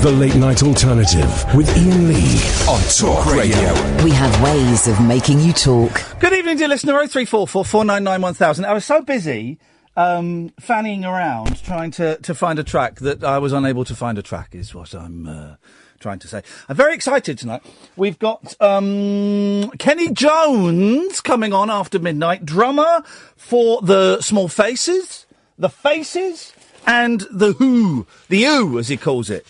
The Late Night Alternative with Iain Lee on Talk Radio. We have ways of making you talk. Good evening, dear listener. 0344 499 1000. I was so busy fannying around trying to find a track that I was unable to find a track, is what I'm trying to say. I'm very excited tonight. We've got Kenny Jones coming on after midnight, drummer for the Small Faces, the Faces, and the Who, as he calls it.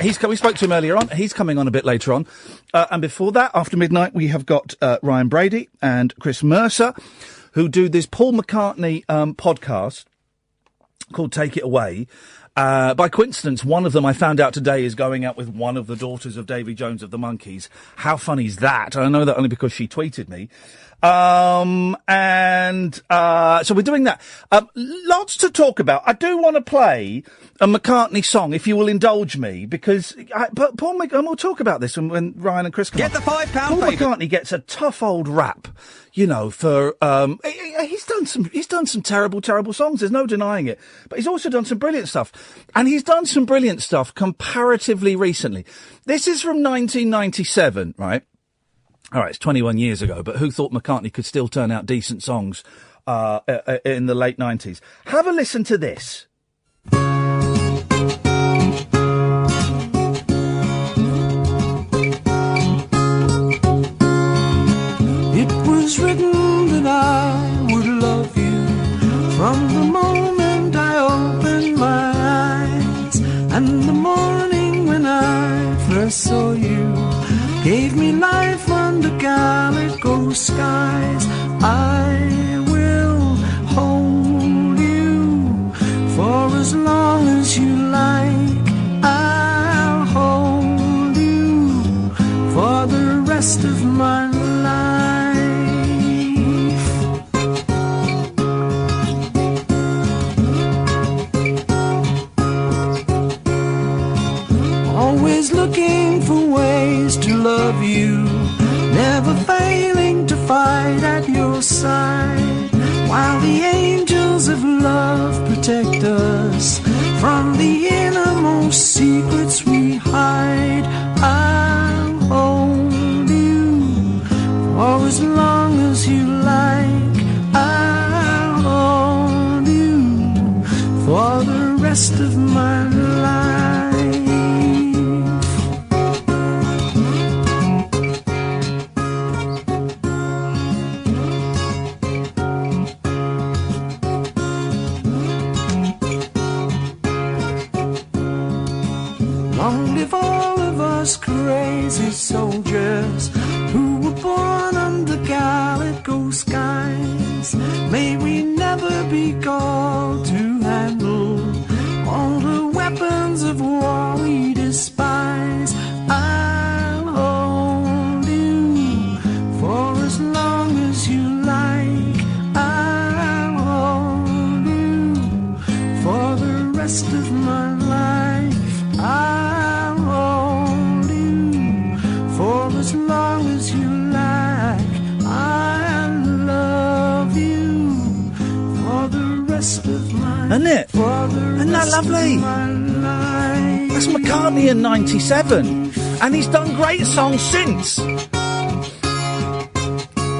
We spoke to him earlier on. He's coming on a bit later on. And before that, after midnight, we have got Ryan Brady and Chris Mercer, who do this Paul McCartney podcast called Take It Away. By coincidence, one of them I found out today is going out with one of the daughters of Davy Jones of the Monkees. How funny is that? I know that only because she tweeted me. So we're doing that. Lots to talk about. I do want to play a McCartney song, if you will indulge me, because Paul McCartney, we'll talk about this when Ryan and Chris come on. Get the £5 Paul McCartney gets a tough old rap, you know, for, he's done some terrible songs. There's no denying it. But he's also done some brilliant stuff. And he's done some brilliant stuff comparatively recently. This is from 1997, right? All right, it's 21 years ago, but who thought McCartney could still turn out decent songs in the late 90s? Have a listen to this. It was written that I would love you from the moment I opened my eyes, and the morning when I first saw you gave me life under calico skies. I will hold you for as long as you like. I'll hold you for the rest of my life. Always looking for ways to love you, never failing to fight at your side, while the angels of love protect us from the innermost secrets we hide. I'll hold you for as long as you like. I'll hold you for the rest of my life. Long live all of us crazy soldiers who were born under calico skies. May we never be called to handle all the weapons of war we despise. I'll hold you for as long as you like. I'll hold you for the rest of my life. I'll hold you for as long as you like. I'll love you for the rest of my life. Isn't it? Isn't that lovely? That's McCartney in 97. And he's done great songs since.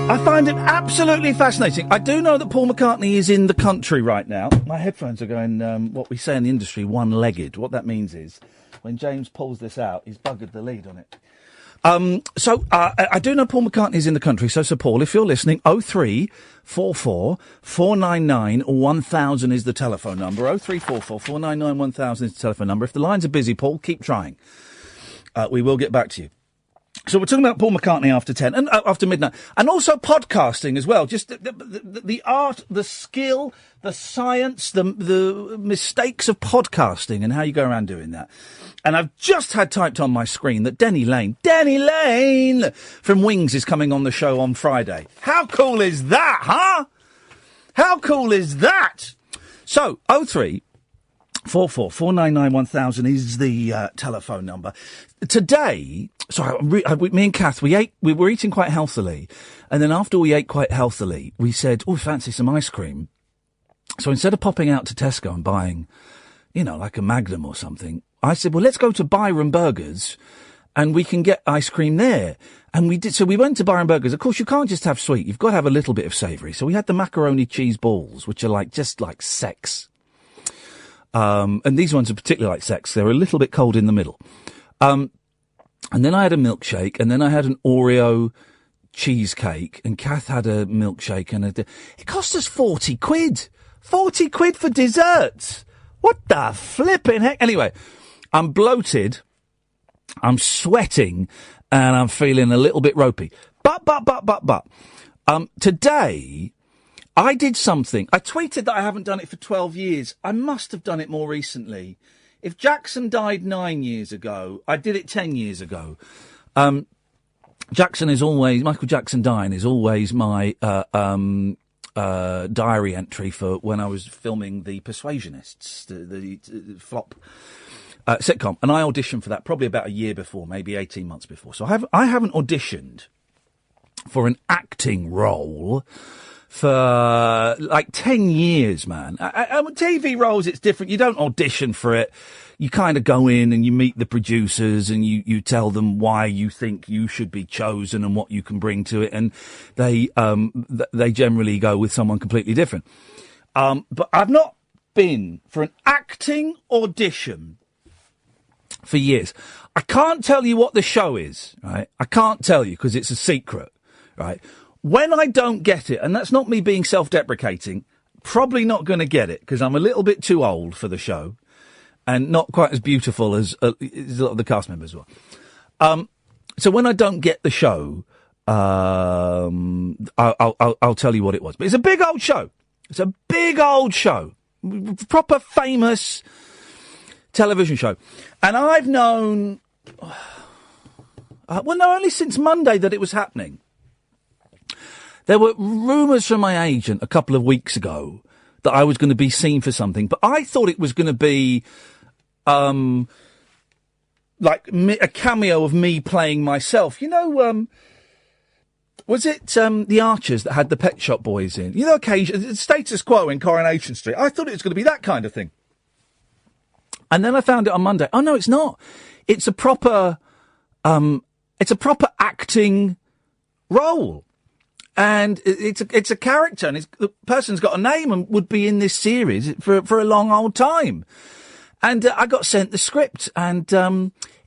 I find it absolutely fascinating. I do know that Paul McCartney is in the country right now. My headphones are going, what we say in the industry, one-legged. What that means is, when James pulls this out, he's buggered the lead on it. I do know Paul McCartney is in the country, so Paul, if you're listening, 0344 499 1000 is the telephone number. 0344 499 1000 is the telephone number. If the lines are busy, Paul, keep trying. We will get back to you. So we're talking about Paul McCartney after 10 and after midnight, and also podcasting as well. Just the art, the skill, the science, the mistakes of podcasting and how you go around doing that. And I've just had typed on my screen that Denny Lane from Wings is coming on the show on Friday. How cool is that, huh? How cool is that? So 0344 499 1000 is the telephone number. Today, me and Kath, we were eating quite healthily, and then after we ate quite healthily, we said, "Oh, fancy some ice cream." So instead of popping out to Tesco and buying, like a Magnum or something, I said, well, let's go to Byron Burgers and we can get ice cream there. And we did. So we went to Byron Burgers. Of course, you can't just have sweet. You've got to have a little bit of savoury. So we had the macaroni cheese balls, which are just like sex. And these ones are particularly like sex. They're a little bit cold in the middle. And then I had a milkshake, and then I had an Oreo cheesecake, and Kath had a milkshake, and it cost us 40 quid. 40 quid for desserts. What the flipping heck? Anyway, I'm bloated, I'm sweating, and I'm feeling a little bit ropey. But, today, I did something. I tweeted that I haven't done it for 12 years. I must have done it more recently. If Jackson died 9 years ago, I did it 10 years ago. Michael Jackson dying is always my diary entry for when I was filming The Persuasionists, the flop sitcom. And I auditioned for that probably about a year before, maybe 18 months before. So I haven't auditioned for an acting role for like 10 years, man. TV roles, it's different. You don't audition for it. You kind of go in and you meet the producers and you tell them why you think you should be chosen and what you can bring to it. And they generally go with someone completely different. But I've not been for an acting audition for years. I can't tell you what the show is, right? I can't tell you because it's a secret, right? When I don't get it, and that's not me being self-deprecating, probably not going to get it because I'm a little bit too old for the show and not quite as beautiful as a lot of the cast members were. So when I don't get the show, I'll tell you what it was. But it's a big old show. It's a big old show. Proper famous television show. And I've known, only since Monday that it was happening. There were rumours from my agent a couple of weeks ago that I was going to be seen for something, but I thought it was going to be a cameo of me playing myself. You know, was it The Archers that had the Pet Shop Boys in? You know, occasion Status Quo in Coronation Street. I thought it was going to be that kind of thing. And then I found it on Monday. Oh, no, it's not. It's a proper acting role. And it's a character, and the person's got a name and would be in this series for a long old time. And I got sent the script, and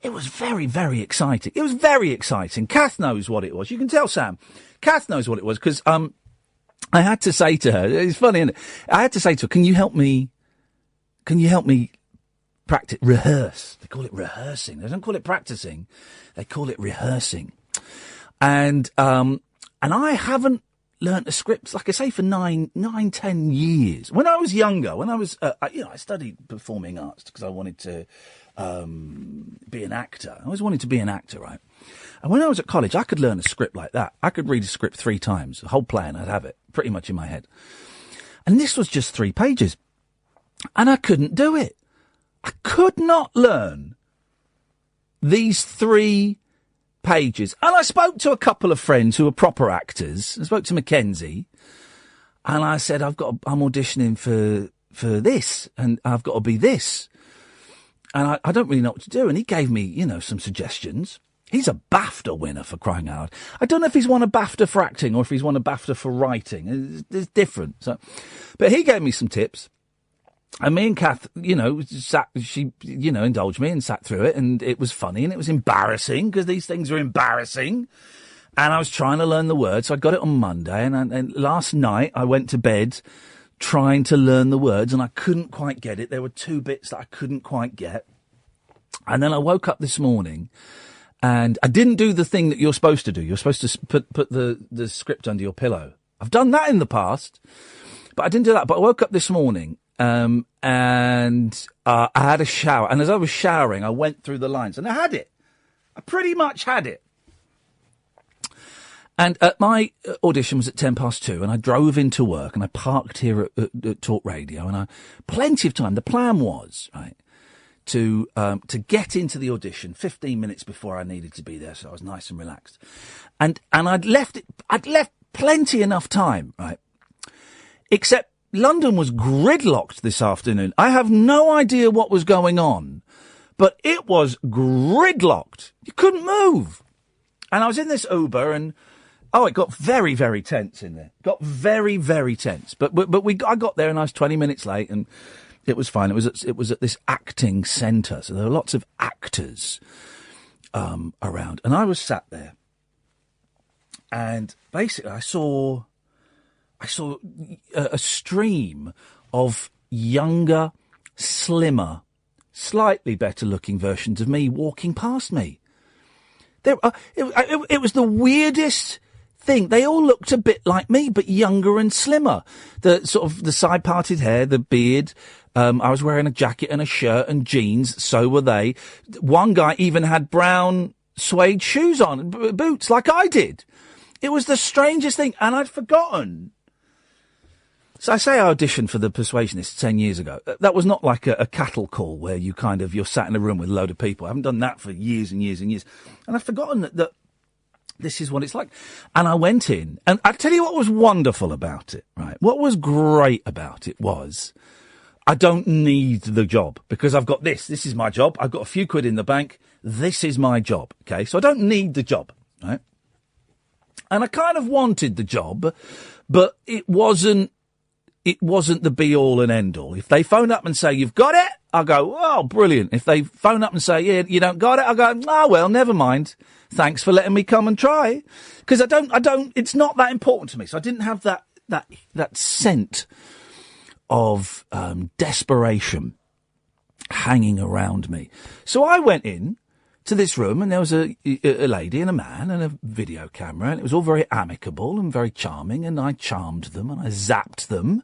it was very, very exciting. It was very exciting. Kath knows what it was. You can tell, Sam. Kath knows what it was, because I had to say to her, it's funny, isn't it? I had to say to her, can you help me practice, rehearse? They call it rehearsing. They don't call it practicing. They call it rehearsing. And I haven't learnt a script, like I say, for 10 years. When I was younger, I studied performing arts because I wanted to be an actor. I always wanted to be an actor, right? And when I was at college, I could learn a script like that. I could read a script 3 times, the whole play, and I'd have it pretty much in my head. And this was just 3 pages. And I couldn't do it. I could not learn these 3 pages. And I spoke to a couple of friends who are proper actors. I spoke to Mackenzie, and I said, I'm auditioning for this, and I've got to be this. And I don't really know what to do. And he gave me, some suggestions. He's a BAFTA winner, for crying out loud. I don't know if he's won a BAFTA for acting or if he's won a BAFTA for writing. It's different. But he gave me some tips. And me and Kath, she indulged me and sat through it, and it was funny and it was embarrassing because these things are embarrassing. And I was trying to learn the words. So I got it on Monday, and last night I went to bed trying to learn the words, and I couldn't quite get it. There were 2 bits that I couldn't quite get. And then I woke up this morning, and I didn't do the thing that you're supposed to do. You're supposed to put the script under your pillow. I've done that in the past, but I didn't do that. But I woke up this morning, and I had a shower, and as I was showering, I went through the lines, and I had it. I pretty much had it. And my audition was at 2:10, and I drove into work, and I parked here at Talk Radio, and plenty of time. The plan was, right, to get into the audition 15 minutes before I needed to be there, so I was nice and relaxed. And I'd left plenty enough time, right? Except London was gridlocked this afternoon. I have no idea what was going on, But it was gridlocked. You couldn't move. And I was in this Uber and, it got very, very tense in there. Got very, very tense. But I got there and I was 20 minutes late and it was fine. It was at this acting centre. So there were lots of actors around. And I was sat there. And basically I saw a stream of younger, slimmer, slightly better looking versions of me walking past me. It was the weirdest thing. They all looked a bit like me, but younger and slimmer. The sort of the side parted hair, the beard. I was wearing a jacket and a shirt and jeans. So were they. One guy even had brown suede shoes on, boots like I did. It was the strangest thing, and I'd forgotten. So I say I auditioned for The Persuasionists 10 years ago. That was not like a cattle call where you're sat in a room with a load of people. I haven't done that for years and years and years. And I've forgotten that this is what it's like. And I went in, and I tell you what was wonderful about it, right? What was great about it was I don't need the job because I've got this. This is my job. I've got a few quid in the bank. This is my job, okay? So I don't need the job, right? And I kind of wanted the job, but it wasn't the be-all and end-all. If they phone up and say, you've got it, I'll go, oh, brilliant. If they phone up and say, yeah, you don't got it, I'll go, oh, well, never mind. Thanks for letting me come and try. Because it's not that important to me. So I didn't have that scent of desperation hanging around me. So I went in to this room, and there was a lady and a man and a video camera, and it was all very amicable and very charming, and I charmed them, and I zapped them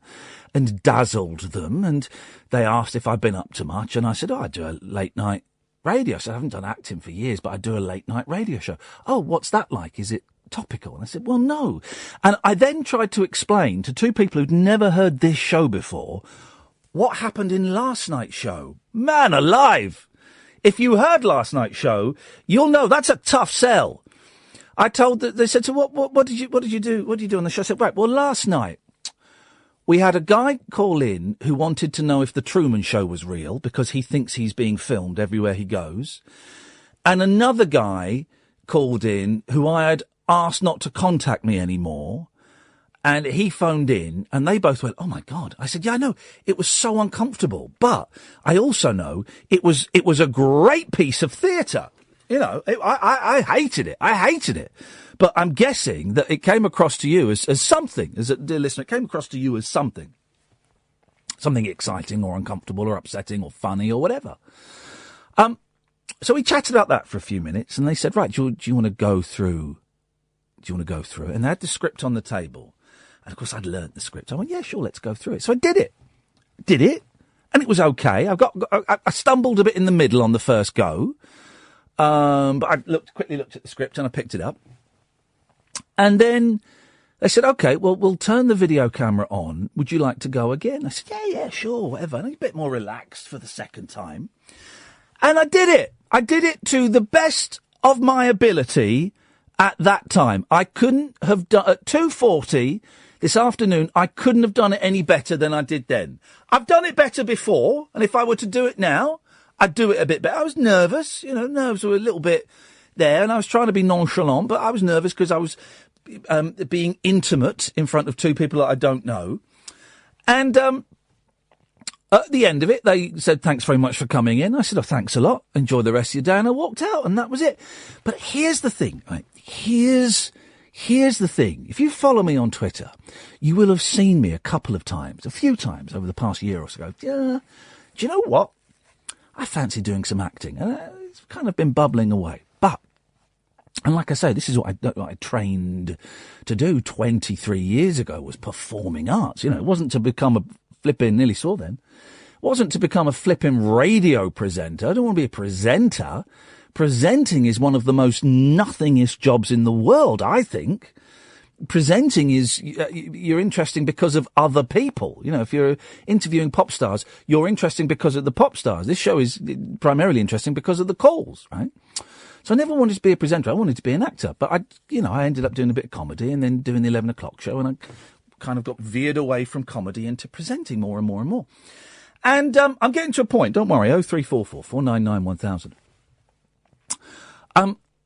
and dazzled them, and they asked if I'd been up to much, and I said, I do a late-night radio. So I haven't done acting for years, but I do a late-night radio show. Oh, what's that like? Is it topical? And I said, well, no. And I then tried to explain to two people who'd never heard this show before what happened in last night's show. Man alive! If you heard last night's show, you'll know that's a tough sell. They said, so what did you do? What did you do on the show? I said, right, well, last night we had a guy call in who wanted to know if the Truman Show was real because he thinks he's being filmed everywhere he goes. And another guy called in who I had asked not to contact me anymore. And he phoned in, and they both went, oh, my God. I said, yeah, I know. It was so uncomfortable. But I also know it was a great piece of theatre. You know, I hated it. I hated it. But I'm guessing that it came across to you as something, as a dear listener, it came across to you as something. Something exciting or uncomfortable or upsetting or funny or whatever. So we chatted about that for a few minutes, and they said, right, do you want to go through? Do you want to go through it? And they had the script on the table. And, of course, I'd learnt the script. I went, yeah, sure, let's go through it. So I did it. And it was okay. I stumbled a bit in the middle on the first go. But I quickly looked at the script and I picked it up. And then they said, okay, well, we'll turn the video camera on. Would you like to go again? I said, yeah, sure, whatever. And I was a bit more relaxed for the second time. And I did it. I did it to the best of my ability at that time. I couldn't have done, at 2:40 this afternoon, I couldn't have done it any better than I did then. I've done it better before, and if I were to do it now, I'd do it a bit better. I was nervous, nerves were a little bit there, and I was trying to be nonchalant, but I was nervous because I was being intimate in front of two people that I don't know. And at the end of it, they said, thanks very much for coming in. I said, oh, thanks a lot. Enjoy the rest of your day. And I walked out, and that was it. But here's the thing, right? Here's the thing. If you follow me on Twitter, you will have seen me a few times over the past year or so. Yeah, do you know what? I fancy doing some acting. And it's kind of been bubbling away. And like I say, this is what I trained to do 23 years ago, was performing arts. It wasn't to become a flipping, nearly saw then, wasn't to become a flipping radio presenter. I don't want to be a presenter. Presenting is one of the most nothingest jobs in the world, I think. Presenting is, you're interesting because of other people. If you're interviewing pop stars, you're interesting because of the pop stars. This show is primarily interesting because of the calls, right? So I never wanted to be a presenter. I wanted to be an actor. But I ended up doing a bit of comedy and then doing the 11 o'clock show, and I kind of got veered away from comedy into presenting more and more and more. And I'm getting to a point, don't worry, 0344 499 1000.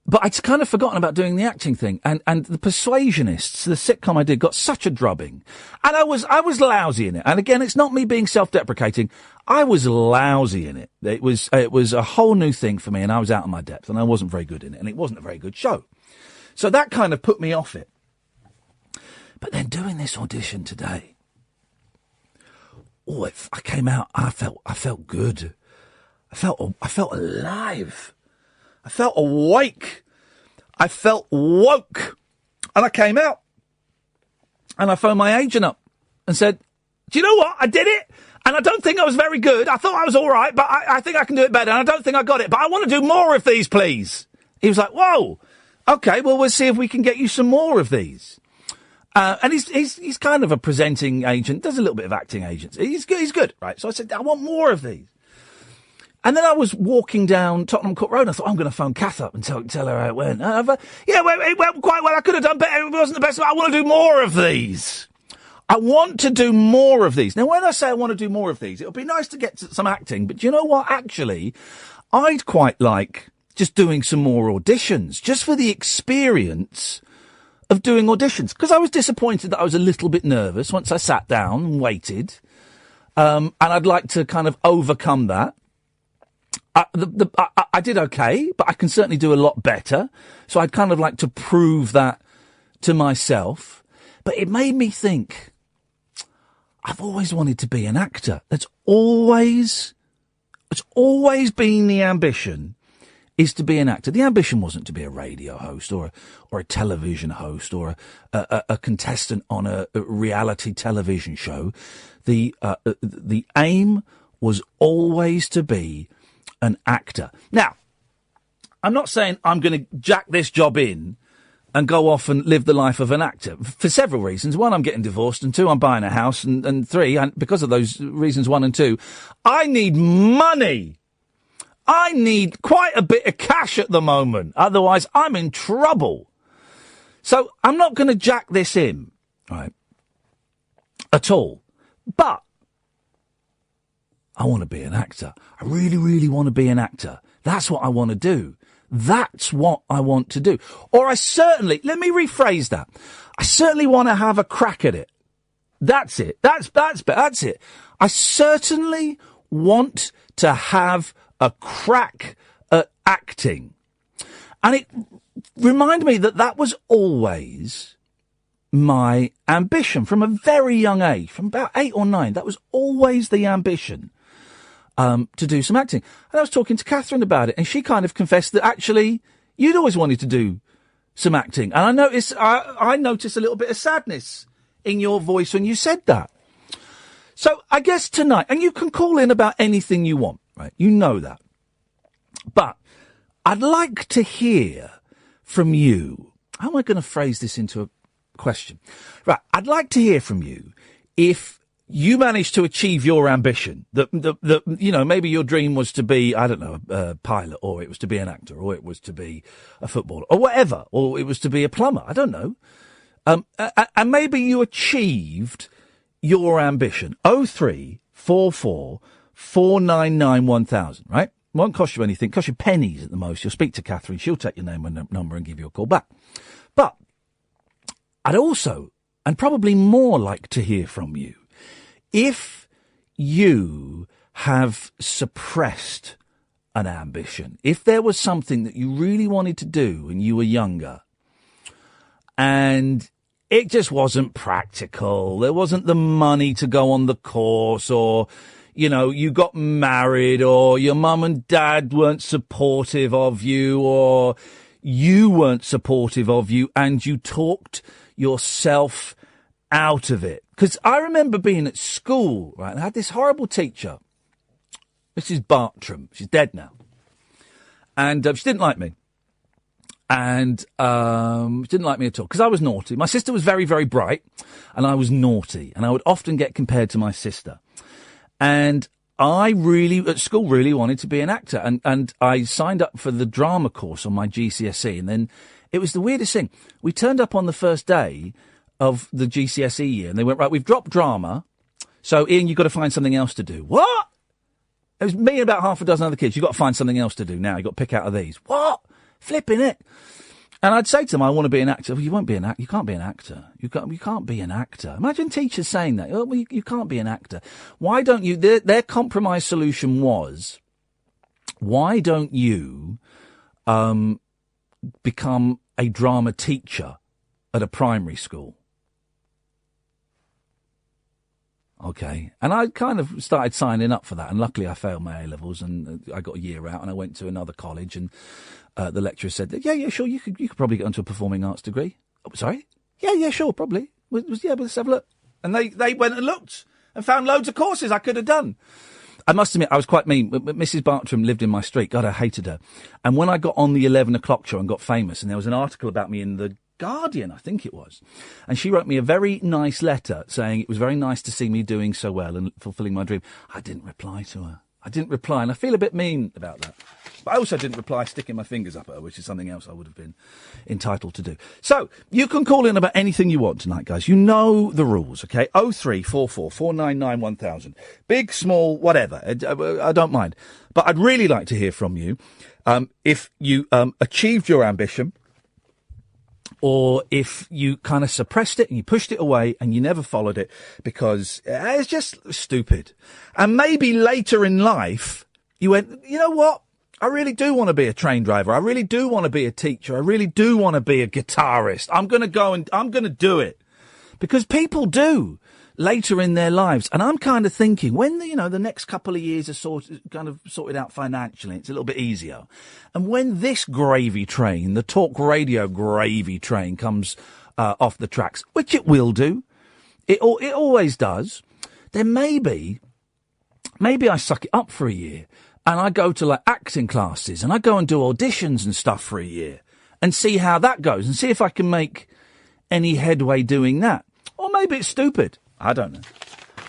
But I'd kind of forgotten about doing the acting thing. And the Persuasionists, the sitcom I did, got such a drubbing. And I was lousy in it. And again, it's not me being self-deprecating. I was lousy in it. It was a whole new thing for me, and I was out of my depth, and I wasn't very good in it, and it wasn't a very good show. So that kind of put me off it. But then doing this audition today, I came out, I felt good. I felt alive. I felt awake. I felt woke. And I came out. And I phoned my agent up and said, do you know what? I did it. And I don't think I was very good. I thought I was all right, but I think I can do it better. And I don't think I got it. But I want to do more of these, please. He was like, whoa. Okay, well, we'll see if we can get you some more of these. And he's kind of a presenting agent, does a little bit of acting agents. He's good, right? So I said, I want more of these. And then I was walking down Tottenham Court Road, and I thought, I'm going to phone Kath up and tell her how it went. It went quite well. I could have done better. It wasn't the best. I want to do more of these. I want to do more of these. Now, when I say I want to do more of these, it'll be nice to get some acting. But do you know what? Actually, I'd quite like just doing some more auditions, just for the experience of doing auditions. Because I was disappointed that I was a little bit nervous once I sat down and waited. And I'd like to kind of overcome that. I did okay, but I can certainly do a lot better. So I'd kind of like to prove that to myself. But it made me think, I've always wanted to be an actor. It's always been the ambition, is to be an actor. The ambition wasn't to be a radio host or a television host or a contestant on a reality television show. The aim was always to be an actor. Now, I'm not saying I'm going to jack this job in and go off and live the life of an actor for several reasons. One, I'm getting divorced, and two, I'm buying a house, and three, and because of those reasons, 1 and 2, I need money. I need quite a bit of cash at the moment. Otherwise, I'm in trouble. So I'm not going to jack this in, right, at all. But I want to be an actor. I really, really want to be an actor. That's what I want to do. That's what I want to do. Or let me rephrase that. I certainly want to have a crack at it. That's it. That's it. I certainly want to have a crack at acting. And it reminded me that was always my ambition from a very young age, from about 8 or 9. That was always the ambition. To do some acting. And I was talking to Catherine about it, and she kind of confessed that actually you'd always wanted to do some acting. And I noticed a little bit of sadness in your voice when you said that. So I guess tonight, and you can call in about anything you want, right? You know that. But I'd like to hear from you. How am I going to phrase this into a question? Right. I'd like to hear from you if you managed to achieve your ambition, that maybe your dream was to be, I don't know, a pilot, or it was to be an actor, or it was to be a footballer, or whatever, or it was to be a plumber. I don't know. And maybe you achieved your ambition. 0344 499 1000, right? Won't cost you anything. Cost you pennies at the most. You'll speak to Catherine. She'll take your name and number and give you a call back. But I'd also, and probably more, like to hear from you, if you have suppressed an ambition, if there was something that you really wanted to do when you were younger and it just wasn't practical, there wasn't the money to go on the course, or, you got married, or your mum and dad weren't supportive of you, or you weren't supportive of you, and you talked yourself out of it. Because I remember being at school, right, and I had this horrible teacher, Mrs. Bartram. She's dead now. And she didn't like me. And she didn't like me at all, because I was naughty. My sister was very, very bright, and I was naughty. And I would often get compared to my sister. And I really, at school, really wanted to be an actor. And I signed up for the drama course on my GCSE. And then it was the weirdest thing. We turned up on the first day of the GCSE year, and they went, right, we've dropped drama, So, Ian, you've got to find something else to do. What? It was me and about half a dozen other kids. You've got to find something else to do now. You've got to pick out of these. What? Flipping it. And I'd say to them, I want to be an actor. Well, you won't be an actor. You can't be an actor. You can't be an actor. Imagine teachers saying that. Oh, well, you can't be an actor. Why don't you... Their compromise solution was, why don't you become a drama teacher at a primary school? Okay. And I kind of started signing up for that. And luckily I failed my A-levels and I got a year out and I went to another college and the lecturer said, yeah, sure, you could probably get onto a performing arts degree. Oh, sorry? Yeah, sure, probably. Yeah, but let's have a look. And they went and looked and found loads of courses I could have done. I must admit, I was quite mean. Mrs. Bartram lived in my street. God, I hated her. And when I got on the 11 o'clock show and got famous, and there was an article about me in the Guardian, I think it was, and she wrote me a very nice letter saying it was very nice to see me doing so well and fulfilling my dream. I didn't reply to her. I didn't reply, and I feel a bit mean about that. But I also didn't reply sticking my fingers up at her, which is something else I would have been entitled to do. So, you can call in about anything you want tonight, guys. You know the rules, okay? 0344 499 1000. Big, small, whatever. I don't mind. But I'd really like to hear from you if you achieved your ambition, or if you kind of suppressed it and you pushed it away and you never followed it because it's just stupid. And maybe later in life, you went, you know what? I really do want to be a train driver. I really do want to be a teacher. I really do want to be a guitarist. I'm going to go and I'm going to do it. Because people do later in their lives. And I'm kind of thinking when, the next couple of years are sorted out financially, it's a little bit easier. And when this gravy train, the talk radio gravy train comes off the tracks, which it will do, it always does, then maybe I suck it up for a year and I go to acting classes and I go and do auditions and stuff for a year and see how that goes and see if I can make any headway doing that. Or maybe it's stupid. I don't know.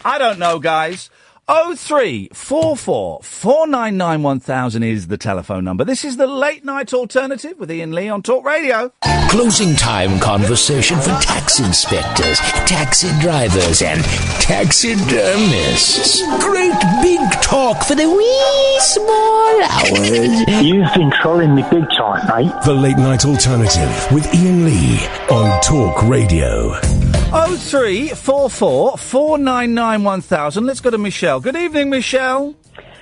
I don't know, guys. 0344 499 1000 is the telephone number. This is the Late Night Alternative with Iain Lee on Talk Radio. Closing time conversation for tax inspectors, taxi drivers and taxidermists. Great big talk for the wee small hours. You've been trolling me big time, mate. The Late Night Alternative with Iain Lee on Talk Radio. 0344 499 1000. Let's go to Michelle. Good evening, Michelle.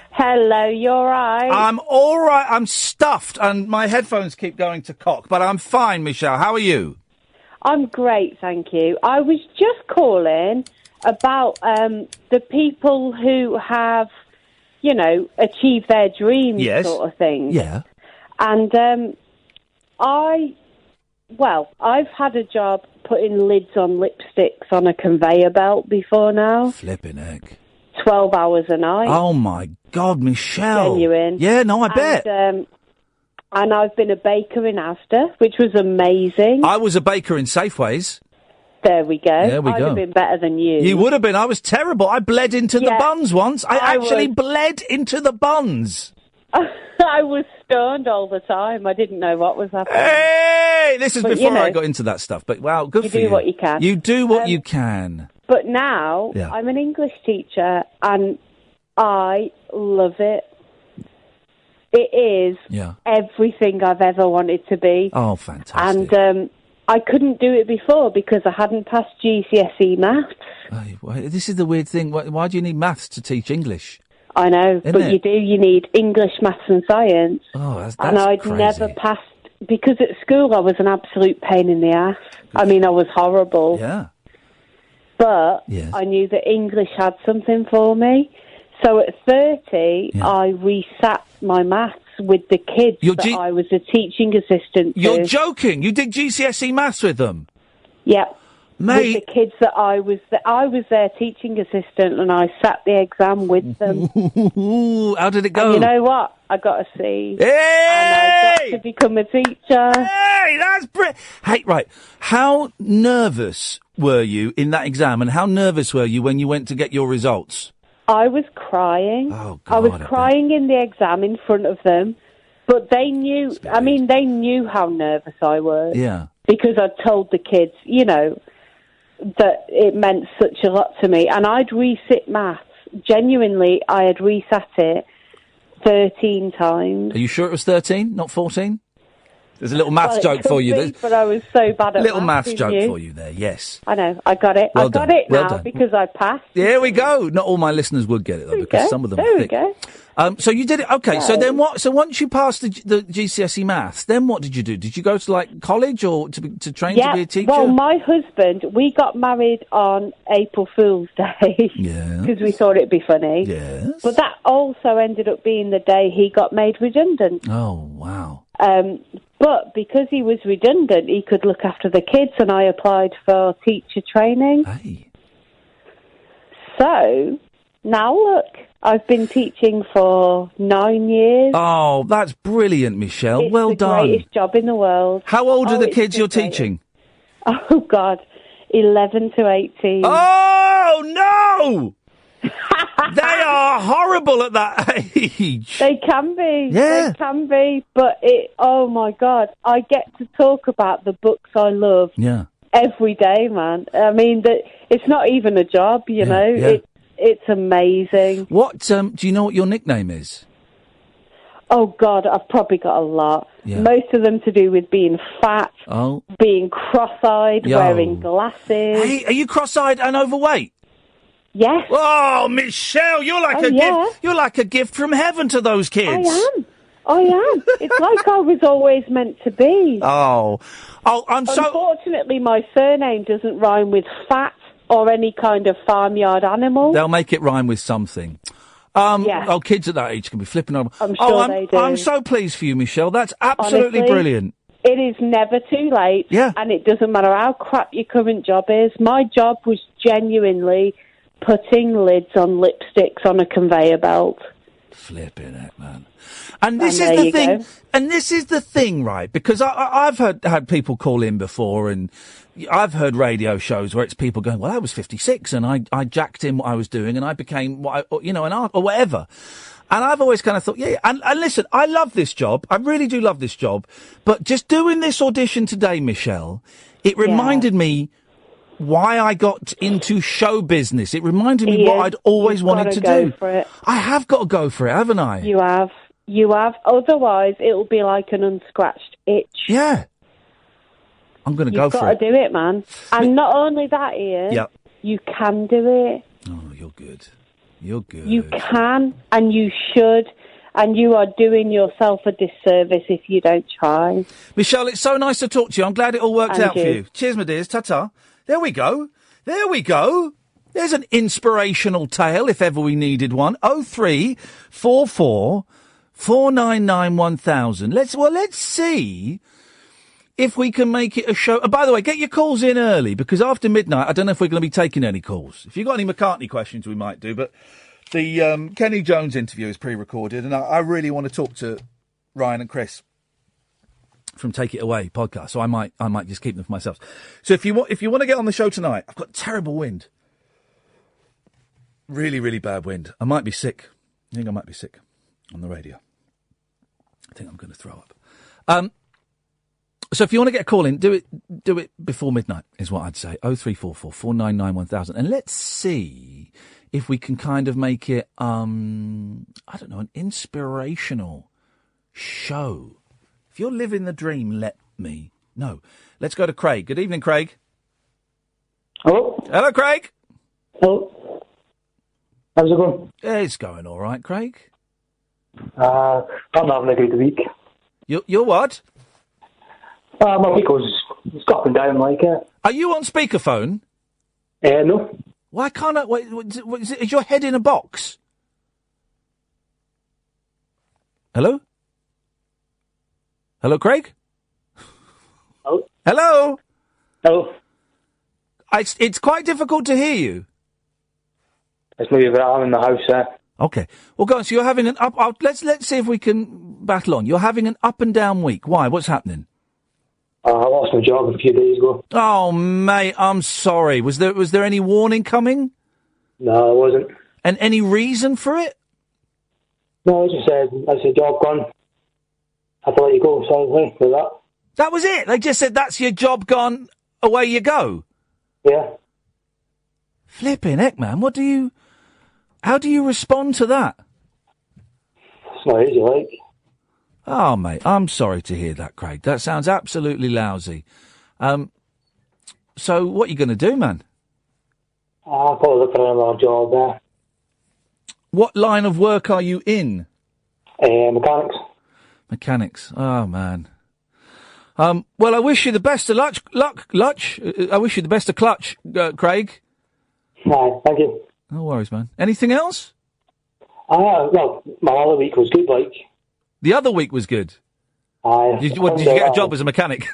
Hello, you all right? I'm all right. I'm stuffed and my headphones keep going to cock, but I'm fine, Michelle. How are you? I'm great, thank you. I was just calling about the people who have, achieved their dreams sort of thing. Yeah. And I've had a job putting lids on lipsticks on a conveyor belt before now. Flipping heck. 12 hours a night. Oh, my God, Michelle. Genuine. Yeah, no, I bet. And I've been a baker in Asda, which was amazing. I was a baker in Safeways. There we go. There we I'd go. have been better than you. You would have been. I was terrible. I bled into the buns once. I actually bled into the buns. I was stoned all the time. I didn't know what was happening. Hey! This is before I got into that stuff. But, wow, good for you. You do what you can. You do what you can. But now, I'm an English teacher, and I love it. It is everything I've ever wanted to be. Oh, fantastic. And I couldn't do it before because I hadn't passed GCSE maths. This is the weird thing. Why do you need maths to teach English? I know, Isn't but it? you do. You need English, maths and science. Oh, that's and I'd crazy. never passed, because at school I was an absolute pain in the ass. I mean, I was horrible. Yeah. But I knew that English had something for me. So at 30, I resat my maths with the kids that I was a teaching assistant to. You're joking? You did GCSE maths with them? Yep. Mate. With the kids that I was their teaching assistant, and I sat the exam with them. How did it go? And you know what? I got a C. Hey! And I got to become a teacher. Hey, that's Hey, right. How nervous were you in that exam, and how nervous were you when you went to get your results? I was crying. Oh, God, I was crying in the exam in front of them, but they knew. I mean, they knew how nervous I was. Yeah. Because I told the kids, that it meant such a lot to me. And I'd resit maths. Genuinely, I had resat it 13 times. Are you sure it was 13, not 14? There's a little maths joke for you. But I was so bad at little maths. maths joke for you there, yes. I know, I got it. Well I got done. it Well now done. because I passed. There we go. Not all my listeners would get it, though, because some of them are thick. There we go. So you did it. Okay, so then what? So once you passed the GCSE maths, then what did you do? Did you go to, like, college or to train to be a teacher? Well, my husband, we got married on April Fool's Day. Yeah. Because we thought it'd be funny. Yes. But that also ended up being the day he got made redundant. Oh, wow. But because he was redundant, he could look after the kids, and I applied for teacher training. Hey. So, now look, I've been teaching for 9 years. Oh, that's brilliant, Michelle. It's well the done. Greatest job in the world. How old are the it's kids the you're greatest. teaching? Oh, God. 11 to 18. Oh, no! They are horrible at that age. They can be. Yeah. They can be. But oh my God, I get to talk about the books I love every day, man. I mean, it's not even a job, you know. Yeah. It's amazing. What, do you know what your nickname is? Oh God, I've probably got a lot. Yeah. Most of them to do with being fat, being cross-eyed, wearing glasses. Hey, are you cross-eyed and overweight? Yes. Oh, Michelle, you're like gift. You're like a gift from heaven to those kids. I am. It's like I was always meant to be. Oh, I'm so. Unfortunately, my surname doesn't rhyme with fat or any kind of farmyard animal. They'll make it rhyme with something. Oh, kids at that age can be flipping over. I'm sure they do. I'm so pleased for you, Michelle. That's absolutely Honestly, brilliant. It is never too late. Yeah. And it doesn't matter how crap your current job is. My job was genuinely putting lids on lipsticks on a conveyor belt. Flipping it, man. And this is the thing. Go. And this is the thing, right? Because I've had people call in before, and I've heard radio shows where it's people going, "Well, I was 56 and I jacked in what I was doing, and I became an art or whatever." And I've always kind of thought, and listen, I love this job. I really do love this job. But just doing this audition today, Michelle, it reminded me why I got into show business. It reminded me what I'd always wanted to do. For it. I have got to go for it, haven't I? You have. Otherwise, it'll be like an unscratched itch. Yeah. I'm going to go for it. You've got to do it, man. And not only that, Ian, you can do it. Oh, you're good. You're good. You can, and you should, and you are doing yourself a disservice if you don't try. Michelle, it's so nice to talk to you. I'm glad it all worked out for you. Cheers, my dears. Ta-ta. There we go. There we go. There's an inspirational tale, if ever we needed one. 0344 499 1000. Let's see if we can make it a show. By the way, get your calls in early, because after midnight, I don't know if we're going to be taking any calls. If you've got any McCartney questions, we might do. But the Kenny Jones interview is pre-recorded, and I really want to talk to Ryan and Chris from Take It Away podcast, so I might just keep them for myself. So if you want to get on the show tonight, I've got terrible wind, really, really bad wind. I might be sick. I think I might be sick on the radio. I think I'm going to throw up. So if you want to get a call in, do it before midnight, is what I'd say. 0344 499 1000, and let's see if we can kind of make it I don't know, an inspirational show. If you're living the dream, let me know. Let's go to Craig. Good evening, Craig. Hello. Hello, Craig. Hello. How's it going? It's going all right, Craig. I'm having a good week. You're what? My week was up and down like it. Are you on speakerphone? No. Why can't I? Is your head in a box? Hello? Hello, Craig? Hello? Hello? Hello? It's quite difficult to hear you. It's maybe that I'm in the house there. Okay. Well, go on. So you're having an up... Let's see if we can battle on. You're having an up and down week. Why? What's happening? I lost my job a few days ago. Oh, mate, I'm sorry. Was there any warning coming? No, it wasn't. And any reason for it? No, I just said, that's your job gone. I have to let you go, sorry, for that. That was it? They just said, that's your job gone, away you go? Yeah. Flipping heck, man. How do you respond to that? It's not easy, like. Oh, mate, I'm sorry to hear that, Craig. That sounds absolutely lousy. So what are you going to do, man? I'll probably look for another job there. What line of work are you in? Mechanics. Mechanics. Oh, man. Well, I wish you the best of luck. I wish you the best of clutch, Craig. Right, thank you. No worries, man. Anything else? Well, my other week was good, like. The other week was good? Did you get a job as a mechanic?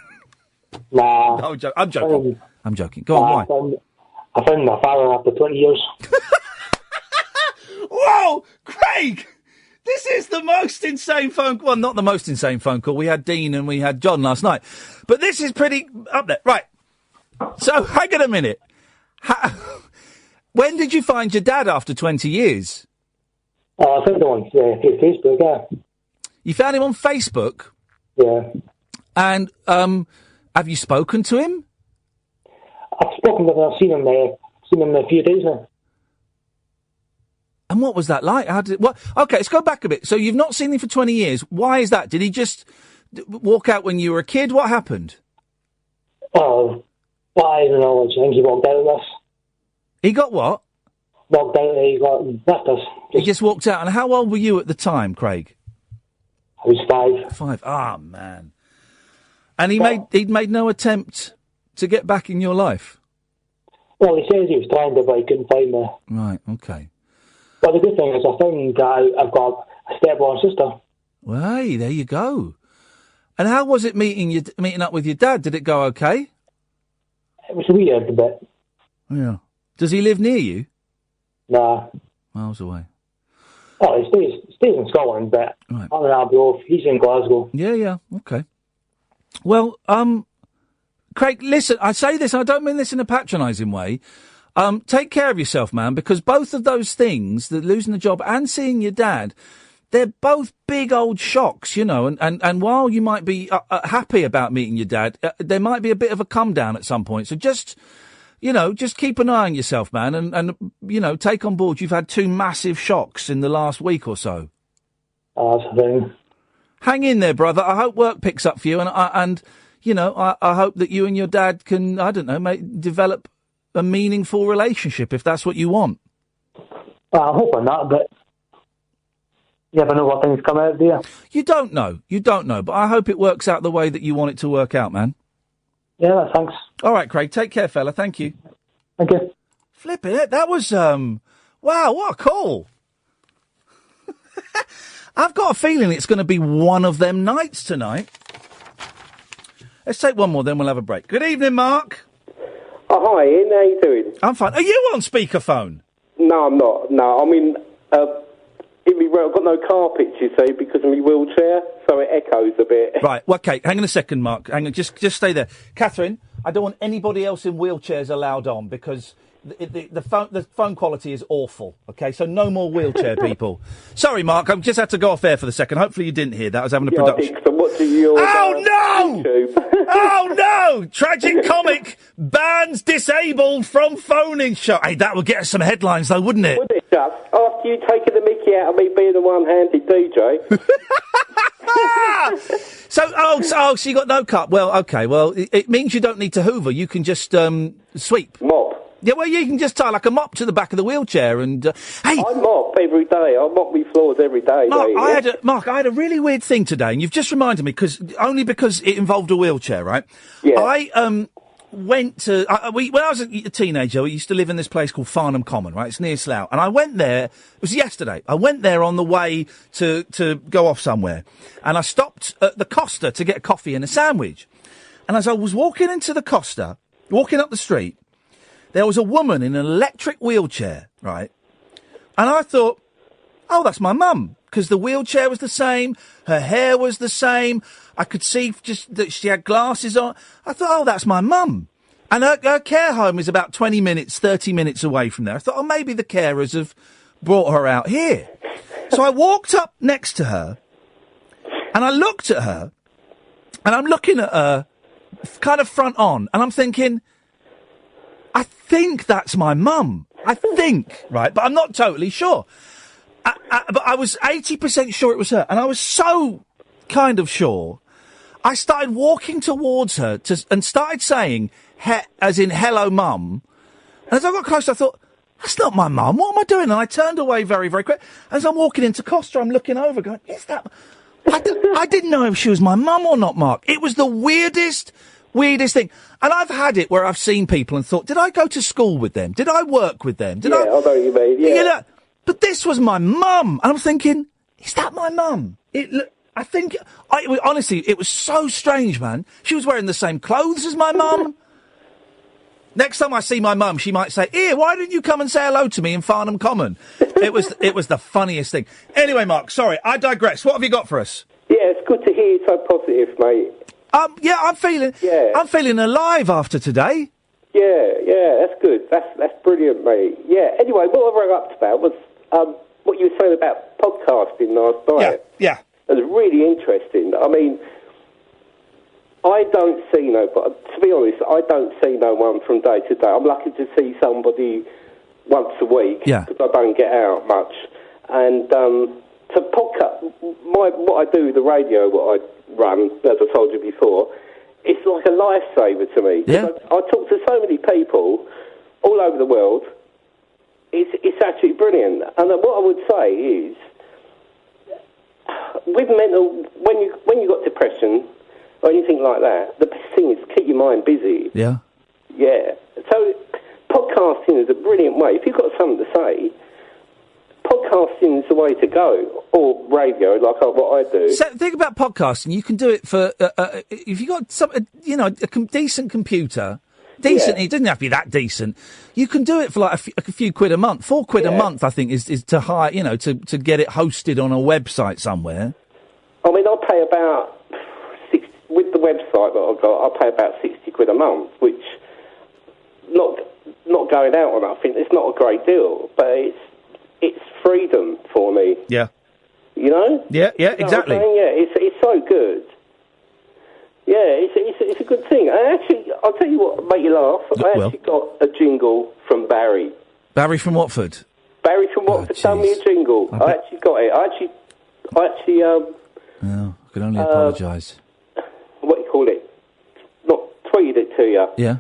Nah. No, I'm joking. I'm joking. Go on, why? I found my father after 20 years. Whoa! Craig! This is the most insane phone call. Well, not the most insane phone call. We had Dean and we had John last night. But this is pretty up there. Right. So, hang on a minute. When did you find your dad after 20 years? I found him on through Facebook, yeah. You found him on Facebook? Yeah. And have you spoken to him? I've spoken to him. I've seen him a few days now. And what was that like? Okay, let's go back a bit. So you've not seen him for 20 years. Why is that? Did he just walk out when you were a kid? What happened? Oh, well, I don't know. I think he walked out of us. He got what? Walked out. He left us. He just walked out. And how old were you at the time, Craig? I was 5. 5. Ah, man. And he'd made no attempt to get back in your life? Well, he says he was trying to, but he couldn't find me. Right, okay. But the good thing is I found that I've got a step-born sister. Well, hey, there you go. And how was it meeting up with your dad? Did it go okay? It was weird a bit. Yeah. Does he live near you? Nah. Miles away. Oh, he stays in Scotland, but right. I'm in Arbroath. He's in Glasgow. Yeah, okay. Well, Craig, listen, I say this, I don't mean this in a patronising way. Take care of yourself, man, because both of those things, the losing the job and seeing your dad, they're both big old shocks, you know, and while you might be happy about meeting your dad, there might be a bit of a come down at some point. So just keep an eye on yourself, man, and take on board you've had 2 massive shocks in the last week or so. That's the thing. Hang in there, brother. I hope work picks up for you, and I hope that you and your dad can, I don't know, develop a meaningful relationship if that's what you want. Well, I'm hoping that, but you never know what things come out, do you? You don't know, but I hope it works out the way that you want it to work out, man. Yeah, thanks. All right, Craig, take care, fella. Thank you. Thank you. Flipping it. That was, wow, what a call. I've got a feeling it's going to be one of them nights tonight. Let's take one more, then we'll have a break. Good evening, Mark. Oh, hi, Ian. How you doing? I'm fine. Are you on speakerphone? No, I'm not. No, I mean, I've got no carpet, you see, because of my wheelchair, so it echoes a bit. Right, well, okay, hang on a second, Mark. Hang on, just stay there. Catherine, I don't want anybody else in wheelchairs allowed on, because the phone quality is awful, okay? So no more wheelchair people. Sorry, Mark, I just had to go off air for the second. Hopefully you didn't hear that. I was having a production. Oh, no! Oh, no! Tragic comic bans disabled from phoning show. Hey, that would get us some headlines, though, wouldn't it? Would it, Jeff? After you taking the mickey out of me being a one-handed DJ. So you got no cup. Well, okay, well, it means you don't need to hoover. You can just sweep. Mop. Yeah, well, you can just tie like a mop to the back of the wheelchair and... hey! I mop every day. I mop my floors every day. Mark, I had a really weird thing today, and you've just reminded me, only because it involved a wheelchair, right? Yeah. I went to... when I was a teenager, we used to live in this place called Farnham Common, right? It's near Slough. And I went there... It was yesterday. I went there on the way to go off somewhere. And I stopped at the Costa to get a coffee and a sandwich. And as I was walking into the Costa, walking up the street... there was a woman in an electric wheelchair, right? And I thought, oh, that's my mum, because the wheelchair was the same, her hair was the same, I could see just that she had glasses on. I thought, oh, that's my mum. And her care home is about 20 minutes, 30 minutes away from there. I thought, oh, maybe the carers have brought her out here. So I walked up next to her, and I looked at her, and I'm looking at her kind of front on, and I'm thinking... I think that's my mum. I think, right, but I'm not totally sure. But I was 80% sure it was her, and I was so kind of sure, I started walking towards her and started saying, as in, hello, Mum. And as I got closer, I thought, that's not my mum. What am I doing? And I turned away very, very quick. As I'm walking into Costa, I'm looking over going, is that... I didn't know if she was my mum or not, Mark. It was the weirdest thing. And I've had it where I've seen people and thought, did I go to school with them? Did I work with them? I know what you mean, yeah. You know, but this was my mum. And I'm thinking, is that my mum? Honestly, it was so strange, man. She was wearing the same clothes as my mum. Next time I see my mum, she might say, "Here, why didn't you come and say hello to me in Farnham Common?" It was the funniest thing. Anyway, Mark, sorry, I digress. What have you got for us? Yeah, it's good to hear you so positive, mate. I'm feeling alive after today. Yeah, that's good. That's brilliant, mate. Yeah. Anyway, what I rang up about was what you were saying about podcasting last night. Yeah. It was really interesting. I mean, I don't see to be honest, I don't see no one from day to day. I'm lucky to see somebody once a week because I don't get out much. And to podcast, what I do with the radio, what I run, as I told you before, it's like a lifesaver to me. Yeah. I talk to so many people all over the world. It's actually brilliant. And what I would say is, with mental, when you got depression or anything like that, the best thing is keep your mind busy. Yeah. Yeah. So podcasting is a brilliant way. If you've got something to say, podcasting is the way to go. Or radio, like what I do. So the thing about podcasting, you can do it for if you got a decent computer. Decent, It doesn't have to be that decent. You can do it for like a few quid a month. £4 a month, I think, is to hire, to get it hosted on a website somewhere. I mean, I'll pay about with the website that I've got, I'll pay about £60 a month, which not going out on. I think it's not a great deal, but it's freedom for me. Yeah. You know? Yeah, exactly. You know what I'm saying? Yeah, it's so good. Yeah, it's a good thing. Actually, I'll tell you what make you laugh. I actually got a jingle from Barry. Barry from Watford? Barry from Watford done me a jingle. I actually got it. I actually I can only apologise. What do you call it? Not tweeted it to you. Yeah.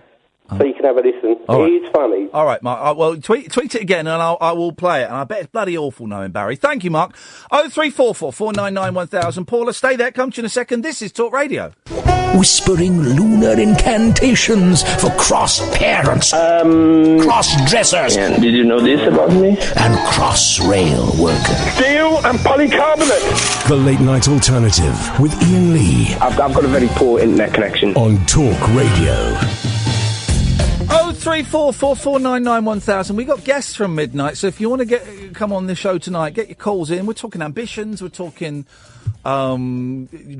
So you can have a listen. It's funny. All right, Mark. Well, tweet it again, and I will play it. And I bet it's bloody awful knowing Barry. Thank you, Mark. 0344 499 1000. Paula, stay there. Come to you in a second. This is Talk Radio. Whispering lunar incantations for cross-parents, cross-dressers. Did you know this about me? And cross-rail workers. Steel and polycarbonate. The Late Night Alternative with Iain Lee. I've got a very poor internet connection. On Talk Radio. 0344 499 1000. We got guests from midnight, so if you want to come on the show tonight, get your calls in. We're talking ambitions, we're talking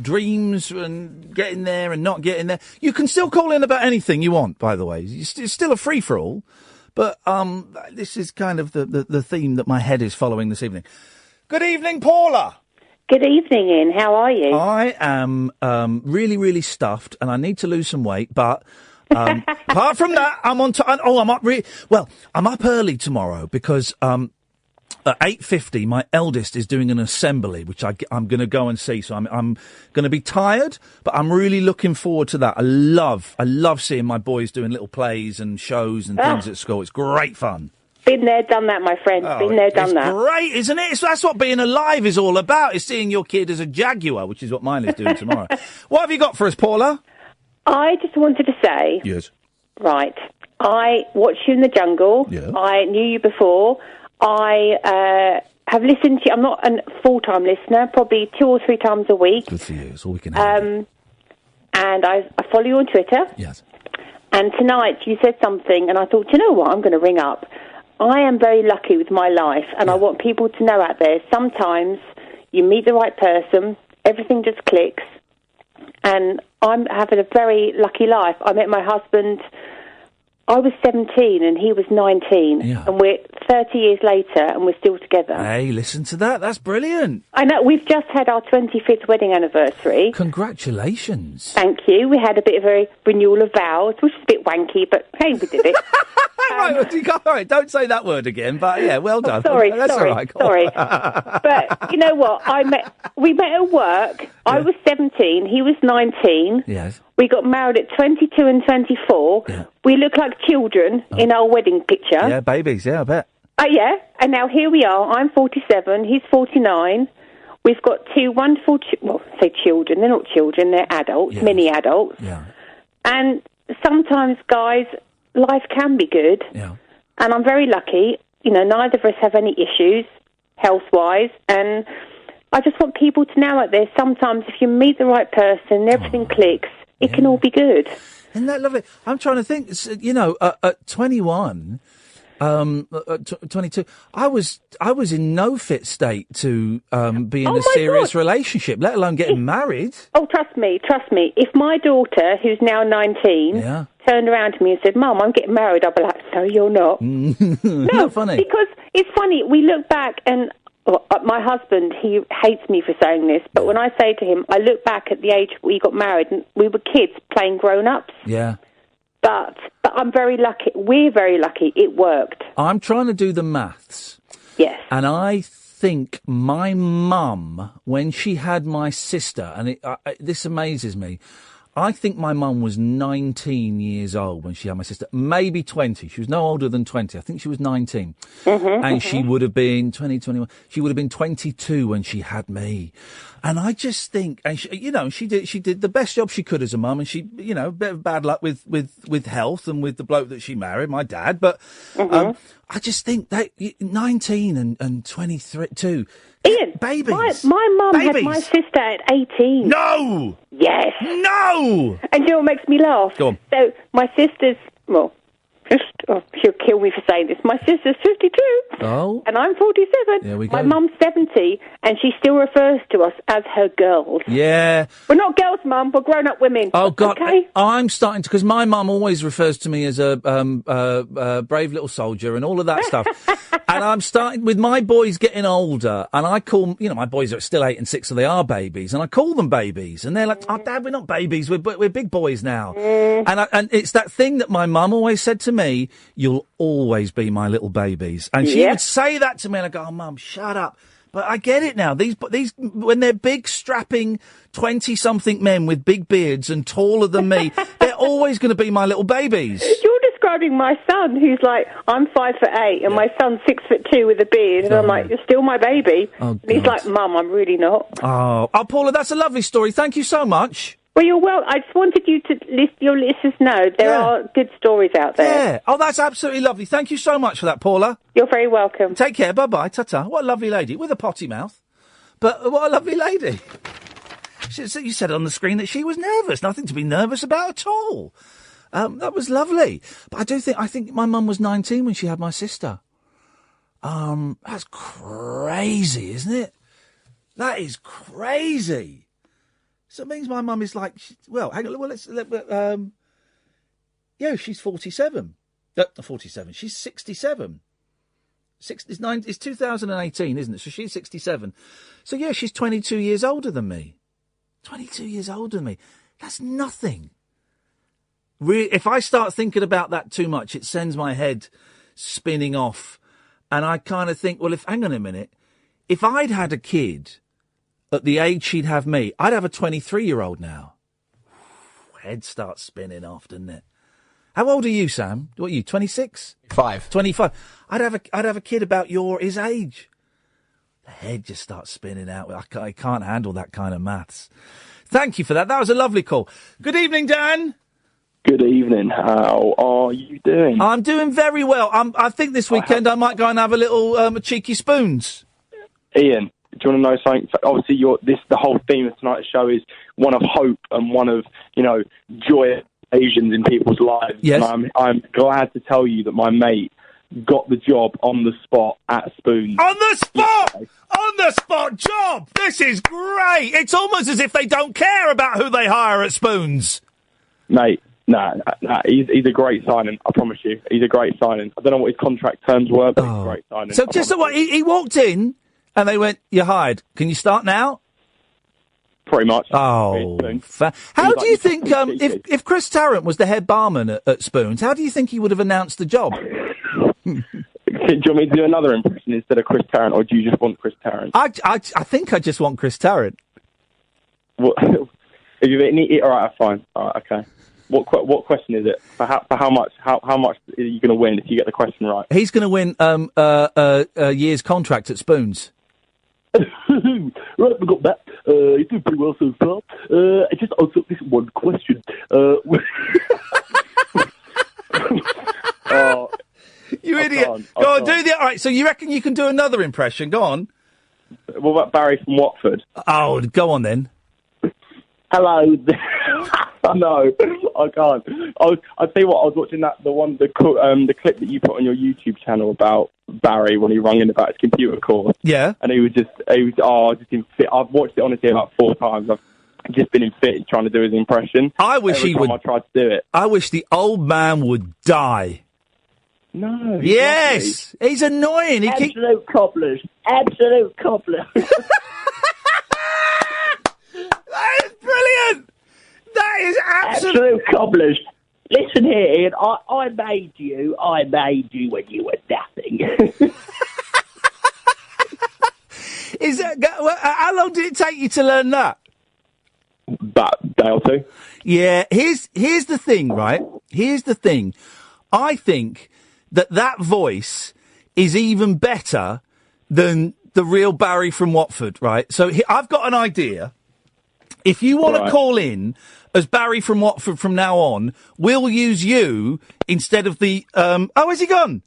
dreams and getting there and not getting there. You can still call in about anything you want, by the way. It's still a free-for-all, but this is kind of the theme that my head is following this evening. Good evening, Paula. Good evening, Ian. How are you? I am really, really stuffed, and I need to lose some weight, but... apart from that, I'm on time. I'm up I'm up early tomorrow because at 8:50 my eldest is doing an assembly, which I'm going to go and see. So I'm going to be tired, but I'm really looking forward to that. I love seeing my boys doing little plays and shows and things at school. It's great fun. Been there, done that, my friend. Been there, done that. It's great, isn't it? That's what being alive is all about, is seeing your kid as a jaguar, which is what mine is doing tomorrow. What have you got for us, Paula? I just wanted to say... Yes. Right. I watched you in the jungle. Yeah. I knew you before. I have listened to you. I'm not a full-time listener, probably 2 or 3 times a week. Good for you. It's all we can have. And I follow you on Twitter. Yes. And tonight you said something, and I thought, you know what, I'm going to ring up. I am very lucky with my life, and I want people to know out there, sometimes you meet the right person, everything just clicks, and I'm having a very lucky life. I met my husband, I was 17 and he was 19, and we're 30 years later, and we're still together. Hey, listen to that. That's brilliant. I know. We've just had our 25th wedding anniversary. Congratulations. Thank you. We had a bit of a renewal of vows, which is a bit wanky, but hey, we did it. All right, don't say that word again, but yeah, well done. Sorry. That's all right. Sorry. But you know what? We met at work. Yeah. I was 17, he was 19. Yes. We got married at 22 and 24. Yeah. We look like children in our wedding picture. Yeah, babies, yeah, I bet. Yeah, and now here we are. I'm 47, he's 49. We've got two wonderful, say children. They're not children, they're adults, mini adults. Yeah. And sometimes, guys, life can be good. Yeah. And I'm very lucky. You know, neither of us have any issues health-wise. And I just want people to know out there, sometimes if you meet the right person, everything clicks, it can all be good. Isn't that lovely? I'm trying to think, you know, at 21... 22. I was in no fit state to be in a serious relationship, let alone getting married. Oh, trust me. If my daughter, who's now 19, turned around to me and said, "Mum, I'm getting married," I'd be like, "No, you're not." No, funny. Because it's funny. We look back and my husband, he hates me for saying this, but when I say to him, I look back at the age we got married and we were kids playing grown-ups. Yeah. But I'm very lucky. We're very lucky. It worked. I'm trying to do the maths. Yes. And I think my mum, when she had my sister, and this amazes me, I think my mum was 19 years old when she had my sister. Maybe 20. She was no older than 20. I think she was 19. And she would have been 20, 21. She would have been 22 when she had me. And I just think, and she, you know, she did the best job she could as a mum, and she, you know, a bit of bad luck with health and with the bloke that she married, my dad. But I just think that 19 and 22, Ian, babies. My mum had my sister at 18. No. Yes. No. And you know what makes me laugh? Go on. So my sister's, she'll kill me for saying this. My sister's 52. Oh. And I'm 47. There we go. My mum's 70, and she still refers to us as her girls. Yeah. We're not girls, Mum. We're grown-up women. Oh, God. Okay? I'm starting to, because my mum always refers to me as a brave little soldier and all of that stuff. And I'm starting, with my boys getting older, and I call, you know, my boys are still 8 and 6, so they are babies, and I call them babies. And they're like, "Oh, Dad, we're not babies. We're big boys now." And it's that thing that my mum always said to me, "You'll always be my little babies." And she would say that to me, and I go, "Oh, Mum, shut up." But I get it now. These, when they're big, strapping 20-something men with big beards and taller than me, they're always going to be my little babies. You're describing my son, who's like, I'm 5'8", and my son's 6'2" with a beard, and I'm like, "You're still my baby." Oh, and he's like, "Mum, I'm really not." Oh, Paula, that's a lovely story. Thank you so much. Well, you're well. I just wanted you to your listeners know there are good stories out there. Yeah. Oh, that's absolutely lovely. Thank you so much for that, Paula. You're very welcome. Take care. Bye-bye. Ta-ta. What a lovely lady. With a potty mouth. But what a lovely lady. You said on the screen that she was nervous. Nothing to be nervous about at all. That was lovely. But I think my mum was 19 when she had my sister. That's crazy, isn't it? That is crazy. So it means my mum is like, well, hang on, she's 47. 47. She's 67. It's 2018, isn't it? So she's 67. So yeah, she's 22 years older than me. 22 years older than me. That's nothing. If I start thinking about that too much, it sends my head spinning off. And I kind of think, well, hang on a minute. If I'd had a kid at the age she'd have me, I'd have a 23-year-old now. Head starts spinning off, doesn't it? How old are you, Sam? What are you, 26? 25. I'd have a kid about his age. The head just starts spinning out. I can't handle that kind of maths. Thank you for that. That was a lovely call. Good evening, Dan. Good evening. How are you doing? I'm doing very well. I think this weekend I might go and have a little cheeky spoons. Ian, do you want to know something? Obviously, the whole theme of tonight's show is one of hope and one of, joy occasions in people's lives. Yes. And I'm glad to tell you that my mate got the job on the spot at Spoons. On the spot! On the spot job! This is great! It's almost as if they don't care about who they hire at Spoons. Mate, Nah, he's a great signing. I promise you, he's a great signing. I don't know what his contract terms were, but he's a great signing. So just what he walked in, and they went, "You're hired. Can you start now?" Pretty much. Oh, how do you think if Chris Tarrant was the head barman at Spoons, how do you think he would have announced the job? Do you want me to do another impression instead of Chris Tarrant, or do you just want Chris Tarrant? I think I just want Chris Tarrant. What? All right, fine. All right, okay. What question is it? For how much? How much are you going to win if you get the question right? He's going to win a year's contract at Spoons. Right, we got that. He's doing pretty well so far. I just answered this one question. You idiot! Go on, do the. All right, so you reckon you can do another impression? Go on. What about Barry from Watford? Oh, go on then. Hello. No, I can't. I'll tell you what. I was watching the clip that you put on your YouTube channel about Barry when he rang in about his computer course. Yeah. And he was just in fit. I've watched it honestly about 4 times. I've just been in fit trying to do his impression. I wish Every he time would. I tried to do it. I wish the old man would die. No. Yes, lovely. He's annoying. Absolute cobblers. Absolute cobblers. That is brilliant. That is absolute cobblers. Listen here, Ian. I made you. I made you when you were nothing. Is that? How long did it take you to learn that? About a day or 2. Yeah. Here's the thing, right? Here's the thing. I think that voice is even better than the real Barry from Watford, right? So I've got an idea. If you want to call in as Barry from Watford from now on, we'll use you instead of the... Oh, where's he gone?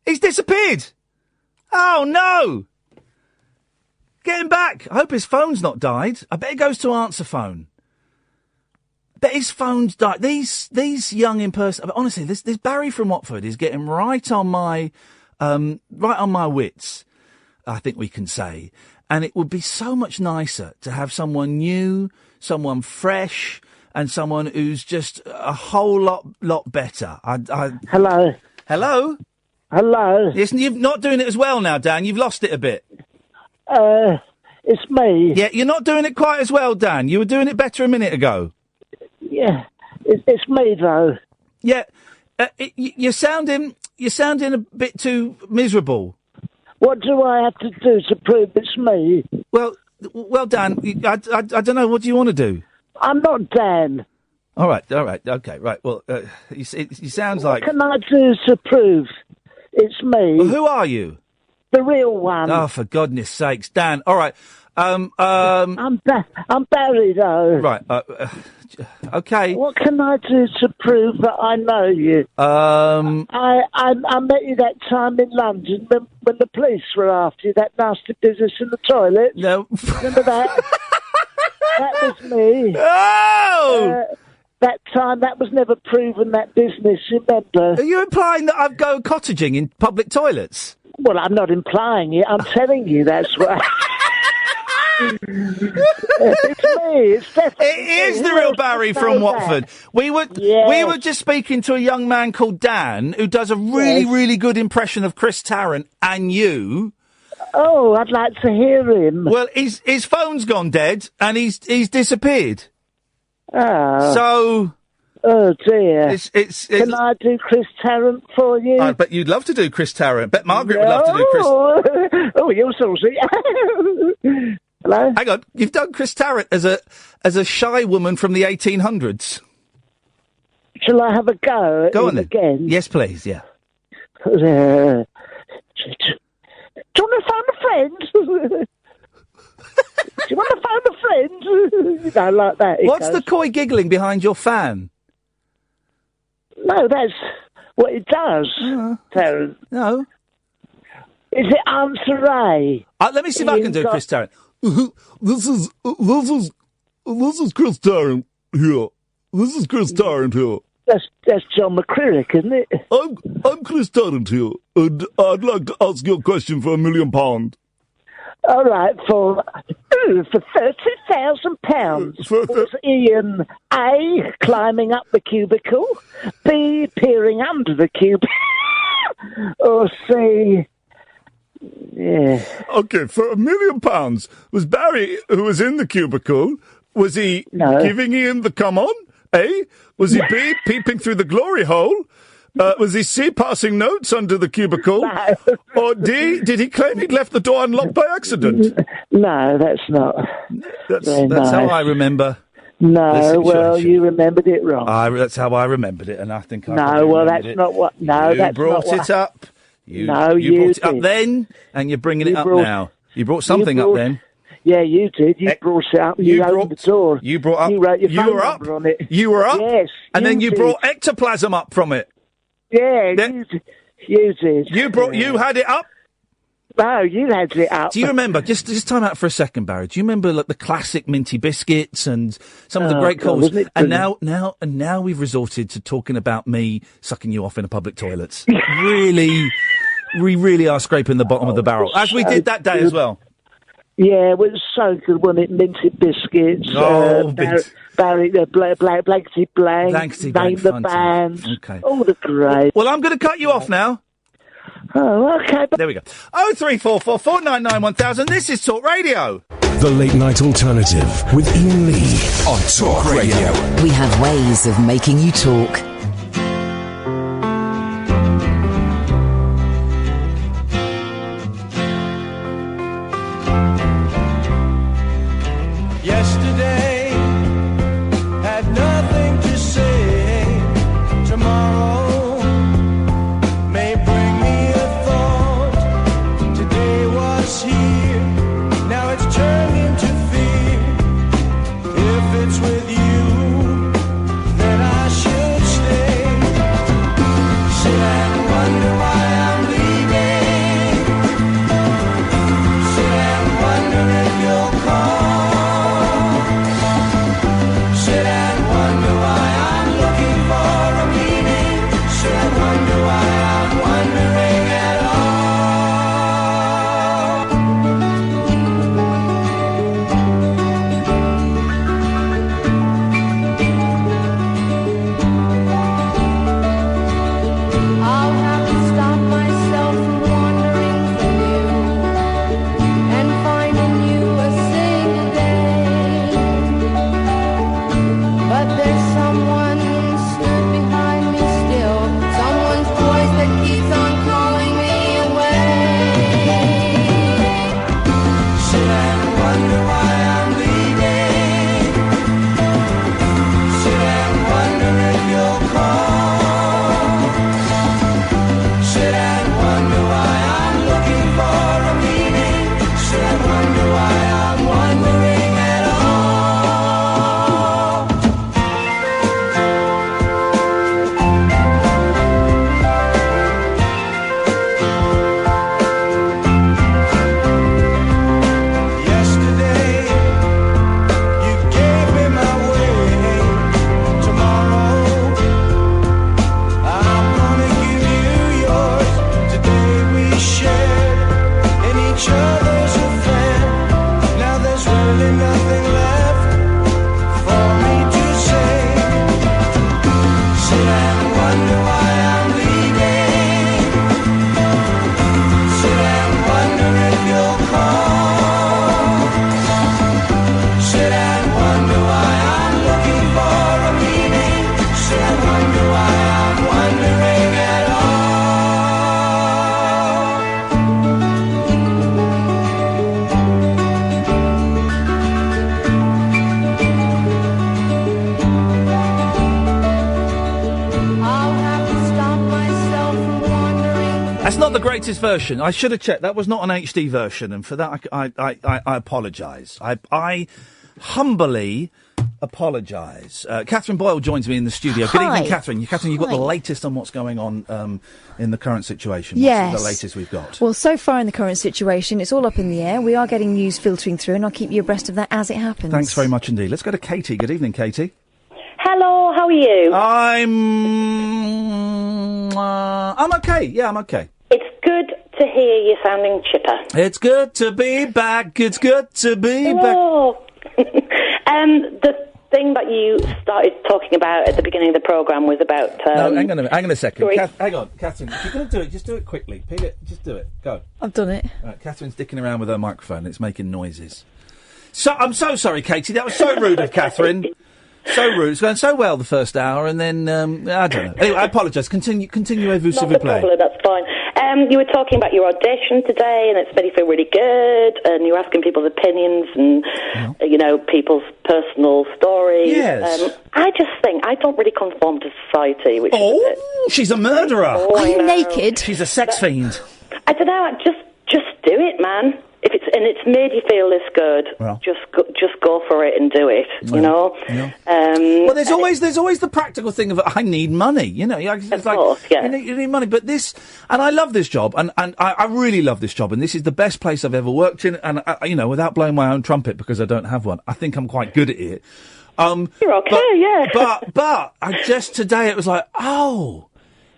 He's disappeared. Oh, no. Get him back. I hope his phone's not died. I bet it goes to answer phone. Bet his phone's died. These young impersonators... Honestly, this Barry from Watford is getting right on my wits, I think we can say. And it would be so much nicer to have someone new, someone fresh, and someone who's just a whole lot better. Hello. Hello? Hello. Yes, you're not doing it as well now, Dan. You've lost it a bit. It's me. Yeah, you're not doing it quite as well, Dan. You were doing it better a minute ago. Yeah, it's me, though. Yeah, you're sounding a bit too miserable. What do I have to do to prove it's me? Well, Dan, I don't know. What do you want to do? I'm not Dan. All right, okay, right. Well, you sounds like... What can I do to prove it's me? Well, who are you? The real one. Oh, for goodness sakes, Dan. All right. I'm Barry, though. Right. Okay. What can I do to prove that I know you? I met you that time in London when the police were after you, that nasty business in the toilet. No. Remember that? That was me. Oh! That time, that was never proven, that business, remember? Are you implying that I go cottaging in public toilets? Well, I'm not implying it. I'm telling you that's what... It's me. It's definitely It is the real Barry from Watford. We were just speaking to a young man called Dan who does a really good impression of Chris Tarrant and you. Oh, I'd like to hear him. Well, his phone's gone dead and he's disappeared. Oh. So. Oh dear. It's Can I do Chris Tarrant for you? I bet you'd love to do Chris Tarrant. Bet Margaret would love to do Chris. Oh, you're saucy. Hello? Hang on, you've done Chris Tarrant as a shy woman from the 1800s. Shall I have a go? Go on then. Again? Yes, please. Yeah. Do you want to phone a friend? Do you want to phone a friend? You know, like that. What's the coy giggling behind your fan? No, that's what it does, Tarrant. No. Is it Answer A? Let me see if I can do Chris Tarrant. This is Chris Tarrant here. This is Chris Tarrant here. That's John McCrillick, isn't it? I'm Chris Tarrant here, and I'd like to ask you a question for £1 million. All right, for £30,000. Was Iain A, climbing up the cubicle, B, peering under the cubicle, or C... Yeah. Okay, for £1 million, was Barry, who was in the cubicle, was he giving Iain the come on? A? Was he B, peeping through the glory hole? Was he C, passing notes under the cubicle? No. Or D, did he claim he'd left the door unlocked by accident? No, that's not. That's how I remember. No, well, you remembered it wrong. That's how I remembered it, and I think I No, well, that's not what... No, you that's brought not it up. You brought it up then, and you're bringing it up now. You brought something up then. Yeah, you did. You brought it up. You opened the door. You brought up. You wrote your phone were up. number on it. You were up. Yes. And then you brought ectoplasm up from it. Yeah, you did. You had it up. No, you had it up. Do you remember? Just time out for a second, Barry. Do you remember like the classic minty biscuits and some of the great calls? And now we've resorted to talking about me sucking you off in a public toilets. Really, we really are scraping the bottom of the barrel, as we did that day as well. Yeah, it was so good, wasn't it? Minty biscuits. Barry, Blankety Blank. Name the band. Okay. All the great. Well, I'm going to cut you off now. Oh, okay. There we go. 0344 499 1000. This is Talk Radio. The Late Night Alternative with Iain Lee on Talk Radio. We have ways of making you talk. Yesterday had nothing to say. Tomorrow may bring me a thought. Today was here, now it's turned into fear. If it's with you, then I should stay. Sit and wonder why I'm leaving. Sit and wonder if you'll call. Sit and wonder why I'm looking for a meaning. Sit and wonder why I'm wondering at all. I'll have to stop myself from wandering from you and finding you a single day. But there's someone stood behind me still, someone's voice that keeps on calling me away. Sit and wonder why I'm leaving. Sit and wonder if you'll call. Sit and wonder why I'm looking for a meaning. Sit and wonder why I'm wondering at all. Yesterday, you gave me my way. Tomorrow, I'm gonna give you yours. Today we shared in each other's affair. Now there's really nothing left for me to say. Sit and wonder why I'm leaving. Sit and wonder if you'll call. Sit and wonder why I'm looking for a meaning. Sit and wonder why I'm wondering at all. I'll have to stop myself from wandering. That's not the greatest version. I should have checked. That was not an HD version, and for that I apologise. I humbly apologise. Catherine Boyle joins me in the studio. Good Hi. evening, Catherine. Catherine, you've got Hi. the latest on what's going on in the current situation. Yes. What's the latest we've got? Well, so far in the current situation, it's all up in the air. We are getting news filtering through, and I'll keep you abreast of that as it happens. Thanks very much indeed. Let's go to Katie. Good evening, Katie. Hello, how are you? I'm okay. Yeah, I'm okay. It's good to hear you sounding chipper. It's good to be back. It's good to be back. The thing that you started talking about at the beginning of the programme was about... no, hang on a second. Sorry. Hang on, Catherine. If you're going to do it, just do it quickly. Peel it, just do it. Go. I've done it. Right, Catherine's dicking around with her microphone. It's making noises. So I'm so sorry, Katie. That was so rude of Catherine. So rude. It's going so well the first hour, and then I don't know. Anyway, I apologise. Continue, vous s'il vous plaît. Problem, that's fine. You were talking about your audition today, and it's made you feel really good, and you were asking people's opinions and people's personal stories. Yes. I just think I don't really conform to society. Which she's a murderer. Are you naked? She's a sex fiend. I don't know. Just do it, man. If it's made you feel this good, just go for it and do it. You know. Yeah. Well, there's always the practical thing of I need money. You know, it's you need money. But this, and I love this job, and I really love this job, and this is the best place I've ever worked in. And without blowing my own trumpet because I don't have one, I think I'm quite good at it. You're okay, But I just today it was like, oh,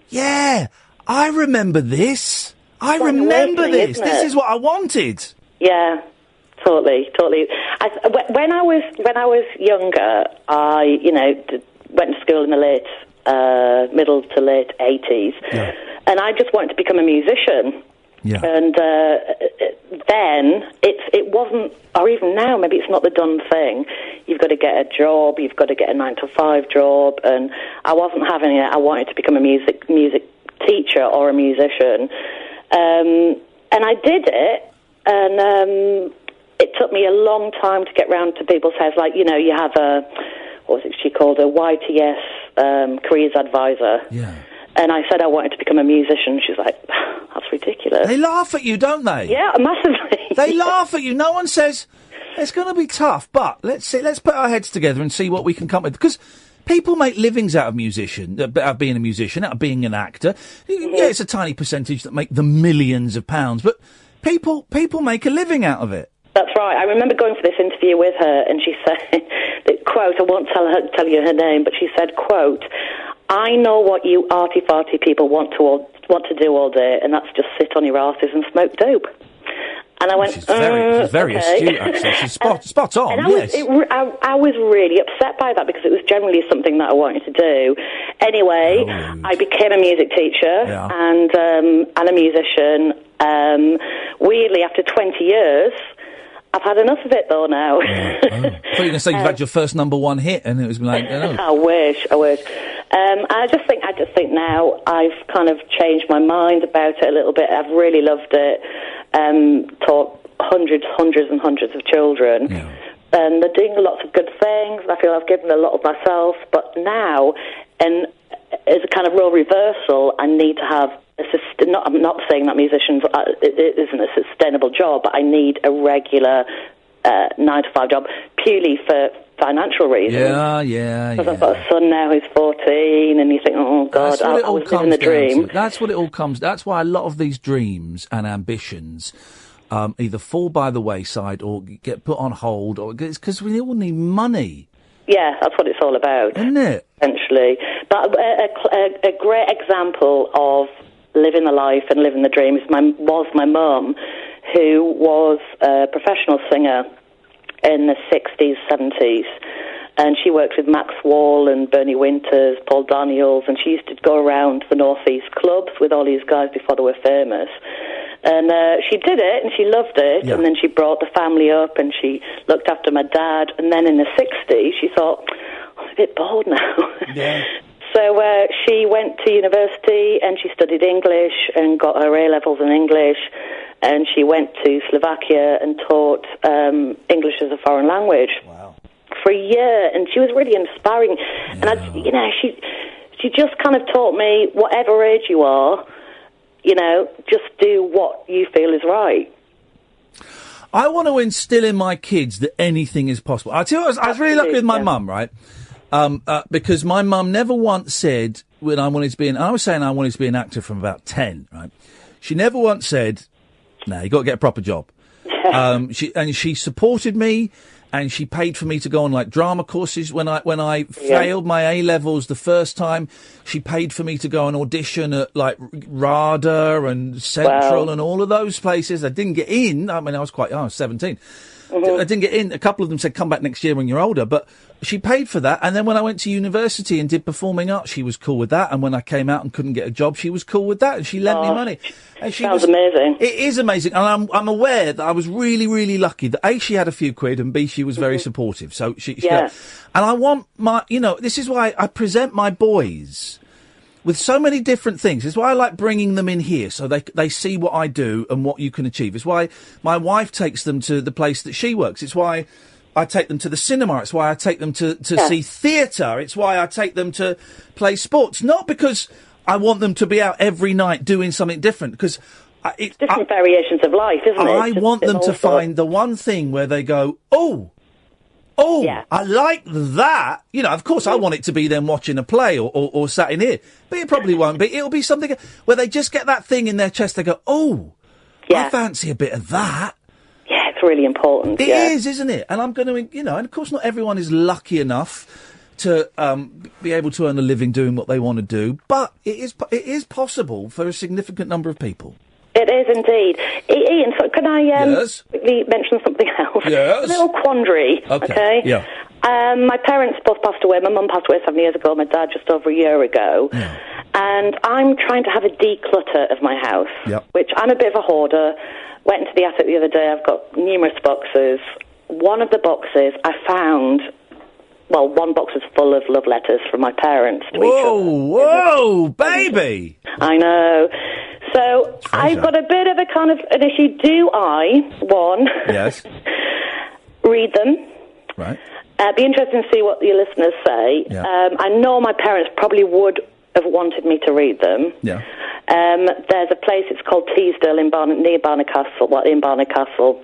yeah, I remember this. I remember this. This is what I wanted. Yeah, totally. When I was younger, I went to school in the middle to late 80s, and I just wanted to become a musician. Yeah. And then it wasn't, or even now, maybe it's not the done thing. You've got to get a job. You've got to get a 9-to-5 job, and I wasn't having it. I wanted to become a music teacher or a musician. And I did it, and it took me a long time to get round to people's heads. Like, you have she called a YTS careers advisor. Yeah. And I said I wanted to become a musician. She's like, that's ridiculous. They laugh at you, don't they? Yeah, massively. They laugh at you. No one says, it's going to be tough, but let's put our heads together and see what we can come up with. Because people make livings out of being a musician, out of being an actor. Yeah, it's a tiny percentage that make the millions of pounds, but people make a living out of it. That's right. I remember going for this interview with her, and she said, quote, I won't tell you her name, but she said, quote, I know what you arty-farty people want to do all day, and that's just sit on your arses and smoke dope. And I went, she's very astute, actually. She's spot on, and yes. I was really upset by that because it was generally something that I wanted to do. Anyway, I became a music teacher and a musician. Weirdly, after 20 years, I've had enough of it, though, now. I thought you were going to say you've had your first #1 hit, and it was like, I wish. I just think now I've kind of changed my mind about it a little bit. I've really loved it. Taught hundreds and hundreds of children. Yeah. And they're doing lots of good things. I feel I've given a lot of myself. But now, and as a kind of role reversal, I need to have I'm not saying that musicians, it isn't a sustainable job, but I need a regular 9-to-5 job purely for financial reasons. Yeah. Because I've got a son now who's 14, and you think, oh, God, I was living the dream. That's what it all comes. That's why a lot of these dreams and ambitions either fall by the wayside or get put on hold, or it's because we all need money. Yeah, that's what it's all about. Isn't it? Essentially. But a great example of living the life and living the dream was my mum, who was a professional singer in the 60s, 70s. And she worked with Max Wall and Bernie Winters, Paul Daniels, and she used to go around the North East clubs with all these guys before they were famous. And she did it, and she loved it, and then she brought the family up, and she looked after my dad. And then in the 60s, she thought, I'm a bit bored now. Yeah. So she went to university, and she studied English and got her A-levels in English, and she went to Slovakia and taught English as a foreign language. Wow. For a year, and she was really inspiring. Yeah. And she just kind of taught me, whatever age you are, just do what you feel is right. I want to instill in my kids that anything is possible. I tell you, I was really lucky with my mum, right? Because my mum never once said when I wanted to be I was saying I wanted to be an actor from about 10, right? She never once said, "No, you got to get a proper job." She supported me. and she paid for me to go on like drama courses when I failed my A-levels the first time. She paid for me to go and audition at like RADA and Central and all of those places. I didn't get in. I mean, I was 17. I didn't get in. A couple of them said, come back next year when you're older. But she paid for that. And then when I went to university and did performing arts, she was cool with that. And when I came out and couldn't get a job, she was cool with that. And she lent me money. And she sounds amazing. It is amazing. And I'm aware that I was really, really lucky that A, she had a few quid, and B, she was very supportive. So she and I want this is why I present my boys with so many different things. It's why I like bringing them in here, so they see what I do and what you can achieve. It's why my wife takes them to the place that she works. It's why I take them to the cinema. It's why I take them to see theatre. It's why I take them to play sports. Not because I want them to be out every night doing something different, because different variations of life, isn't it? I want them to find the one thing where they go, I like that. You know, of course, I want it to be them watching a play or sat in here, but it probably won't be. It'll be something where they just get that thing in their chest. They go, I fancy a bit of that. Yeah, it's really important. It is, isn't it? And I'm going to, and of course, not everyone is lucky enough to be able to earn a living doing what they want to do, but it is possible for a significant number of people. It is indeed. Ian, so can I quickly mention something else? Yes. A little quandary, okay? Yeah. My parents both passed away. My mum passed away 7 years ago, my dad just over a year ago. Yeah. And I'm trying to have a declutter of my house, which I'm a bit of a hoarder. Went into the attic the other day. I've got numerous boxes. One of the boxes I found... Well, one box is full of love letters from my parents to each other. Whoa, baby! I know. So I've got a bit of a kind of an issue. Do I, read them? Right. Be interested to see what your listeners say. Yeah. I know my parents probably would have wanted me to read them. Yeah. There's a place, it's called Teesdale in Barnard Castle.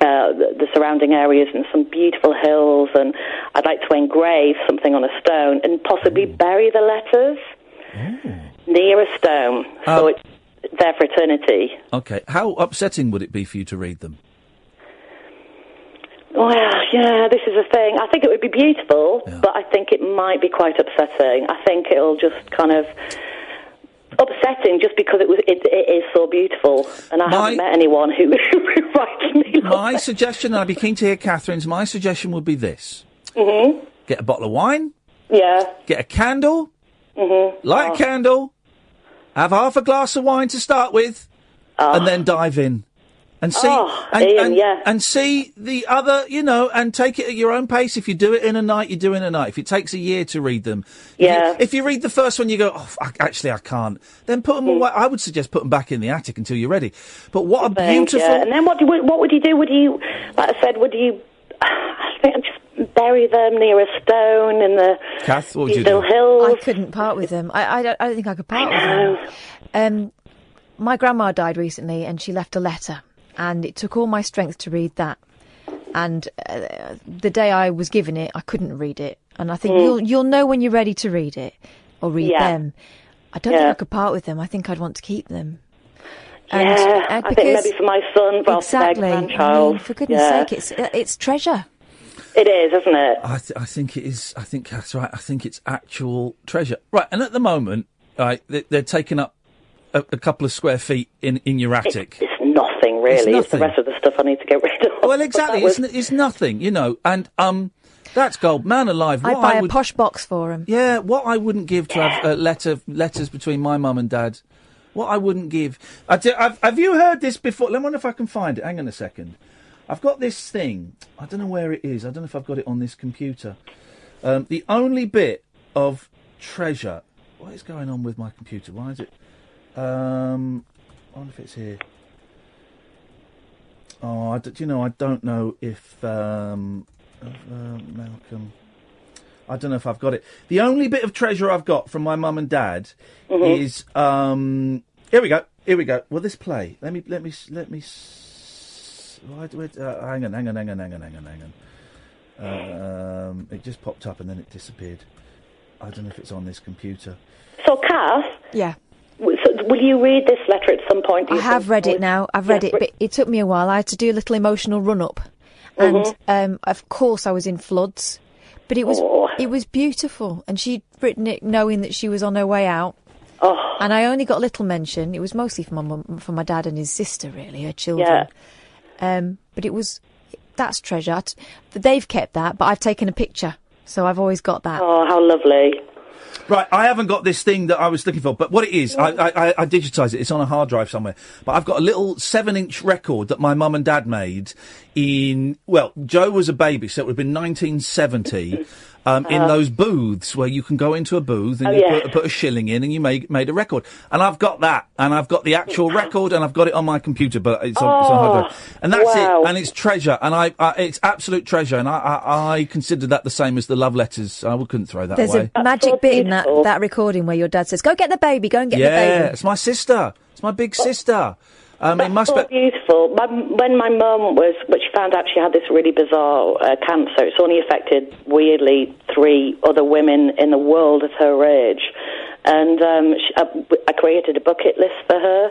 The surrounding areas and some beautiful hills, and I'd like to engrave something on a stone and possibly bury the letters near a stone, so it's there for eternity. Okay. How upsetting would it be for you to read them? Well, yeah, this is the thing. I think it would be beautiful, but I think it might be quite upsetting. I think it'll just kind of... upsetting just because it is so beautiful, and I haven't met anyone who writes me like my suggestion, and I'd be keen to hear Catherine's, my suggestion would be this. Mm-hmm. Get a bottle of wine. Yeah. Get a candle. Mm-hmm. Light a candle. Have half a glass of wine to start with, and then dive in. And see, and see the other, and take it at your own pace. If you do it in a night, you do it in a night. If it takes a year to read them, if you read the first one, you go, I can't. Then put them away. I would suggest put them back in the attic until you're ready. But what a beautiful. Yeah. And then what would you do? Would you, like I said, I think I'd just bury them near a stone in the Kath, what would you do? Hills? I couldn't part with them. I don't think I could part with them. My grandma died recently, and she left a letter. And it took all my strength to read that. And the day I was given it, I couldn't read it. And I think you'll know when you're ready to read it, or read them. I don't think I could part with them. I think I'd want to keep them. And, I think maybe for my son, rather than their grandchild. I mean, for goodness sake, it's treasure. It is, isn't it? I think it is. I think that's right. I think it's actual treasure. Right, and at the moment, they're taking up a couple of square feet in your attic. It's nothing, really. It's the rest of the stuff I need to get rid of. Well, exactly. It's nothing, and that's gold. Man alive. I'd buy a posh box for him. Yeah, what I wouldn't give to have letters between my mum and dad. What I wouldn't give. Have you heard this before? Let me wonder if I can find it. Hang on a second. I've got this thing. I don't know where it is. I don't know if I've got it on this computer. The only bit of treasure. What is going on with my computer? Why is it... I wonder if it's here. Oh, I don't know if Malcolm. I don't know if I've got it. The only bit of treasure I've got from my mum and dad is here we go. Will this play? Let me. Hang on. It just popped up and then it disappeared. I don't know if it's on this computer. So, Kath? Yeah. So, will you read this letter at some point? I have read it now. I've read it, but it took me a while. I had to do a little emotional run-up. And of course I was in floods, but it was beautiful. And she'd written it knowing that she was on her way out. Oh. And I only got little mention. It was mostly for my dad and his sister, really, her children. Yeah. But that's treasure. They've kept that, but I've taken a picture, so I've always got that. Oh, how lovely. Right, I haven't got this thing that I was looking for, but what it is, I digitised it. It's on a hard drive somewhere. But I've got a little 7-inch record that my mum and dad made Joe was a baby, so it would have been 1970. In those booths where you can go into a booth and you put a shilling in and you made a record. And I've got that, and I've got the actual record, and I've got it on my computer, but it's on hard drive. And that's it, and it's treasure, and it's absolute treasure, and I consider that the same as the love letters. I couldn't throw that away. There's a magic bit in that recording where your dad says, "Go get the baby, go and get the baby." Yeah, it's my sister. It's my big sister. It must be beautiful. When my mum but she found out she had this really bizarre cancer. It's only affected, weirdly, 3 other women in the world at her age. And I created a bucket list for her.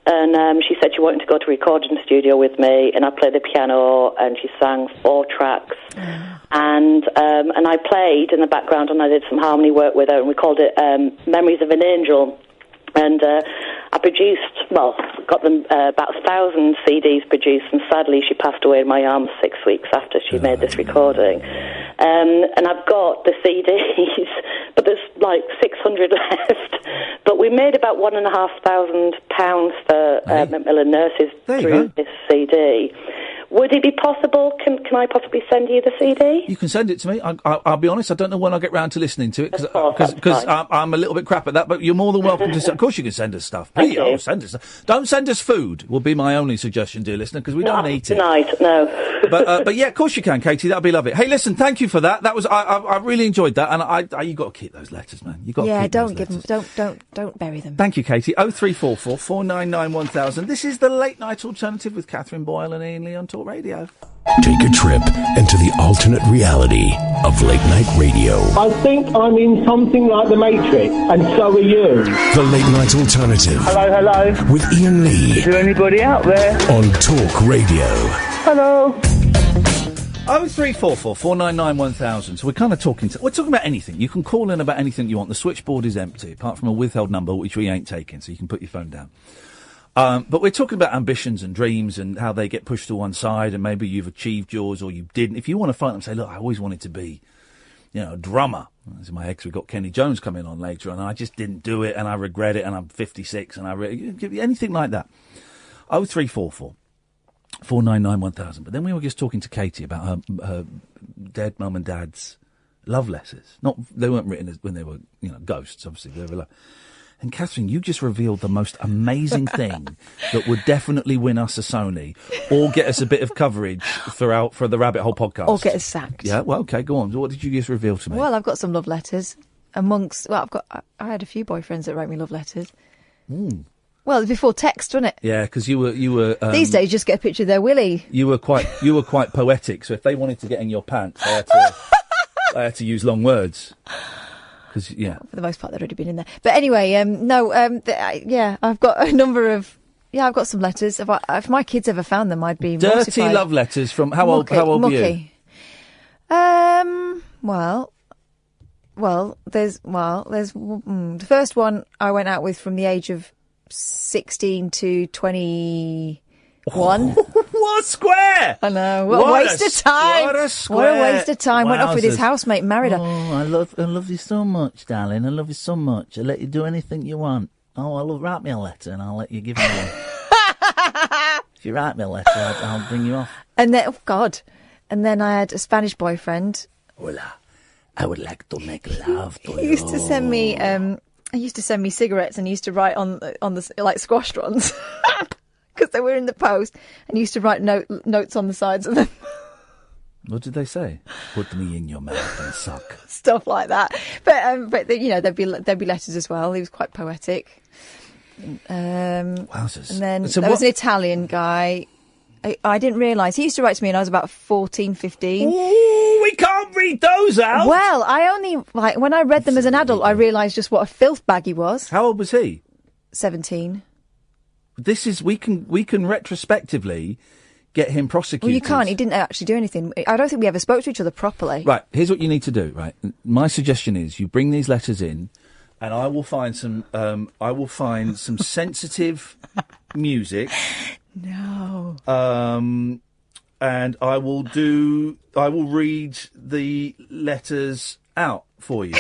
And she said she wanted to go to a recording studio with me. And I played the piano, and she sang 4 tracks. And I played in the background, and I did some harmony work with her, and we called it Memories of an Angel. And I got them about 1,000 CDs produced, and sadly she passed away in my arms 6 weeks after she made this recording. And I've got the CDs, but there's like 600 left. But we made about £1,500 for Macmillan nurses through this CD. Would it be possible? Can I possibly send you the CD? You can send it to me. I'll be honest, I don't know when I'll get round to listening to it, because I'm a little bit crap at that, but you're more than welcome to. Of course you can send us stuff. Send us stuff. Don't send us food, will be my only suggestion, dear listener, because we don't eat it. Tonight, no. But yeah, of course you can, Katie. That'll be lovely. Hey, listen, thank you for that. That was I really enjoyed that, and you got to keep those letters, man. You got to keep don't give them. Don't bury them. Thank you, Katie. 0344 499 1000. This is the Late Night Alternative with Catherine Boyle and Iain Lee on Talk Radio. Take a trip into the alternate reality of late night radio. I think I'm in something like The Matrix, and so are you. The Late Night Alternative. Hello. With Iain Lee. Is there anybody out there? On Talk Radio. Hello. 0344 499 1000. So we're kind of talking about anything. You can call in about anything you want. The switchboard is empty, apart from a withheld number, which we ain't taking, so you can put your phone down. But we're talking about ambitions and dreams and how they get pushed to one side, and maybe you've achieved yours or you didn't. If you want to phone them and say, look, I always wanted to be, a drummer. As my ex, we've got Kenny Jones coming on later, and I just didn't do it, and I regret it, and I'm 56, and anything like that. 0344 499 1000. But then we were just talking to Katie about her dead mum and dad's love letters. They weren't written when they were, ghosts, obviously. They were And Catherine, you just revealed the most amazing thing that would definitely win us a Sony or get us a bit of coverage for the Rabbit Hole podcast. Or get us sacked. Yeah, well, okay, go on. What did you just reveal to me? Well, I've got some love letters I had a few boyfriends that wrote me love letters. Well, before text, wasn't it? Yeah, because you were. These days, just get a picture of their willy. You were quite poetic. So if they wanted to get in your pants, they had to use long words. For the most part, they'd already been in there. But anyway, I've got a number of. Yeah, I've got some letters. If my kids ever found them, I'd be dirty mortified. Love letters from how old were you? There's the first one I went out with from the age of 16 to 21. What a square! I know. What a waste of time. What a square. What a waste of time. Went off with his housemate, married her. Oh, I love you so much, darling. I love you so much. I'll let you do anything you want. Oh, write me a letter and I'll let you give me one. If you write me a letter, I'll bring you off. And then, oh God. And then I had a Spanish boyfriend. Hola. I would like to make love to you. He used to send me, cigarettes, and he used to write on the like squastrons. Because they were in the post, and he used to write notes on the sides of them. What did they say? Put me in your mouth and suck. Stuff like that. But there'd be letters as well. He was quite poetic. Wowzers. And then there was an Italian guy. I didn't realise. He used to write to me when I was about 14, 15. Ooh, we can't read those out. Well, I only, when I read them as an adult, I realised just what a filth bag he was. How old was he? 17. We can retrospectively get him prosecuted. Well, you can't. He didn't actually do anything. I don't think we ever spoke to each other properly. Right, here's what you need to do, right? My suggestion is you bring these letters in, and I will find some sensitive music. No. And I will read the letters out for you.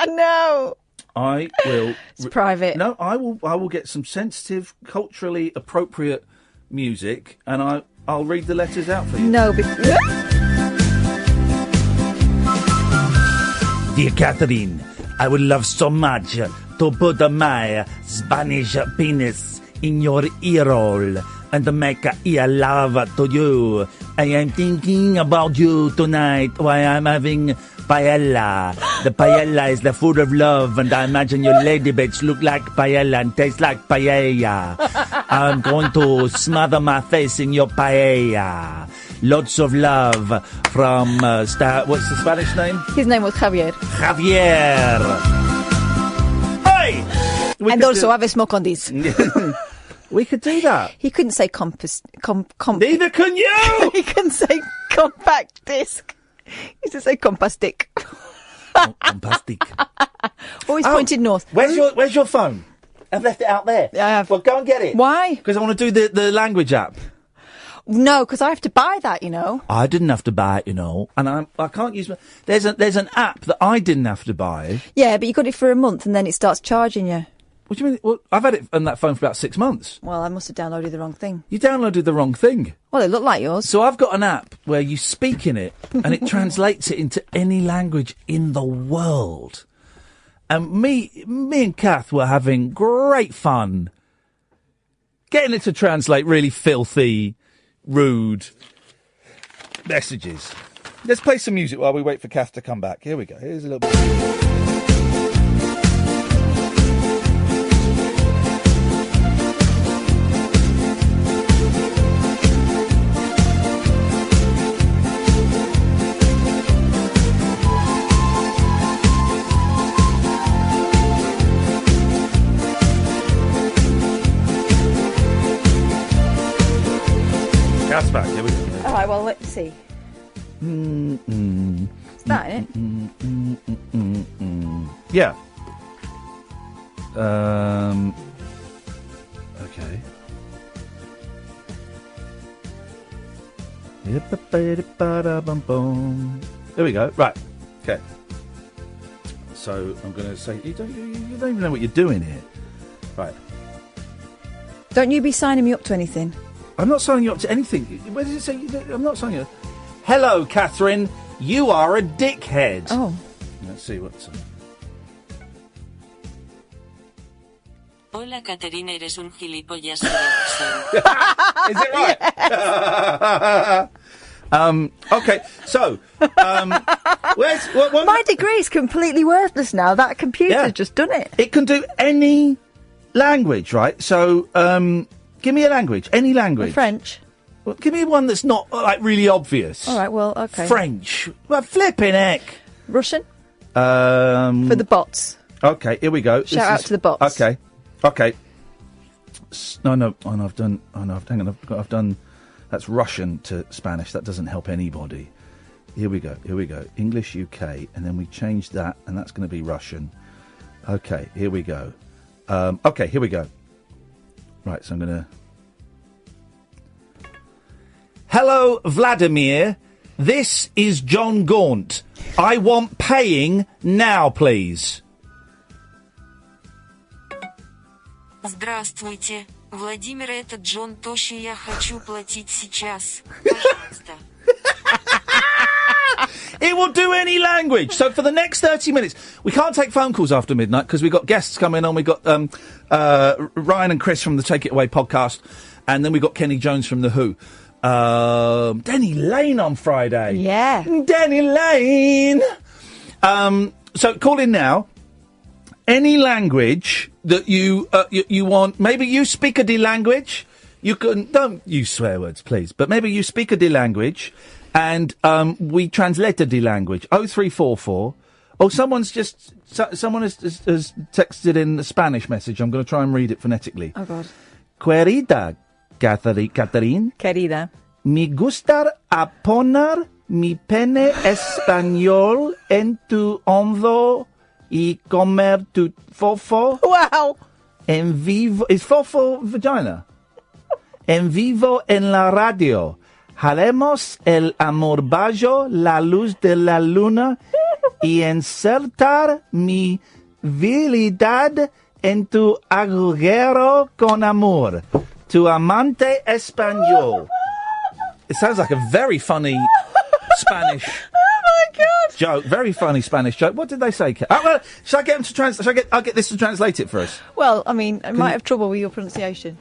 No. I will. It's private. No, I will get some sensitive, culturally appropriate music, and I'll read the letters out for you. No, Dear Catherine, I would love so much to put my Spanish penis in your ear hole and make ear love to you. I am thinking about you tonight while I'm having paella. The paella is the food of love, and I imagine your lady bits look like paella and taste like paella. I'm going to smother my face in your paella. Lots of love from what's the Spanish name? His name was Javier. Javier. Hey! And also have a smoke on this. We could do that. He couldn't say Neither can you! He couldn't say compact disc. He used to say compass dick. Compass dick. Always pointed north. Where's your phone? I've left it out there. Yeah, I have. Well, go and get it. Why? Because I want to do the language app. No, because I have to buy that, you know. I didn't have to buy it, you know, and I can't use. There's an app that I didn't have to buy. Yeah, but you got it for a month and then it starts charging you. What do you mean? Well, I've had it on that phone for about 6 months. Well, I must have downloaded the wrong thing. You downloaded the wrong thing. Well, it looked like yours. So I've got an app where you speak in it and it translates it into any language in the world. And me and Kath were having great fun getting it to translate really filthy, rude messages. Let's play some music while we wait for Kath to come back. Here we go. Here's a little bit of music. Kath's back. Here we go. All right, well, let's see. Is that it? Yeah. Okay. There we go. Right. Okay. So I'm going to say you don't even know what you're doing here. Right. Don't you be signing me up to anything. I'm not signing you up to anything. Where does it say? I'm not signing you up. Hello, Catherine. You are a dickhead. Oh. Let's see what's. Hola, Caterina, eres un gilipollas. Is it right? Okay, so, my degree is completely worthless now. That computer's just done it. It can do any language, right? So, give me a language, any language. French. Well, give me one that's not like really obvious. All right, well, okay. French. Well, flipping heck. Russian. For the bots. Okay, here we go. Shout out to the bots. Okay. No, I've done. Hang on, I've done. That's Russian to Spanish. That doesn't help anybody. Here we go. English UK, and then we change that, and that's going to be Russian. Okay, here we go. Okay, here we go. Right, so I'm going to... Hello, Vladimir. This is John Gaunt. I want paying now, please. Здравствуйте, Владимир, это Джон Тощи, я хочу платить сейчас. Пожалуйста. It will do any language. So for the next 30 minutes, we can't take phone calls after midnight because we've got guests coming on. We've got Ryan and Chris from the Take It Away podcast, and then we've got Kenny Jones from The Who. Denny Lane on Friday. Yeah. Denny Lane. So call in now. Any language that you want. Maybe you speak a de language. You can, don't use swear words, please. But maybe you speak a de language, and we translate a de language. 0344. Oh, someone has texted in the Spanish message. I'm going to try and read it phonetically. Oh God. Querida, Catherine. Querida. Me gustar a poner mi pene español en tu hombro y comer tu fofo. Wow. En vivo. ¿Es fofo vagina? En vivo en la radio. Haremos el amor bajo la luz de la luna y insertar mi virilidad en tu agujero con amor. Tu amante español. It sounds like a very funny Spanish joke. Very funny Spanish joke. What did they say? Well, shall I get them to translate? I'll get this to translate it for us. Well, I mean, I might have trouble with your pronunciation.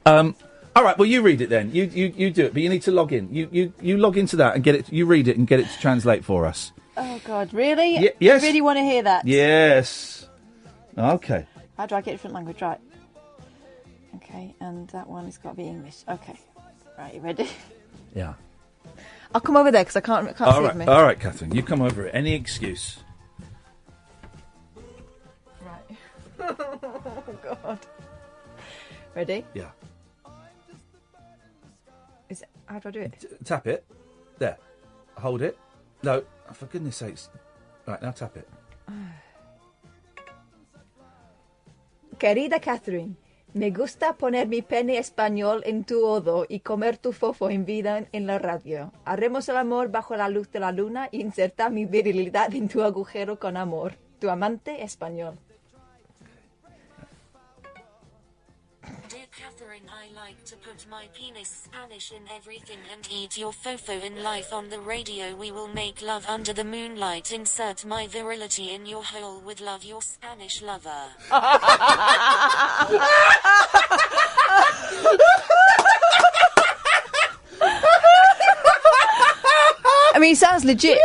All right. Well, you read it then. You do it, but you need to log in. You log into that and get it. You read it and get it to translate for us. Oh God, really? Yes. You really want to hear that? Yes. Okay. How do I get different language right? Okay, and that one has got to be English. Okay. Right, you ready? Yeah. I'll come over there because I can't see it from here. All right, Catherine. You come over. Any excuse. Right. Oh God. Ready? Yeah. How do I do it? Tap it. There. Hold it. No. Oh, for goodness sakes. Right, now tap it. Querida Catherine, me gusta poner mi pene español en tu odo y comer tu fofo en vida en la radio. Haremos el amor bajo la luz de la luna y insertar mi virilidad en tu agujero con amor. Tu amante español. Dear Catherine, I like to put my penis Spanish in everything and eat your fofo in life on the radio. We will make love under the moonlight. Insert my virility in your hole with love, your Spanish lover. I mean, it sounds legit.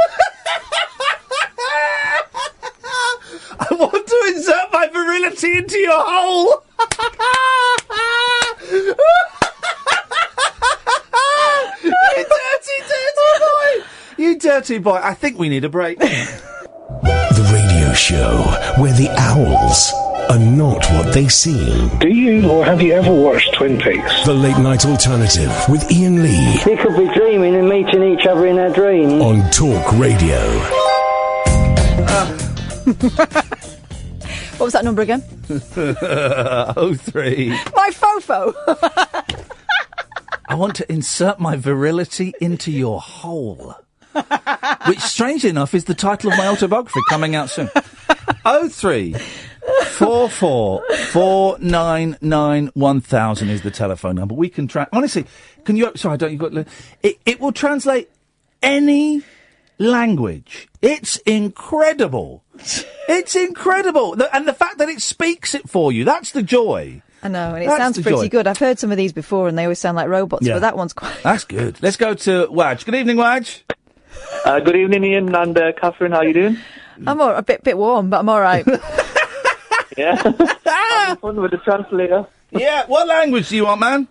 I want to insert my virility into your hole. You dirty boy. I think we need a break. The radio show where the owls are not what they seem. Do you or have you ever watched Twin Peaks? The Late Night Alternative with Iain Lee. They could be dreaming and meeting each other in their dreams. On Talk Radio. What was that number again? 03. My fofo. I want to insert my virility into your hole. Which, strangely enough, is the title of my autobiography coming out soon. 03 44 499 1000 is the telephone number. We can honestly, can you? Sorry, don't you got? It will translate any language. It's incredible. It's incredible, and the fact that it speaks it for you—that's the joy. I know, and it sounds pretty good. I've heard some of these before, and they always sound like robots, but that one's quite. That's good. Let's go to Waj. Good evening, Waj. Good evening, Iain and Catherine. How are you doing? I'm a bit warm, but I'm all right. Yeah, having fun with the translator. Yeah, what language do you want, man?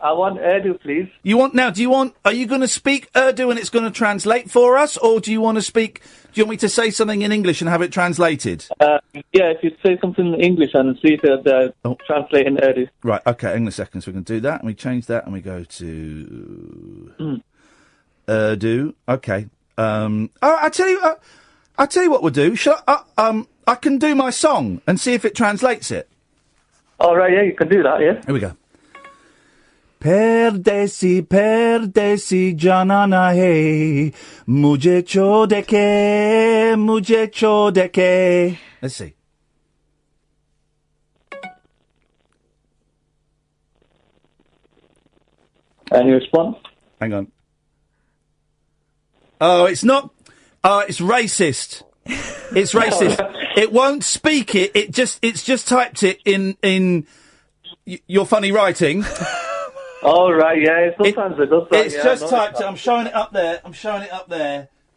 I want Urdu, please. You want now? Are you going to speak Urdu and it's going to translate for us, or do you want me to say something in English and have it translated? Yeah, if you say something in English and see if they'll translate in Urdu. Right. Okay. Hang on a second. So we can do that, and we change that, and we go to Urdu. Okay. I tell you what we'll do. I can do my song and see if it translates it. All right. Yeah, you can do that. Yeah. Here we go. Perdesi janana hai, mujhe chode ke. Let's see. Any response? Hang on. Oh, it's not. Oh, it's racist. It's racist. It won't speak it. It's just typed it in your funny writing. Oh, right, yeah, sometimes it does that. It's just typed it. I'm showing it up there.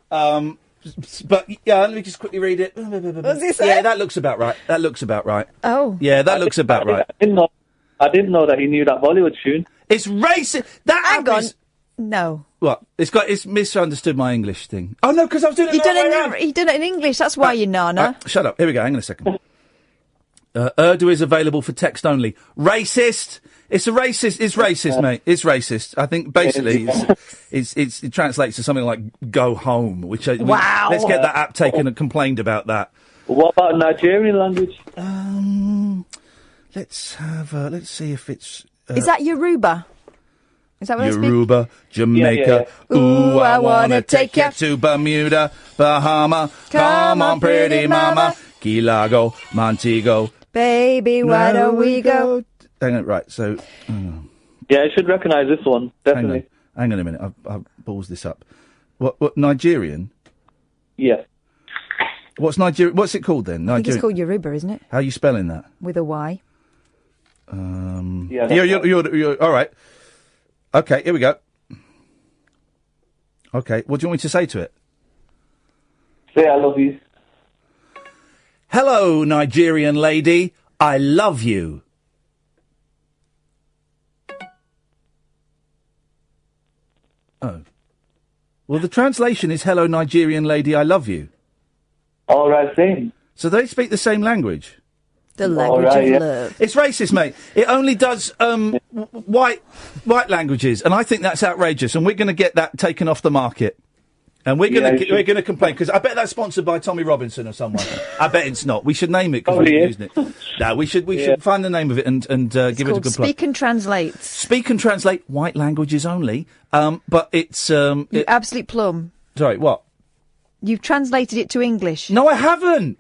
But, yeah, let me just quickly read it. What does he say? Yeah, that looks about right. Oh. Yeah, that looks about right. I didn't know that he knew that Bollywood tune. It's racist. Hang on. No. What? It's misunderstood my English thing. Oh, no, because I was doing it He done it in English, that's why you nana. Shut up. Here we go. Hang on a second. Urdu is available for text only. Racist! It's racist, mate. It's racist. I think basically it translates to something like "go home," which wow. Let's get that app taken and complained about that. What about Nigerian language? Let's see if it's. Is that Yoruba? Is that what Yoruba, Jamaica. Yeah. Ooh, I wanna take you to Bermuda, Bahama. Come on, pretty mama. Key Largo, Montego. Baby, why don't we go? Hang on, right, so... Yeah, I should recognise this one, definitely. Hang on a minute, I've ballsed this up. What, Nigerian? Yeah. What's it called then? I think it's called Yoruba, isn't it? How are you spelling that? With a Y. Yeah. You're all right. Okay, here we go. Okay, what do you want me to say to it? Say I love you. Hello, Nigerian lady. I love you. Oh. Well, the translation is hello, Nigerian lady, I love you. All right, same. So they speak the same language? The language of love. It's racist, mate. It only does white languages, and I think that's outrageous, and we're going to get that taken off the market. And we're going to complain, because I bet that's sponsored by Tommy Robinson or someone. I bet it's not. We should name it because we're using it. No, we should find the name of it and give it a good plug. Speak and Translate. Speak and Translate, white languages only. But it's... you absolute plum. Sorry, what? You've translated it to English. No, I haven't.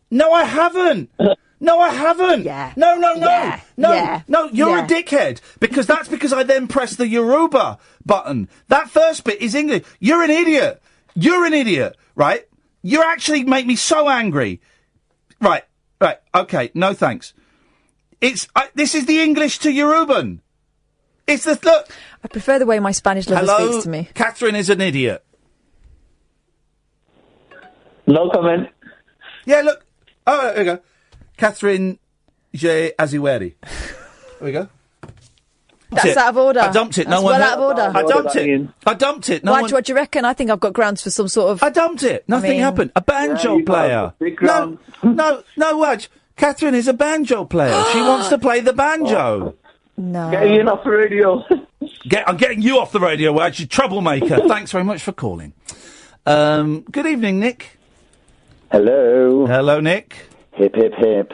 No, I haven't. No, I haven't. Yeah. No. Yeah. No, yeah. no, you're a dickhead. Because I then pressed the Yoruba button. That first bit is English. You're an idiot. You're an idiot, right? You actually make me so angry. Right, okay, no thanks. This is the English to Yoruban. It's the... Look. I prefer the way my Spanish lover speaks to me. Catherine is an idiot. No comment. Yeah, look. Oh, there we go. Catherine J. Aziweri. There we go. That's out of order. I dumped it. That's out of order. I dumped it. What do you reckon? I think I've got grounds for some sort of... I dumped it. Nothing happened. A banjo player. No, Wadge. Catherine is a banjo player. She wants to play the banjo. No. Get Ian off the radio. I'm getting you off the radio, Wadge. You troublemaker. Thanks very much for calling. Good evening, Nick. Hello. Hello, Nick. Hip, hip, hip.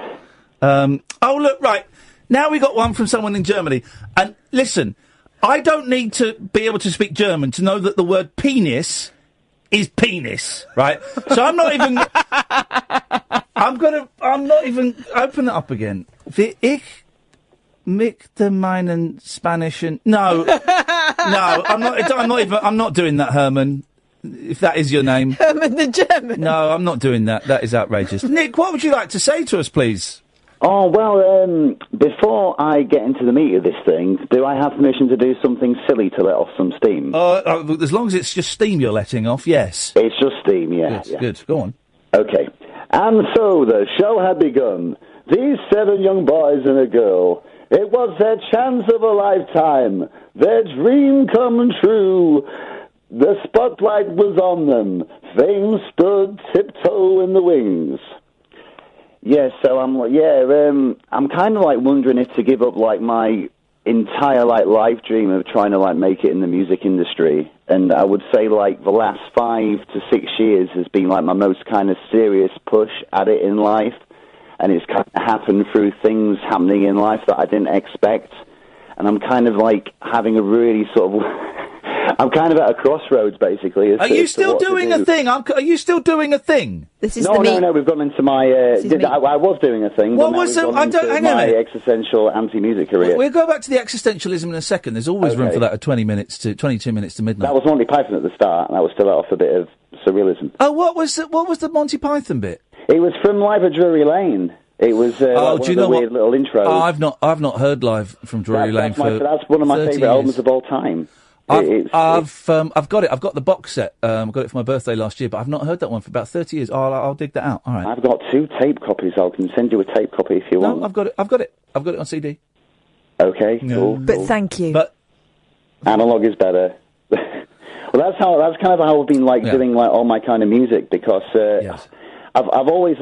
Oh, look, right. Now we got one from someone in Germany. And listen, I don't need to be able to speak German to know that the word penis is penis, right? So I'm not even... I'm not even... Open it up again. Wie ich möchte meinen Spanischen... No. No, I'm not doing that, Herman. If that is your name. Herman the German. No, I'm not doing that. That is outrageous. Nick, what would you like to say to us, please? Oh, well, before I get into the meat of this thing, do I have permission to do something silly to let off some steam? As long as it's just steam you're letting off, yes. It's just steam, yeah. Good. Go on. Okay. And so the show had begun. These 7 young boys and a girl. It was their chance of a lifetime. Their dream come true. The spotlight was on them. Fame stood tiptoe in the wings. Yeah, so I'm kind of like wondering if to give up like my entire like life dream of trying to like make it in the music industry. And I would say like the last 5 to 6 years has been like my most kind of serious push at it in life. And it's kind of happened through things happening in life that I didn't expect. And I'm kind of like having a really sort of... I'm kind of at a crossroads, basically. Are you still doing a thing? Are you still doing a thing? This is no, we've gone into my... I was doing a thing. What was it? I don't... Hang on a minute. Existential anti-music career. We'll go back to the existentialism in a second. There's always room for that at 22 minutes to midnight. That was Monty Python at the start, and that was still off a bit of surrealism. Oh, what was the Monty Python bit? It was from Live at Drury Lane. It was do you know weird little intro. I've not heard Live from Drury Lane for that's one of my favourite albums of all time. I've got it. I've got the box set. I got it for my birthday last year, but I've not heard that one for about 30 years. I'll dig that out. All right. I've got 2 tape copies. I can send you a tape copy if you want. No, I've got it. I've got it on CD. Okay, cool. But thank you. But analog is better. Well, that's kind of how I've been doing like all my kind of music because I've always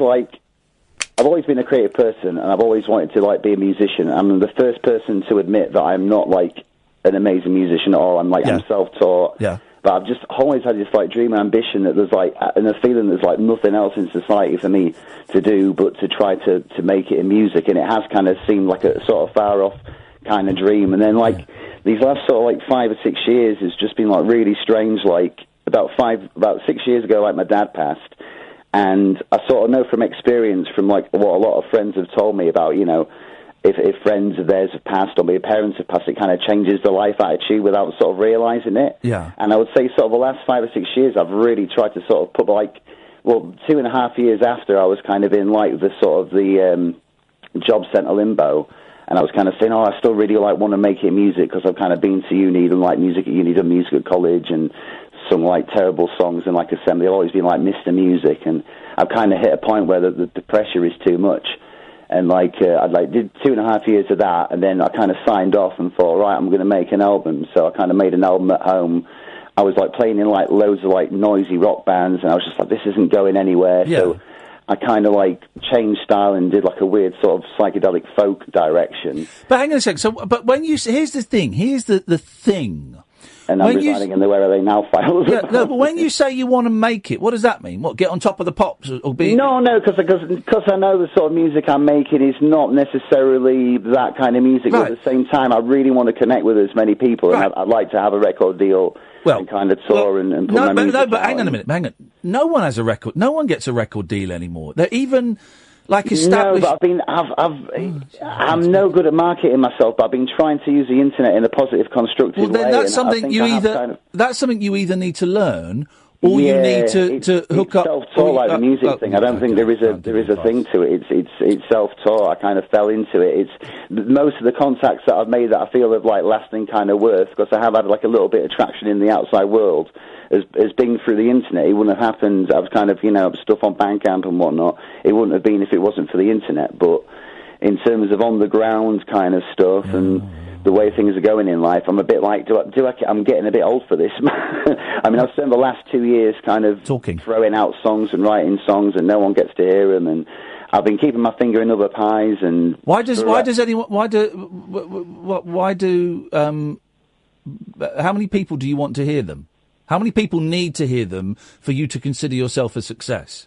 I've always been a creative person, and I've always wanted to like be a musician. I'm the first person to admit that I'm not like an amazing musician at all. I'm self-taught. Yeah. But I've just always had this like dream and ambition that there's like, and a feeling there's like nothing else in society for me to do but to try to make it in music. And it has kind of seemed like a sort of far off kind of dream. And then like these last sort of like 5 or 6 years has just been like really strange. Like about 6 years ago, like my dad passed. And I sort of know from experience, from like what a lot of friends have told me about, you know, if friends of theirs have passed or their parents have passed, it kind of changes the life attitude without sort of realising it. Yeah. And I would say sort of the last 5 or 6 years, I've really tried to sort of put like, 2.5 years after I was kind of in like the sort of the job centre limbo. And I was kind of saying, I still really like want to make it music because I've kind of been to uni and like music at uni, done music at college and sung like terrible songs in like assembly. I've always been like Mr. Music, and I've kind of hit a point where the pressure is too much. And like I did 2.5 years of that, and then I kind of signed off and thought, right, I'm going to make an album. So I kind of made an album at home. I was like playing in like loads of like noisy rock bands, and I was just like, this isn't going anywhere. Yeah. So I kind of like changed style and did like a weird sort of psychedelic folk direction. But hang on a second. So, but when you here's the thing. Here's the thing. And I'm residing in the Where Are They Now files. Yeah, no, but when you say you want to make it, what does that mean? What, get on top of the pops or be? No, because I know the sort of music I'm making is not necessarily that kind of music. But at the same time, I really want to connect with as many people, and I'd like to have a record deal and kind of tour and put my music but out. hang on a minute, hang on. No one has a record. No one gets a record deal anymore. They're even. Like established... No, but I'm no good at marketing myself, but I've been trying to use the internet in a positive, constructive way. Well, then that's something that's something you either need to learn, or you need to hook up. It's self-taught, like the music thing. I don't think there is a thing to it. It's self-taught. I kind of fell into it. It's most of the contacts that I've made that I feel of like lasting kind of worth, because I have had like a little bit of traction in the outside world. As being through the internet, it wouldn't have happened. I was kind of, stuff on Bandcamp and whatnot. It wouldn't have been if it wasn't for the internet. But in terms of on the ground kind of stuff and the way things are going in life, I'm a bit like, I'm getting a bit old for this. I mean, I've spent the last 2 years kind of throwing out songs and writing songs, and no one gets to hear them. And I've been keeping my finger in other pies. And how many people do you want to hear them? How many people need to hear them for you to consider yourself a success?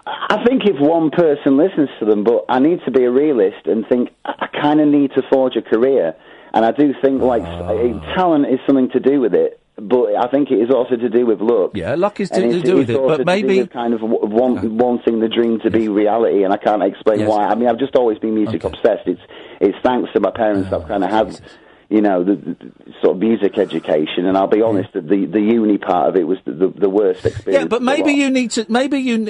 I think if one person listens to them, but I need to be a realist and think I kind of need to forge a career. And I do think talent is something to do with it, but I think it is also to do with luck. Yeah, luck is to do with it, but maybe kind of wanting the dream to be reality, and I can't explain why. I mean, I've just always been music obsessed. It's thanks to my parents that I've kind of had. The sort of music education, and I'll be honest, the uni part of it was the worst experience. Yeah, but maybe you need to, making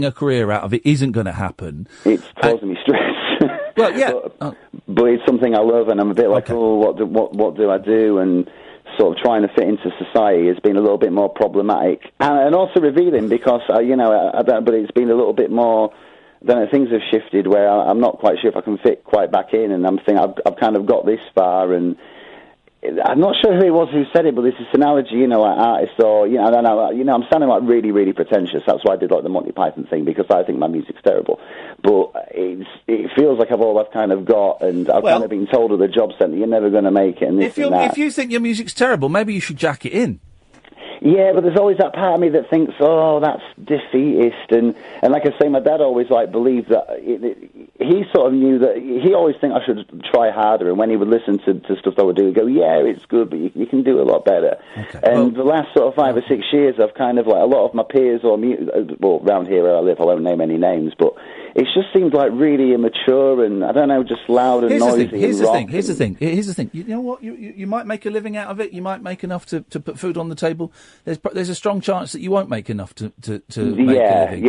a career out of it isn't going to happen. It's causing me stress. Well, yeah. But it's something I love, and I'm a bit like, what do I do? And sort of trying to fit into society has been a little bit more problematic, and also revealing because, but it's been a little bit more... Then things have shifted where I'm not quite sure if I can fit quite back in, and I'm thinking I've kind of got this far, and I'm not sure who it was who said it, but this is an analogy, like artists or, I don't know, I'm sounding like really, really pretentious. That's why I did like the Monty Python thing, because I think my music's terrible. But it feels like I've kind of got, and I've kind of been told at the job centre, you're never going to make it, and this and that. If you think your music's terrible, maybe you should jack it in. Yeah, but there's always that part of me that thinks, that's defeatist, and like I say, my dad always believed that he sort of knew that he always think I should try harder, and when he would listen to stuff that I would do, he'd go, yeah, it's good, but you can do a lot better. Okay. And the last sort of 5 or 6 years, I've kind of like a lot of my peers around here where I live, I won't name any names, but it's just seemed like really immature and I don't know, just loud and noisy. Here's the thing. You know what? You might make a living out of it. You might make enough to put food on the table. There's a strong chance that you won't make enough to make a living.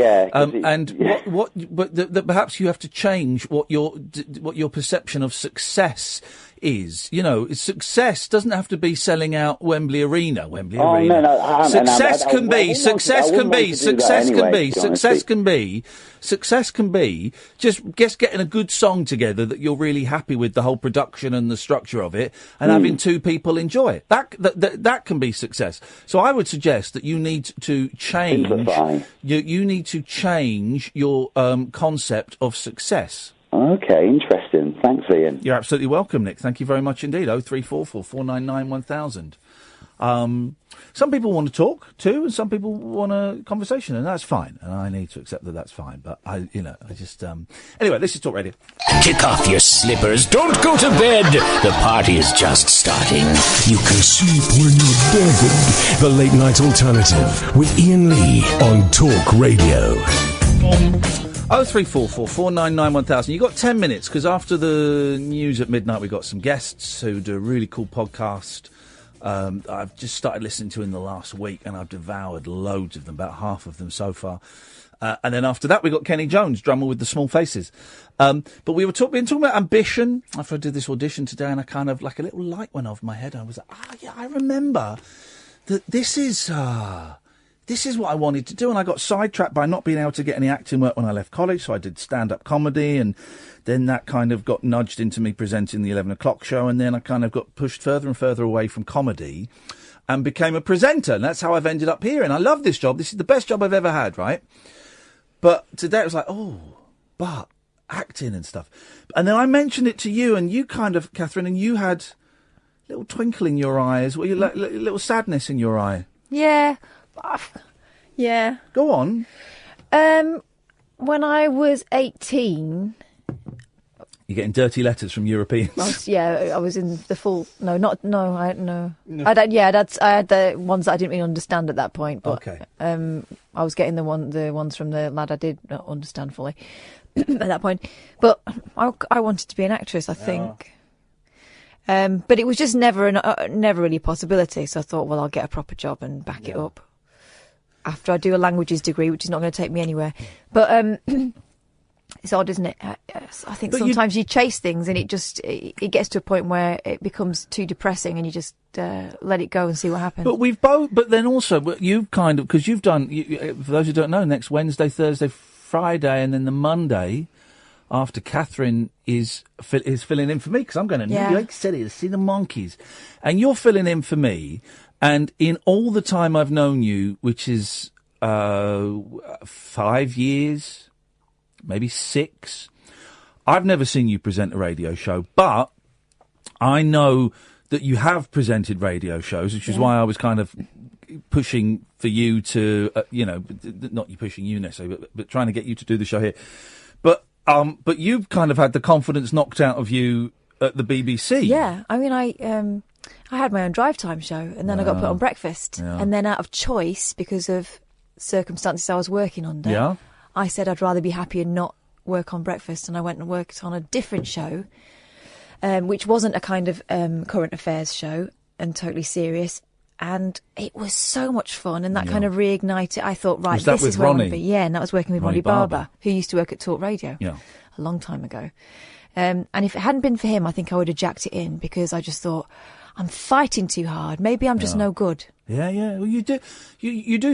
But perhaps you have to change what your perception of success is, success doesn't have to be selling out Wembley Arena. Success can be just getting a good song together that you're really happy with the whole production and the structure of it, and having two people enjoy it. That can be success. So I would suggest that you need to change. You need to change your concept of success. Okay, interesting. Thanks, Ian. You're absolutely welcome, Nick. Thank you very much indeed. 0344 499 1000. Some people want to talk too, and some people want a conversation, and that's fine. And I need to accept that that's fine. But anyway, this is Talk Radio. Kick off your slippers. Don't go to bed. The party is just starting. You can sleep when you're dead. The Late Night Alternative with Iain Lee on Talk Radio. 0344 499 1000. You've got 10 minutes, because after the news at midnight, we've got some guests who do a really cool podcast. I've just started listening to in the last week, and I've devoured loads of them, about half of them so far. And then after that, we got Kenny Jones, drummer with the Small Faces. But we were talking about ambition. After I did this audition today, and I kind of, like, a little light went over my head. I was like, I remember that this is what I wanted to do. And I got sidetracked by not being able to get any acting work when I left college. So I did stand-up comedy, and then that kind of got nudged into me presenting the 11 o'clock show. And then I kind of got pushed further and further away from comedy and became a presenter. And that's how I've ended up here. And I love this job. This is the best job I've ever had, right? But today it was like, but acting and stuff. And then I mentioned it to you, and you kind of, Catherine, and you had a little twinkle in your eyes, a little sadness in your eye. Yeah. Yeah. Go on. When I was 18... You're getting dirty letters from Europeans. I was in the full... I had the ones that I didn't really understand at that point. But, okay. I was getting the ones from the lad I did not understand fully at that point. But I wanted to be an actress, I think. But it was just never really a possibility. So I thought, well, I'll get a proper job and back it up after I do a languages degree, which is not going to take me anywhere. But it's odd, isn't it? I think sometimes you chase things, and it gets to a point where it becomes too depressing, and you just let it go and see what happens. But but then also, you've kind of, because you've done, for those who don't know, next Wednesday, Thursday, Friday, and then the Monday after, Catherine is filling in for me, because I'm going to New York City to see the Monkeys, and you're filling in for me. And in all the time I've known you, which is 5 years, maybe 6, I've never seen you present a radio show, but I know that you have presented radio shows, which is why I was kind of pushing for you to, not you pushing you necessarily, but trying to get you to do the show here. But you've kind of had the confidence knocked out of you at the BBC. Yeah, I mean, I had my own drive time show, and then I got put on Breakfast. Yeah. And then out of choice, because of circumstances I was working under, I said I'd rather be happy and not work on Breakfast, and I went and worked on a different show, which wasn't a kind of current affairs show and totally serious. And it was so much fun, and that kind of reignited. I thought, right, this is where I want to be. Yeah, and that was working with Ronnie Barber, who used to work at Talk Radio a long time ago. And if it hadn't been for him, I think I would have jacked it in, because I just thought, I'm fighting too hard. Maybe I'm just no good. Yeah. Well, you do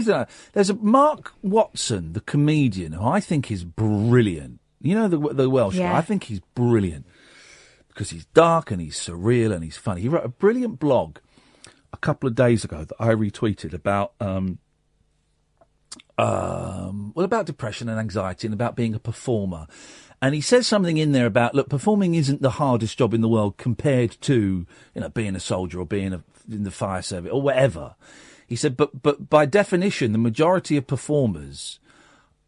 that. There's a Mark Watson, the comedian, who I think is brilliant. You know, the Welsh guy. I think he's brilliant because he's dark and he's surreal and he's funny. He wrote a brilliant blog a couple of days ago that I retweeted about about depression and anxiety and about being a performer. And he says something in there about, look, performing isn't the hardest job in the world compared to, being a soldier or being in the fire service or whatever. He said, but by definition, the majority of performers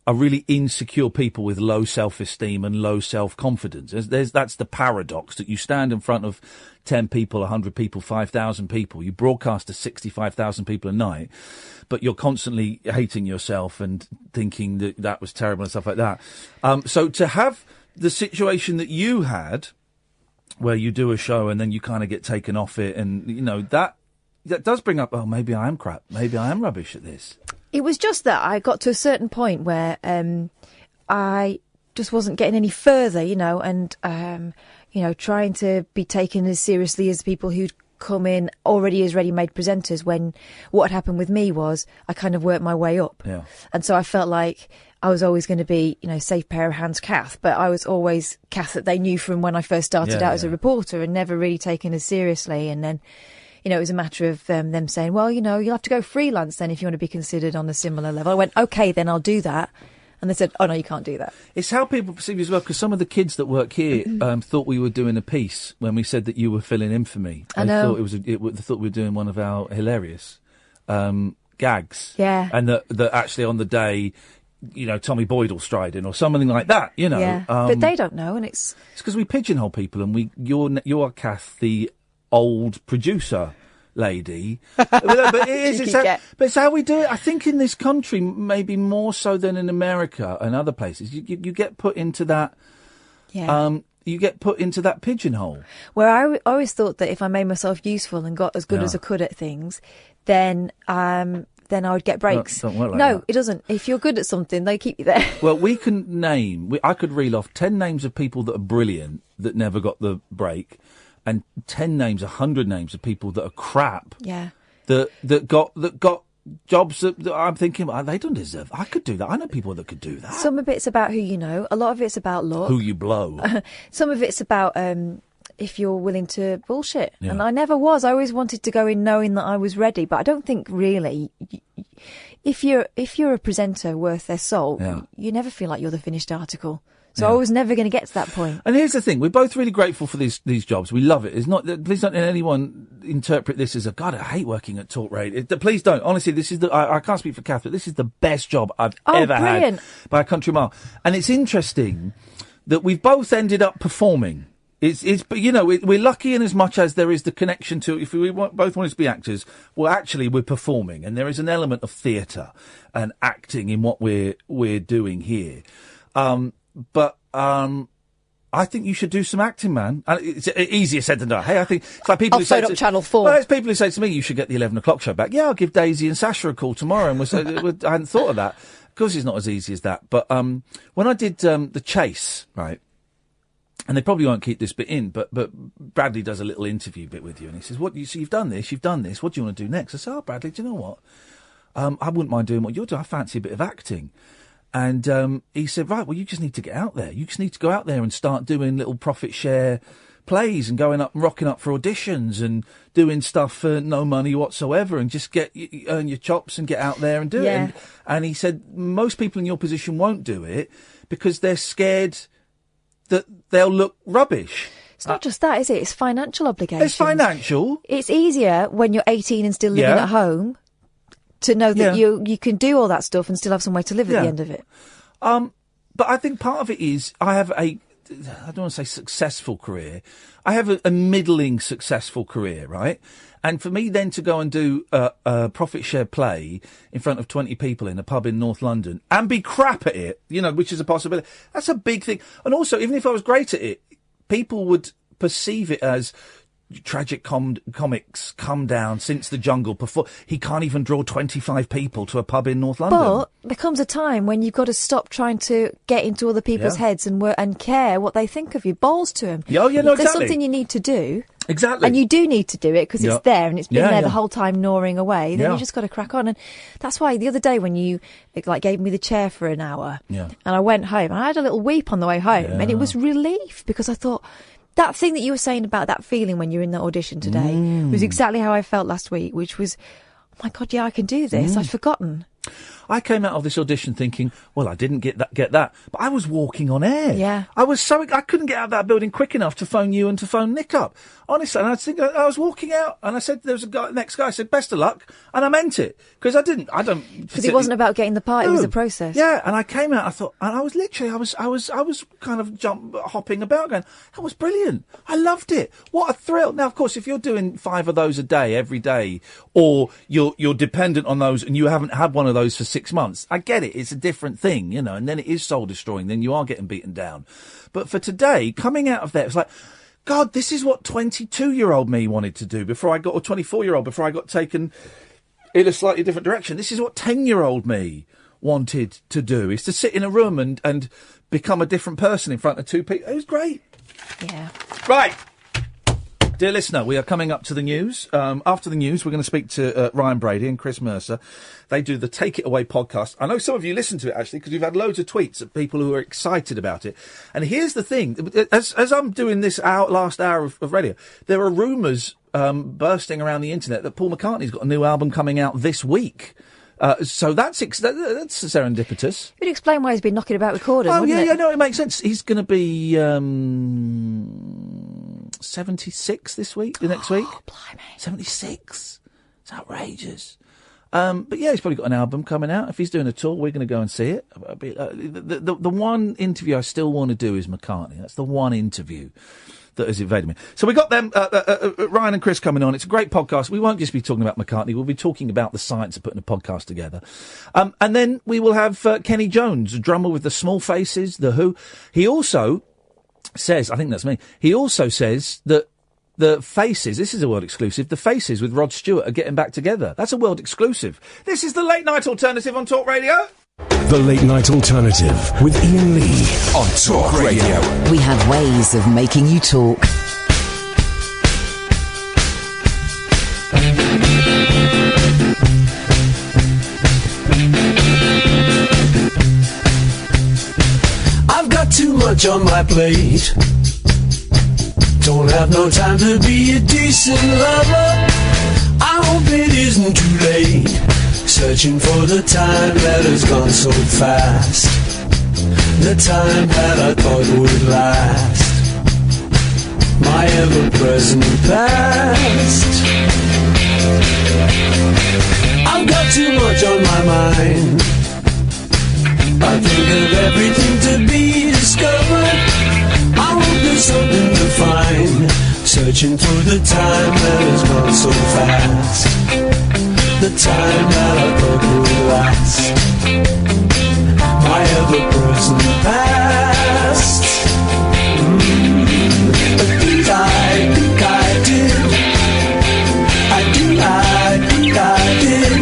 are really insecure people with low self-esteem and low self-confidence. That's the paradox, that you stand in front of 10 people, 100 people, 5,000 people. You broadcast to 65,000 people a night, but you're constantly hating yourself and thinking that was terrible and stuff like that. So to have the situation that you had, where you do a show and then you kind of get taken off it, and, that does bring up, maybe I am crap. Maybe I am rubbish at this. It was just that I got to a certain point where I just wasn't getting any further, and trying to be taken as seriously as people who'd come in already as ready-made presenters, when what had happened with me was I kind of worked my way up. Yeah. And so I felt like I was always going to be, safe pair of hands Kath, but I was always Kath that they knew from when I first started out as a reporter, and never really taken as seriously. And then, it was a matter of them saying, well, you'll have to go freelance then if you want to be considered on a similar level. I went, okay, then I'll do that. And they said, oh, no, you can't do that. It's how people perceive you as well, because some of the kids that work here thought we were doing a piece when we said that you were filling in for me. I know. They thought we were doing one of our hilarious gags. Yeah. And that actually on the day, Tommy Boyd will stride in or something like that, Yeah, but they don't know, and it's because we pigeonhole people, and you're Kath, the old producer lady. But it's how we do it. I think in this country, maybe more so than in America and other places, you get put into that. Yeah. You get put into that pigeonhole. Where I always thought that if I made myself useful and got as good as I could at things, then I would get breaks. Don't work like no, that. it doesn't. If you're good at something, they keep you there. Well, we can I could reel off 10 names of people that are brilliant that never got the break, and 100 names of people that are crap. Yeah. That got jobs that I'm thinking, they don't deserve. I could do that. I know people that could do that. Some of it's about who you know. A lot of it's about luck. Who you blow. Some of it's about if you're willing to bullshit. Yeah. And I never was. I always wanted to go in knowing that I was ready. But I don't think really, if you're a presenter worth their salt, you never feel like you're the finished article. So I was never going to get to that point. And here's the thing: we're both really grateful for these jobs. We love it. It's not. Please don't anyone interpret this as God, I hate working at Talk Radio. Please don't. Honestly, this is I can't speak for Kath, but this is the best job I've ever brilliant. had by a country mile. And it's interesting that we've both ended up performing. But we're lucky in as much as there is the connection to. If we both wanted to be actors, well, actually, we're performing, and there is an element of theatre and acting in what we're doing here. But I think you should do some acting, man. And it's easier said than done. Hey, I think it's like people I'll who say phone up Channel 4. Well, it's people who say to me, "You should get the 11 o'clock show back." Yeah, I'll give Daisy and Sasha a call tomorrow. And I hadn't thought of that. Of course, it's not as easy as that. But when I did The Chase, right, and they probably won't keep this bit in, but Bradley does a little interview bit with you, and he says, you've done this. What do you want to do next? I said, "Oh, Bradley, do you know what? I wouldn't mind doing what you're doing. I fancy a bit of acting." And he said, right, well, you just need to get out there. You just need to go out there and start doing little profit share plays and going up and rocking up for auditions and doing stuff for no money whatsoever, and just earn your chops and get out there and do it. And he said, most people in your position won't do it because they're scared that they'll look rubbish. It's not just that, is it? It's financial obligations. It's financial. It's easier when you're 18 and still living at home to know that you can do all that stuff and still have somewhere to live at the end of it. But I think part of it is I have I don't want to say successful career. I have a middling successful career, right? And for me then to go and do a profit share play in front of 20 people in a pub in North London and be crap at it, which is a possibility, that's a big thing. And also, even if I was great at it, people would perceive it as tragic comics come down since the Jungle. He can't even draw 25 people to a pub in North London. But there comes a time when you've got to stop trying to get into other people's heads and care what they think of you. Balls to them. No, exactly. There's exactly. something you need to do. Exactly. And you do need to do it because it's there and it's been there the whole time gnawing away. Then you just got to crack on. And that's why the other day when you gave me the chair for an hour and I went home, and I had a little weep on the way home and it was relief because I thought, that thing that you were saying about that feeling when you were in that audition today was exactly how I felt last week, which was, oh my God, I can do this. I'd forgotten. I came out of this audition thinking, well, I didn't get that, but I was walking on air. Yeah. I couldn't get out of that building quick enough to phone you and to phone Nick up. Honestly, and I was walking out and I said, there was next guy said, best of luck. And I meant it. Because Because it wasn't about getting the part, it was a process. Yeah. And I came out, I thought, and I was literally, I was kind of hopping about going, that was brilliant. I loved it. What a thrill. Now, of course, if you're doing 5 of those a day, every day, or you're dependent on those and you haven't had one of those for 6 months, I get it. It's a different thing, and then it is soul destroying. Then you are getting beaten down. But for today, coming out of there, it's like, God, this is what 22-year-old me wanted to do before I got, or 24-year-old before I got taken in a slightly different direction. This is what 10-year-old me wanted to do, is to sit in a room and become a different person in front of two people. It was great. Yeah. Right. Dear listener, we are coming up to the news. After the news, we're going to speak to Ryan Brady and Chris Mercer. They do the Take It Away podcast. I know some of you listen to it, actually, because we've had loads of tweets of people who are excited about it. And here's the thing. As I'm doing this last hour of radio, there are rumours bursting around the internet that Paul McCartney's got a new album coming out this week. So that's serendipitous. It'd explain why he's been knocking about recording, wouldn't it? Yeah, no, it makes sense. He's going to be 76 this week, next week. Oh, blimey. 76. It's outrageous. But yeah, he's probably got an album coming out. If he's doing a tour, we're going to go and see it. The one interview I still want to do is McCartney. That's the one interview that has evaded me. So we got them, Ryan and Chris coming on. It's a great podcast. We won't just be talking about McCartney. We'll be talking about the science of putting a podcast together. And then we will have Kenny Jones, a drummer with the Small Faces, The Who. He also says, I think that's me, he also says that the Faces, this is a world exclusive, the Faces with Rod Stewart are getting back together. That's a world exclusive. This is the Late Night Alternative on Talk Radio. The Late Night Alternative with Iain Lee on Talk Radio. We have ways of making you talk. I've got too much on my plate. Don't have no time to be a decent lover. I hope it isn't too late. Searching for the time that has gone so fast. The time that I thought would last. My ever-present past. I've got too much on my mind. I think of everything to be discovered. I hope there's something to find. Searching through the time that has gone so fast. The time that I thought would last. My ever-present past. I think I did. I think I did.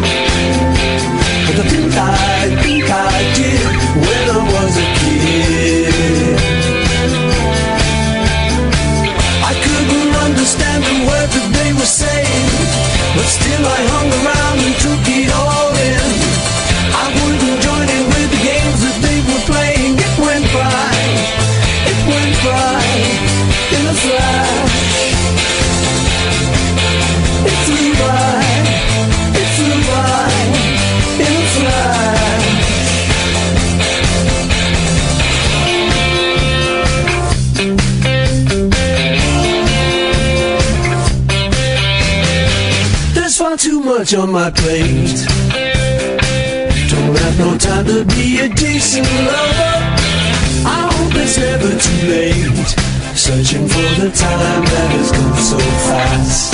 But the thing I did when I was a kid. I couldn't understand the words that they were saying, but still I hung around and took it all in. I wouldn't join in with the games that they were playing. It went by in a flash. It flew by in a flash. There's far too much on my plate. Don't have no time to be a decent lover. I hope it's never too late. Searching for the time that has gone so fast.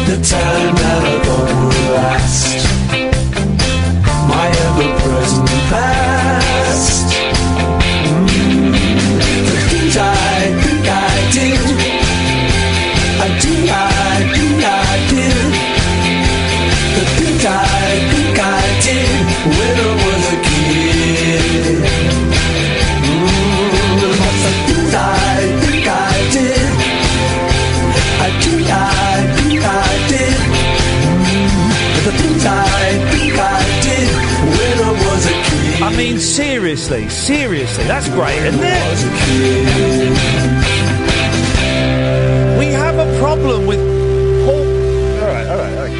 The time that I thought would last. My ever-present past. The things I think I did. I think I did. The things I think I did when I was a kid. The things I think I did. I think I did. The things I think I did when I was a kid. I mean, seriously, that's great, isn't it? We have a problem with Paul... All right,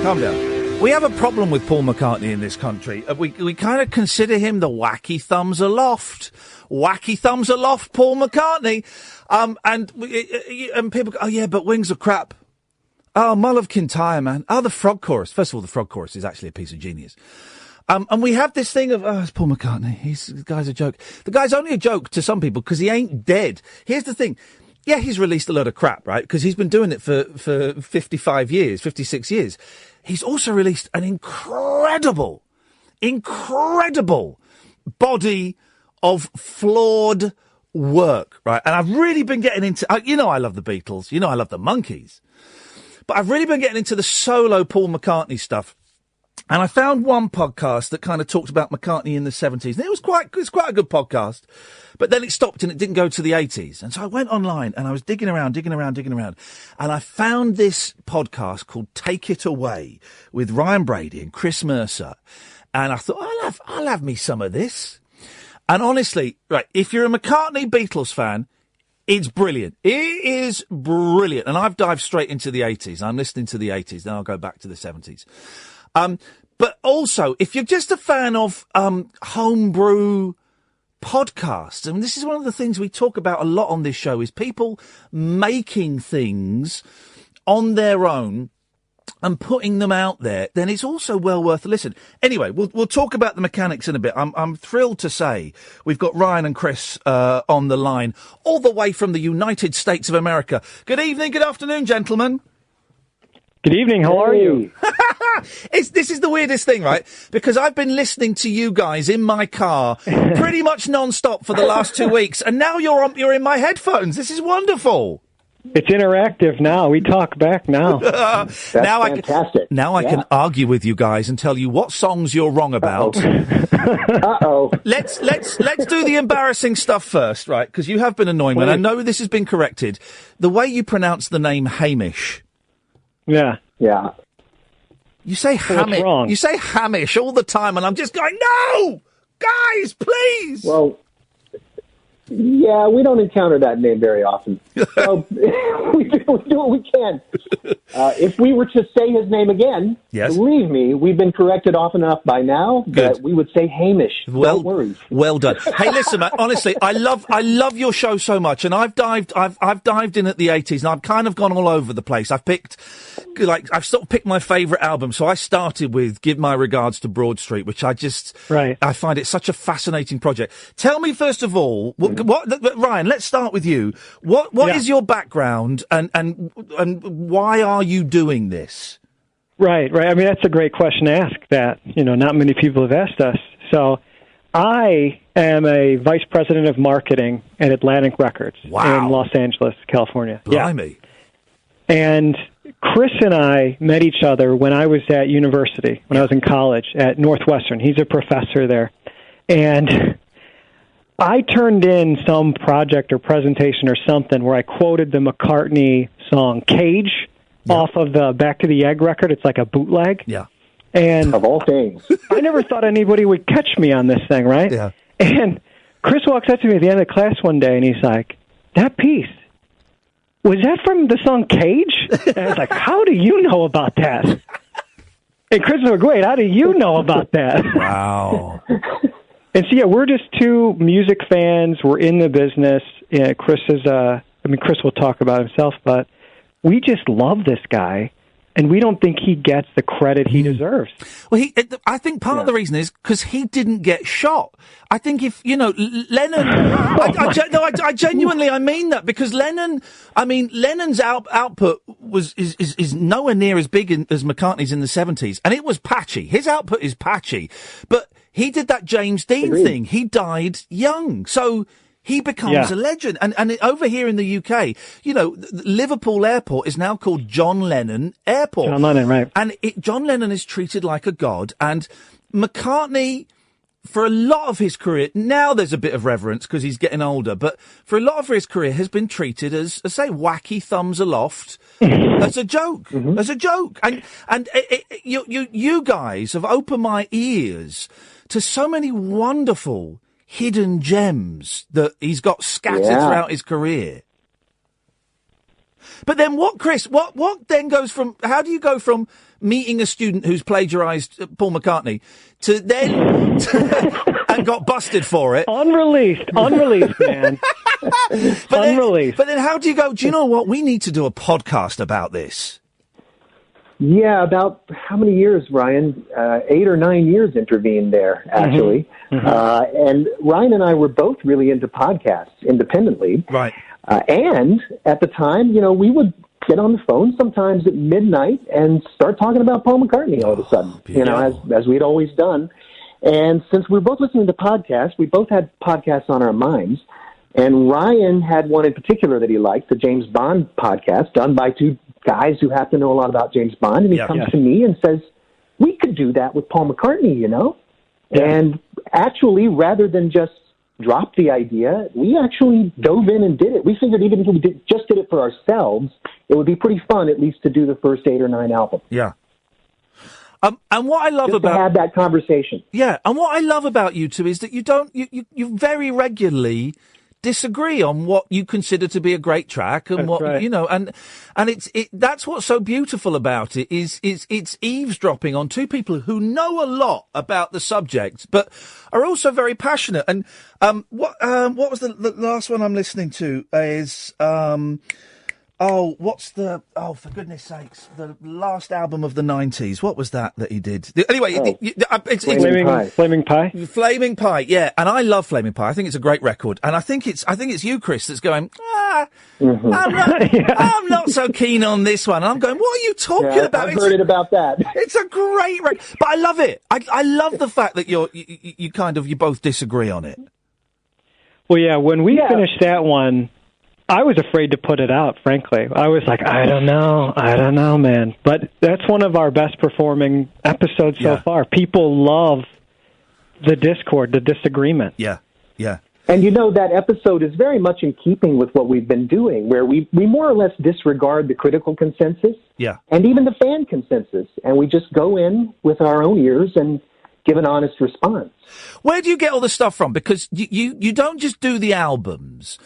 calm down. We have a problem with Paul McCartney in this country. We kind of consider him the wacky thumbs aloft. Wacky thumbs aloft, Paul McCartney. And people go, oh yeah, but Wings of Crap. Oh, Mull of Kintyre, man. Oh, the Frog Chorus. First of all, the Frog Chorus is actually a piece of genius. And we have this thing of, oh, it's Paul McCartney. The guy's a joke. The guy's only a joke to some people because he ain't dead. Here's the thing. Yeah, he's released a load of crap, right? Because he's been doing it for 55 years, 56 years. He's also released an incredible body of flawed work, right? And I've really been getting into, I love the Beatles, I love the Monkees, but I've really been getting into the solo Paul McCartney stuff. And I found one podcast that kind of talked about McCartney in the 70s. And it was quite a good podcast. But then it stopped and it didn't go to the 80s. And so I went online and I was digging around. And I found this podcast called Take It Away with Ryan Brady and Chris Mercer. And I thought, I'll have me some of this. And honestly, right, if you're a McCartney Beatles fan, it's brilliant. It is brilliant. And I've dived straight into the 80s. I'm listening to the 80s. Then I'll go back to the 70s. But also, if you're just a fan of homebrew podcasts, and this is one of the things we talk about a lot on this show, is people making things on their own and putting them out there, then it's also well worth a listen. Anyway, we'll talk about the mechanics in a bit. I'm thrilled to say we've got Ryan and Chris on the line, all the way from the United States of America. Good evening, good afternoon, gentlemen. Good evening, how are you? This is the weirdest thing, right? Because I've been listening to you guys in my car pretty much non-stop for the last 2 weeks, and now you're in my headphones. This is wonderful. It's interactive now. We talk back now. That's fantastic. I can argue with you guys and tell you what songs you're wrong about. Uh-oh. Let's do the embarrassing stuff first, right? Because you have been annoying me, and I know this has been corrected. The way you pronounce the name Hamish. Yeah. You say Hamish. wrong? You say Hamish all the time, and I'm just going, no! Guys, please! Well, yeah, we don't encounter that name very often. So we do what we can. If we were to say his name again, believe me, we've been corrected often enough by now that we would say Hamish. Don't worry. Well done. Hey, listen, man, honestly, I love your show so much, and I've dived in at the 80s, and I've kind of gone all over the place. I've sort of picked my favourite album. So I started with Give My Regards to Broad Street, which I find it such a fascinating project. Tell me, first of all, Ryan, let's start with you. What is your background, and why are you doing this? Right. I mean, that's a great question to ask that, not many people have asked us. So I am a vice president of marketing at Atlantic Records in Los Angeles, California. Blimey. Yeah. And Chris and I met each other when I was at university, when I was in college at Northwestern. He's a professor there. And I turned in some project or presentation or something where I quoted the McCartney song Cage off of the Back to the Egg record. It's like a bootleg. Yeah. And of all things, I never thought anybody would catch me on this thing, right? Yeah. And Chris walks up to me at the end of class one day and he's like, "That piece, was that from the song Cage?" And I was like, "How do you know about that?" And Chris was like, "Wait, how do you know about that?" Wow. And so, we're just two music fans. We're in the business. Yeah, Chris will talk about himself, but we just love this guy, and we don't think he gets the credit he deserves. Well, I think part of the reason is because he didn't get shot. I think if, Lennon... I genuinely, I mean that, because Lennon's output is nowhere near as big as McCartney's in the 70s, and it was patchy. His output is patchy, but he did that James Dean thing. He died young, so he becomes a legend. And over here in the UK, Liverpool Airport is now called John Lennon Airport. John Lennon, right. And John Lennon is treated like a god, and McCartney, for a lot of his career, now there's a bit of reverence because he's getting older, but for a lot of his career has been treated as wacky thumbs aloft, as a joke, as a joke. And you guys have opened my ears to so many wonderful hidden gems that he's got scattered throughout his career. But then Chris, what then goes from, how do you go from meeting a student who's plagiarised Paul McCartney to then, and got busted for it? Unreleased, man. Unreleased. But then how do you go, do you know what, we need to do a podcast about this? Yeah, about how many years, Ryan? 8 or 9 years intervened there, actually. And Ryan and I were both really into podcasts independently. Right. And at the time, we would get on the phone sometimes at midnight and start talking about Paul McCartney all of a sudden, as we'd always done. And since we were both listening to podcasts, we both had podcasts on our minds. And Ryan had one in particular that he liked, the James Bond podcast, done by two guys who happen to know a lot about James Bond. And he comes to me and says, we could do that with Paul McCartney, you know? Yeah. And actually, rather than just drop the idea, we actually dove in and did it. We figured even if we just did it for ourselves, it would be pretty fun at least to do the first 8 or 9 albums. Yeah. And what I love just about to have that conversation. Yeah, and what I love about you two is that you very regularly disagree on what you consider to be a great track and That's right. you know, and that's what's so beautiful about it is it's eavesdropping on two people who know a lot about the subject but are also very passionate. And what was the last one I'm listening to is for goodness sakes, the last album of the 90s. What was that he did? Anyway, it's Flaming Pie. Flaming Pie, yeah. And I love Flaming Pie. I think it's a great record. And I think it's you, Chris, that's going, I'm not so keen on this one. And I'm going, what are you talking about? I've heard it about that. It's a great record. But I love it. I love the fact that you both disagree on it. Well, yeah, when we finished that one, I was afraid to put it out, frankly. I was like, I don't know, man. But that's one of our best performing episodes so far. People love the discord, the disagreement. Yeah, yeah. And you know, that episode is very much in keeping with what we've been doing, where we more or less disregard the critical consensus and even the fan consensus. And we just go in with our own ears and give an honest response. Where do you get all the stuff from? Because you don't just do the albums.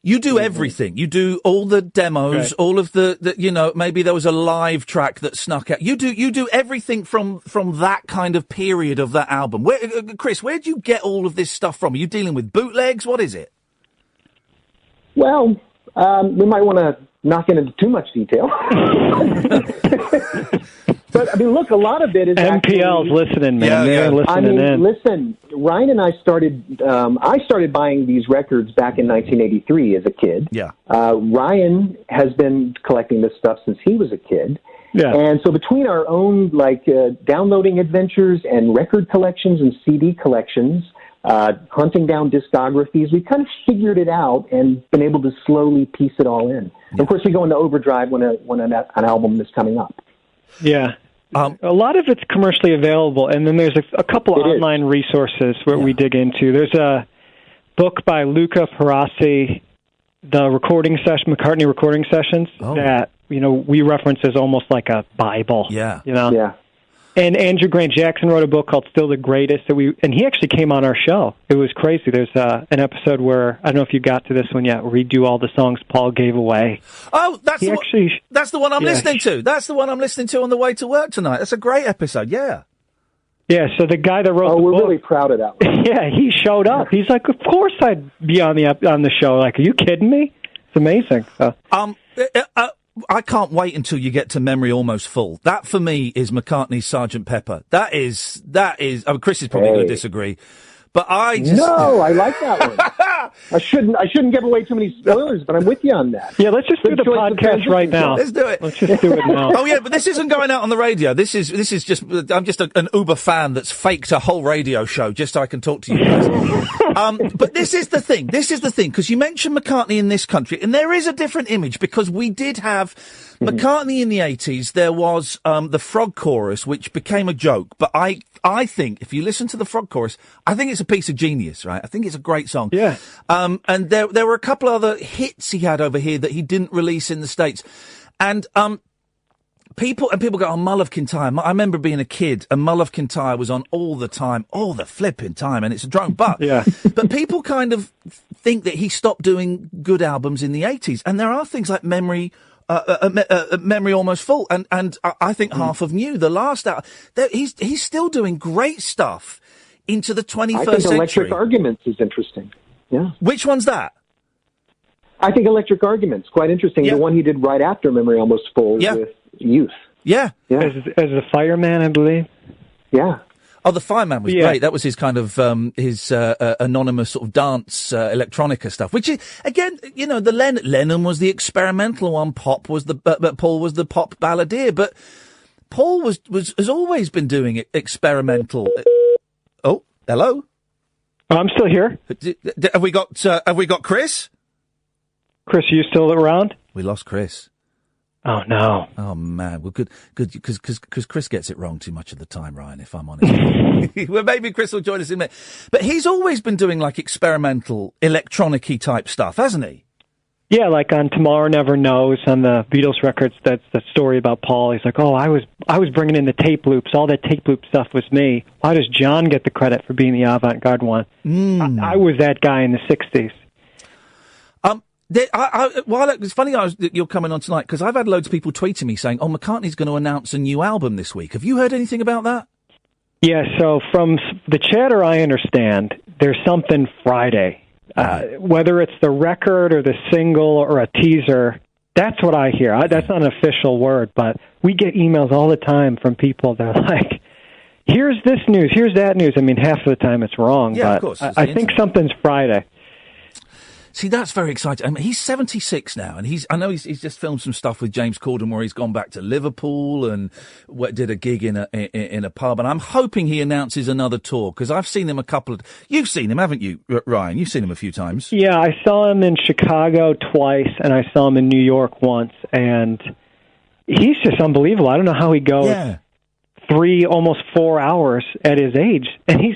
You do everything. You do all the demos, all of the maybe there was a live track that snuck out. You do everything from that kind of period of that album. Chris, where do you get all of this stuff from? Are you dealing with bootlegs? What is it? Well, we might want to not get into too much detail. But, I mean, look, a lot of it is MPL's listening, man. They're listening in. Listen, Ryan and I started buying these records back in 1983 as a kid. Yeah. Ryan has been collecting this stuff since he was a kid. Yeah. And so between our own, downloading adventures and record collections and CD collections, hunting down discographies, we kind of figured it out and been able to slowly piece it all in. Yeah. Of course, we go into overdrive when an album is coming up. Yeah. A lot of it's commercially available, and then there's a couple of online resources where we dig into. There's a book by Luca Perassi, the McCartney recording sessions, that we reference as almost like a Bible. Yeah. Yeah. And Andrew Grant Jackson wrote a book called Still the Greatest, and he actually came on our show. It was crazy. There's an episode where, I don't know if you got to this one yet, where we do all the songs Paul gave away. Oh, that's the one I'm listening to. That's the one I'm listening to on the way to work tonight. That's a great episode, yeah. Yeah, so the guy that wrote the book... Oh, we're really proud of that one. Yeah, he showed up. He's like, of course I'd be on the show. Like, are you kidding me? It's amazing. I can't wait until you get to Memory Almost Full. That, for me, is McCartney's Sgt. Pepper. That is. Chris is probably going to disagree, but No, I like that one. I shouldn't give away too many spoilers, but I'm with you on that. Yeah, let's just do the podcast right now. Let's do it. Let's just do it now. Oh yeah, but this isn't going out on the radio. This is just. I'm just an Uber fan that's faked a whole radio show just so I can talk to you guys. But this is the thing, because you mentioned McCartney in this country, and there is a different image, because we did have McCartney in the 80s. There was the Frog Chorus, which became a joke, but I think, if you listen to the Frog Chorus, I think it's a piece of genius, right? I think it's a great song. Yeah. And there were a couple of other hits he had over here that he didn't release in the States. And people go, oh, Mull of Kintyre. I remember being a kid, and Mull of Kintyre was on all the flipping time, and it's a drone. But but people kind of think that he stopped doing good albums in the 80s, and there are things like Memory Almost Full, and I think Half of New, the last album. He's still doing great stuff into the 21st century. I think Electric Arguments is interesting. Yeah. Which one's that? I think Electric Arguments, quite interesting. The one he did right after Memory Almost Full with Youth. Yeah. As a fireman, I believe. Yeah. Oh, the Fireman was great. That was his kind of his anonymous sort of dance electronica stuff. Which is, again, the Lennon was the experimental one. Paul was the pop balladeer. But Paul has always been doing experimental. Oh, hello. I'm still here. Have we got Chris? Chris, are you still around? We lost Chris. Oh, no. Oh, man. Well, good, because Chris gets it wrong too much of the time, Ryan, if I'm honest. Well, maybe Chris will join us in a minute. But he's always been doing, like, experimental, electronic-y type stuff, hasn't he? Yeah, like on Tomorrow Never Knows, on the Beatles records, that's the story about Paul. He's like, I was bringing in the tape loops. All that tape loop stuff was me. Why does John get the credit for being the avant-garde one? I was that guy in the 60s. It's funny that you're coming on tonight, because I've had loads of people tweeting me saying, McCartney's going to announce a new album this week. Have you heard anything about that? Yeah, so from the chatter I understand, there's something Friday. Whether it's the record or the single or a teaser, that's what I hear. That's not an official word, but we get emails all the time from people that are like, here's this news, here's that news. I mean, half of the time it's wrong, but of course, I think something's Friday. See, that's very exciting. I mean, he's 76 now, and I know he's just filmed some stuff with James Corden where he's gone back to Liverpool and did a gig in a pub, and I'm hoping he announces another tour, because I've seen him you've seen him, haven't you, Ryan? You've seen him a few times. Yeah, I saw him in Chicago twice, and I saw him in New York once, and he's just unbelievable. I don't know how he goes 3, almost 4 hours at his age, and he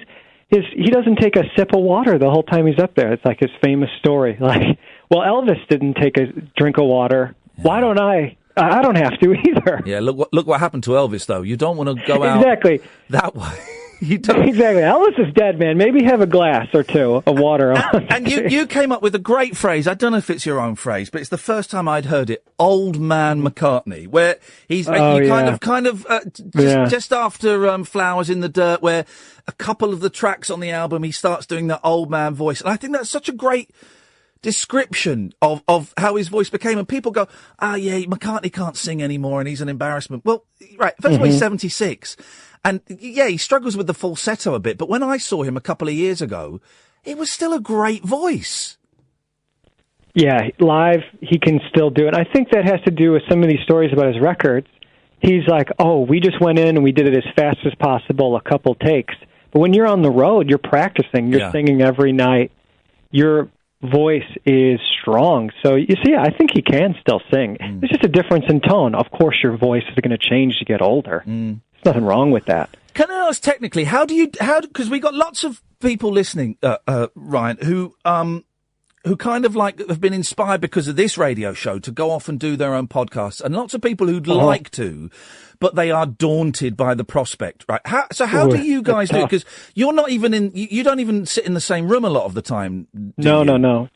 doesn't take a sip of water the whole time he's up there. It's like his famous story. Like, well, Elvis didn't take a drink of water. Yeah. Why don't I? I don't have to either. Yeah, look what happened to Elvis, though. You don't want to go out that way. You don't. Exactly. Elvis is dead, man. Maybe have a glass or two of water. And you came up with a great phrase. I don't know if it's your own phrase, but it's the first time I'd heard it. Old man McCartney, where he's just after Flowers in the Dirt, where a couple of the tracks on the album he starts doing that old man voice, and I think that's such a great description of how his voice became. And people go, McCartney can't sing anymore, and he's an embarrassment. Well, right. First of all, he's 76. And, he struggles with the falsetto a bit, but when I saw him a couple of years ago, it was still a great voice. Yeah, live, he can still do it. I think that has to do with some of these stories about his records. He's like, we just went in and we did it as fast as possible, a couple takes. But when you're on the road, you're practicing, you're singing every night, your voice is strong. So, you see, I think he can still sing. There's just a difference in tone. Of course, your voice is going to change as you get older. There's nothing wrong with that. Can I ask technically, because we got lots of people listening, Ryan, who kind of like have been inspired because of this radio show to go off and do their own podcasts, and lots of people who'd like to, but they are daunted by the prospect, right? How do you guys do it? Because you're not even you don't even sit in the same room a lot of the time. No.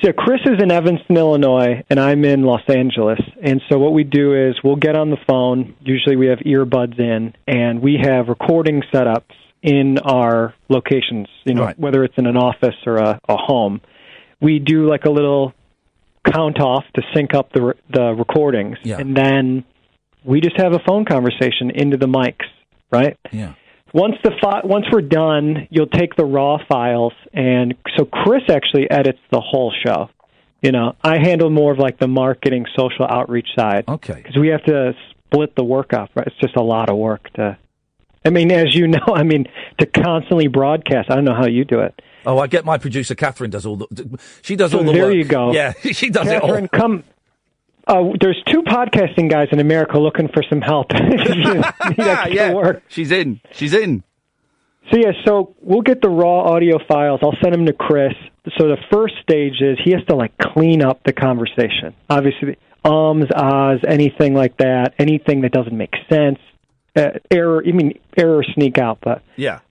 So Chris is in Evanston, Illinois, and I'm in Los Angeles. And so what we do is we'll get on the phone. Usually we have earbuds in, and we have recording setups in our locations, whether it's in an office or a home. We do like a little count off to sync up the recordings, and then we just have a phone conversation into the mics, right? Yeah. Once we're done, you'll take the raw files, and so Chris actually edits the whole show. I handle more of like the marketing, social outreach side. Okay. Because we have to split the work up, right? It's just a lot of work as you know, to constantly broadcast. I don't know how you do it. Oh, I get my producer, Catherine, does all the... She does all the there work. You go. Yeah, she does Catherine, it all. Come... there's 2 podcasting guys in America looking for some help. Work. She's in. So we'll get the raw audio files. I'll send them to Chris. So the first stage is he has to clean up the conversation. Obviously, ahs, anything like that, anything that doesn't make sense. Errors sneak out, but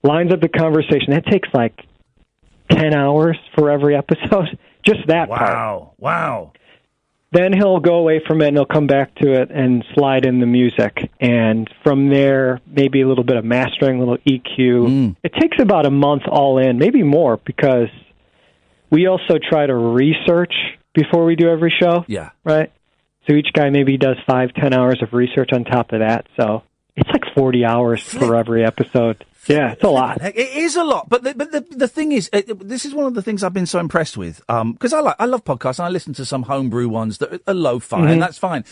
lines up the conversation. That takes 10 hours for every episode. Just that part. Wow. Then he'll go away from it and he'll come back to it and slide in the music. And from there, maybe a little bit of mastering, a little EQ. It takes about a month all in, maybe more, because we also try to research before we do every show. Yeah. Right? So each guy maybe does 5-10 hours of research on top of that. So it's 40 hours for every episode. Yeah, it's a lot. It is a lot, but the thing is, this is one of the things I've been so impressed with, because I love podcasts, and I listen to some homebrew ones that are lo-fi, and that's fine.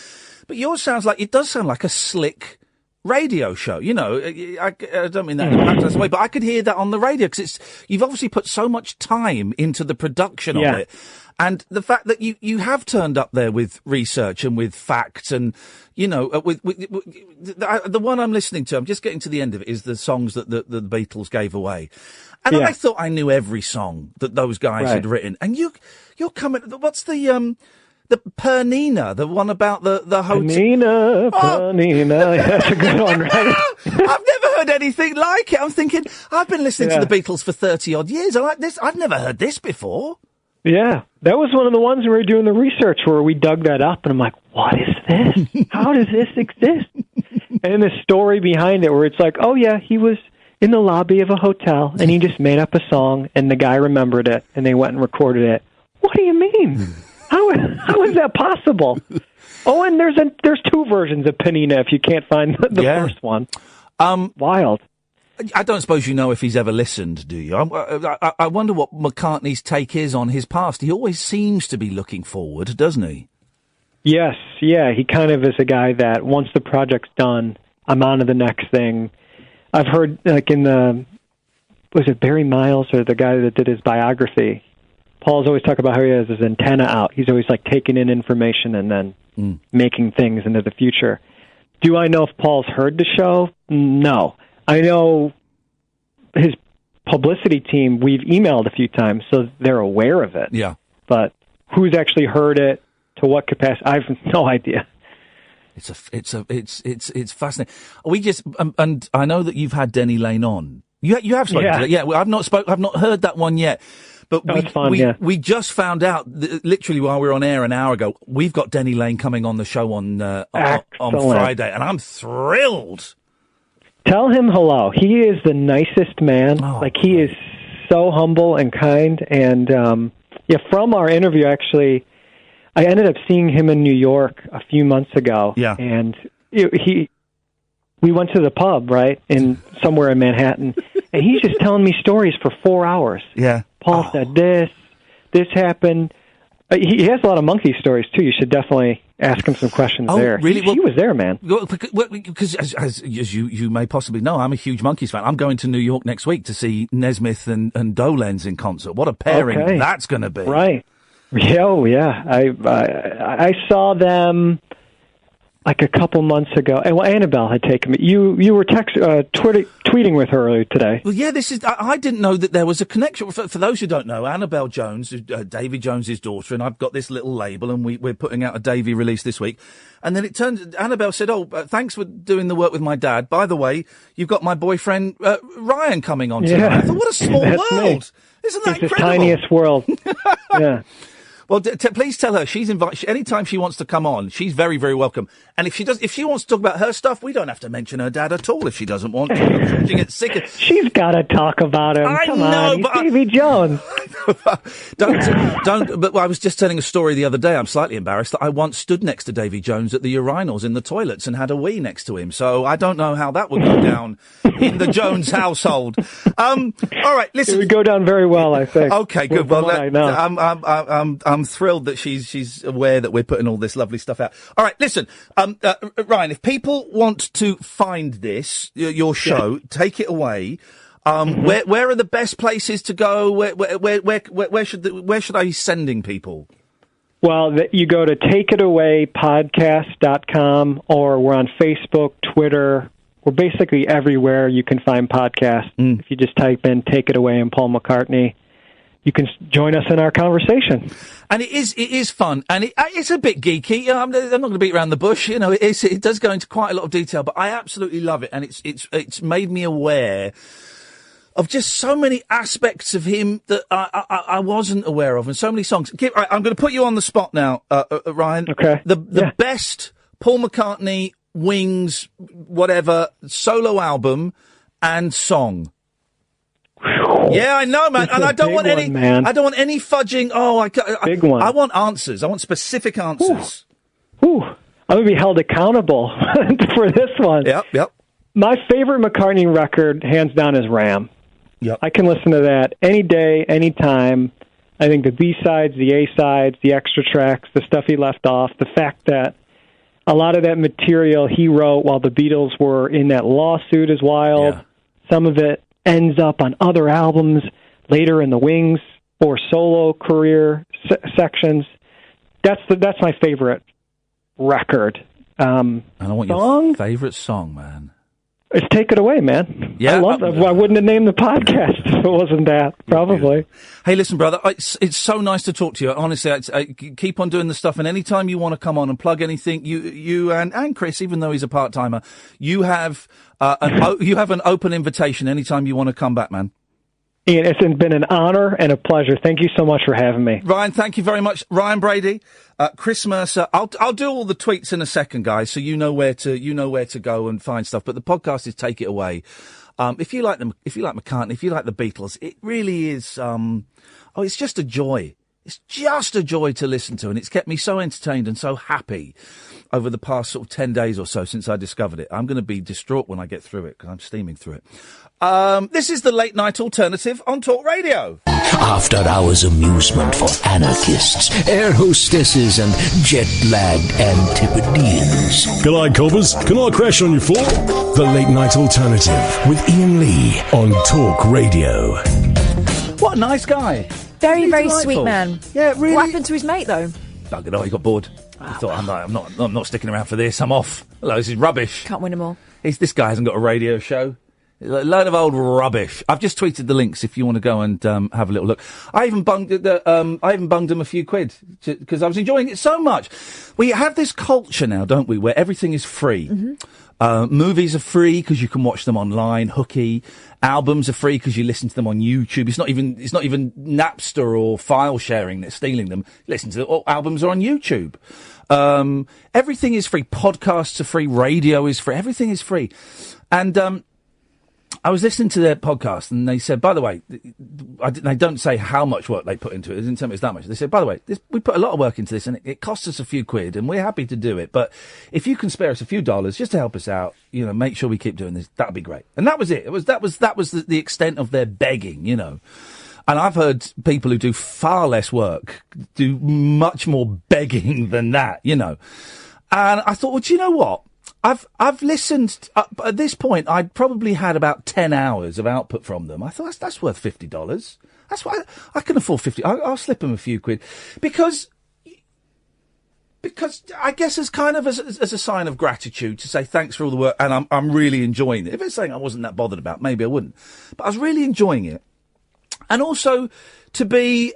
But yours does sound like a slick radio show. I don't mean that in a backlash way, but I could hear that on the radio, because you've obviously put so much time into the production of it. And the fact that you have turned up there with research and with facts and, you know, with the one I'm listening to, I'm just getting to the end of it, is the songs that the Beatles gave away. And I thought I knew every song that those guys had written. And you're coming, what's the Pernina, the one about the hotel. Pernina, that's a good one, right? I've never heard anything like it. I'm thinking, I've been listening to the Beatles for 30 odd years. I like this. I've never heard this before. Yeah, that was one of the ones we were doing the research where we dug that up, and I'm like, what is this? How does this exist? And the story behind it, where it's like, oh yeah, he was in the lobby of a hotel, and he just made up a song, and the guy remembered it, and they went and recorded it. What do you mean? How is that possible? Oh, and there's two versions of Pernina if you can't find the first one. Wild. I don't suppose you know if he's ever listened, do you? I wonder what McCartney's take is on his past. He always seems to be looking forward, doesn't he? Yes, yeah. He kind of is a guy that once the project's done, I'm on to the next thing. I've heard, like was it Barry Miles or the guy that did his biography? Paul's always talking about how he has his antenna out. He's always like taking in information and then making things into the future. Do I know if Paul's heard the show? No. I know his publicity team, we've emailed a few times, so they're aware of it. Yeah. But who's actually heard it, to what capacity, I have no idea. It's fascinating. We just, and I know that you've had Denny Lane on. You have spoken to it. Yeah, I've not heard that one yet. But we just found out, literally while we were on air an hour ago, we've got Denny Lane coming on the show on Friday, and I'm thrilled. Tell him hello. He is the nicest man. He is so humble and kind. And from our interview, actually, I ended up seeing him in New York a few months ago. Yeah, and we went to the pub somewhere in Manhattan, and he's just telling me stories for 4 hours. Yeah. Paul said this happened. He has a lot of monkey stories, too. You should definitely ask him some questions there. Really? He was there, man. Because as you may possibly know, I'm a huge Monkees fan. I'm going to New York next week to see Nesmith and Dolenz in concert. What a pairing that's going to be. Right. Yeah. I saw them like a couple months ago. And Annabelle had taken me. You were tweeting with her earlier today. Well, yeah, I didn't know that there was a connection. For those who don't know, Annabelle Jones, Davy Jones's daughter, and I've got this little label, and we're putting out a Davy release this week. And then it turns, Annabelle said, thanks for doing the work with my dad. By the way, you've got my boyfriend, Ryan, coming on tonight. I thought, what a small world. Me. Isn't that incredible? It's the tiniest world. Yeah. Well, please tell her she's invited. Anytime she wants to come on, she's very, very welcome. And if she wants to talk about her stuff, we don't have to mention her dad at all if she doesn't want to. She gets sick of. She's got to talk about him. Come on, he's Davy Jones. Don't. But I was just telling a story the other day. I'm slightly embarrassed that I once stood next to Davy Jones at the urinals in the toilets and had a wee next to him. So I don't know how that would go down in the Jones household. All right, listen. It would go down very well, I think. Okay, good. Well, I'm thrilled that she's aware that we're putting all this lovely stuff out. All right, listen, Ryan, if people want to find this, your show, take it away. Where are the best places to go? Where should I be sending people? Well, you go to takeitawaypodcast.com, or we're on Facebook, Twitter. We're basically everywhere you can find podcasts. If you just type in Take It Away and Paul McCartney, you can join us in our conversation. And it is fun, and it's a bit geeky. I'm not going to beat around the bush. It does go into quite a lot of detail, but I absolutely love it, and it's made me aware of just so many aspects of him that I wasn't aware of, and so many songs. Right, I'm going to put you on the spot now, Ryan. Okay. The best Paul McCartney, Wings, whatever, solo album and song. Yeah, I know, man, and I don't want any. I don't want any fudging. Big one. I want answers. I want specific answers. Ooh. I'm gonna be held accountable for this one. Yep. My favorite McCartney record, hands down, is Ram. Yep. I can listen to that any day, any time. I think the B-sides, the A-sides, the extra tracks, the stuff he left off, the fact that a lot of that material he wrote while the Beatles were in that lawsuit is wild. Yeah. Some of it ends up on other albums later in the Wings or solo career. sections. That's my favorite record. And I want your favourite song, man. It's Take It Away, man. Yeah, I love that. I wouldn't have named the podcast if it wasn't that, probably. Hey, listen, brother, it's so nice to talk to you. Honestly, I keep on doing the stuff, and anytime you want to come on and plug anything, you and Chris, even though he's a part-timer, you have an open invitation anytime you want to come back, man. Ian, it's been an honour and a pleasure. Thank you so much for having me. Ryan, thank you very much. Ryan Brady, Chris Mercer. I'll do all the tweets in a second, guys, so you know where to go and find stuff. But the podcast is Take It Away. If you like McCartney, if you like the Beatles, it really is. It's just a joy. It's just a joy to listen to, and it's kept me so entertained and so happy over the past sort of 10 days or so since I discovered it. I'm going to be distraught when I get through it because I'm steaming through it. This is the Late Night Alternative on Talk Radio. After hours amusement for anarchists, air hostesses and jet-lagged Antipodeans. G'day, coppers. Can I crash on your floor? The Late Night Alternative with Iain Lee on Talk Radio. What a nice guy. Very, very delightful. sweet man. Yeah, really. What happened to his mate, though? Buggered off, he got bored. He thought, I'm not sticking around for this. I'm off. Hello, this is rubbish. Can't win them all. This guy hasn't got a radio show. A load of old rubbish. I've just tweeted the links if you want to go and have a little look. I even bunged him a few quid because I was enjoying it so much. We have this culture now, don't we, where everything is free. Mm-hmm. Movies are free because you can watch them online. Hooky. Albums are free because you listen to them on YouTube. It's not even Napster or file sharing that's stealing them. Listen to all albums are on YouTube. Everything is free. Podcasts are free. Radio is free. Everything is free. And I was listening to their podcast, and they said, by the way, they don't say how much work they put into it. They didn't tell me it's that much. They said, by the way, we put a lot of work into this, and it costs us a few quid, and we're happy to do it. But if you can spare us a few dollars just to help us out, make sure we keep doing this, that'd be great. And that was it. That was the extent of their begging, And I've heard people who do far less work do much more begging than that, And I thought, well, do you know what? I've listened, at this point, I'd probably had about 10 hours of output from them. I thought, that's worth $50. That's why I can afford 50. I'll slip them a few quid. Because I guess as kind of as a sign of gratitude to say thanks for all the work, and I'm really enjoying it. If it's something I wasn't that bothered about, maybe I wouldn't. But I was really enjoying it. And also to be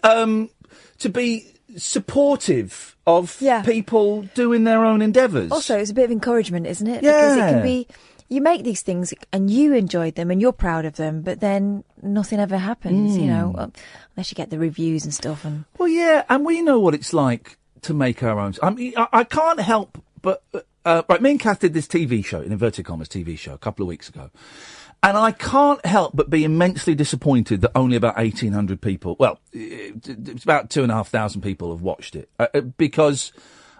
supportive of people doing their own endeavours. Also, it's a bit of encouragement, isn't it? Yeah. Because it can be, you make these things and you enjoyed them and you're proud of them, but then nothing ever happens, unless you get the reviews and stuff. Well, yeah, and we know what it's like to make our own. I mean, I can't help but... right, me and Kath did this TV show, in inverted commas TV show, a couple of weeks ago. And I can't help but be immensely disappointed that only about 1,800 people, it's about 2,500 people have watched it. Because,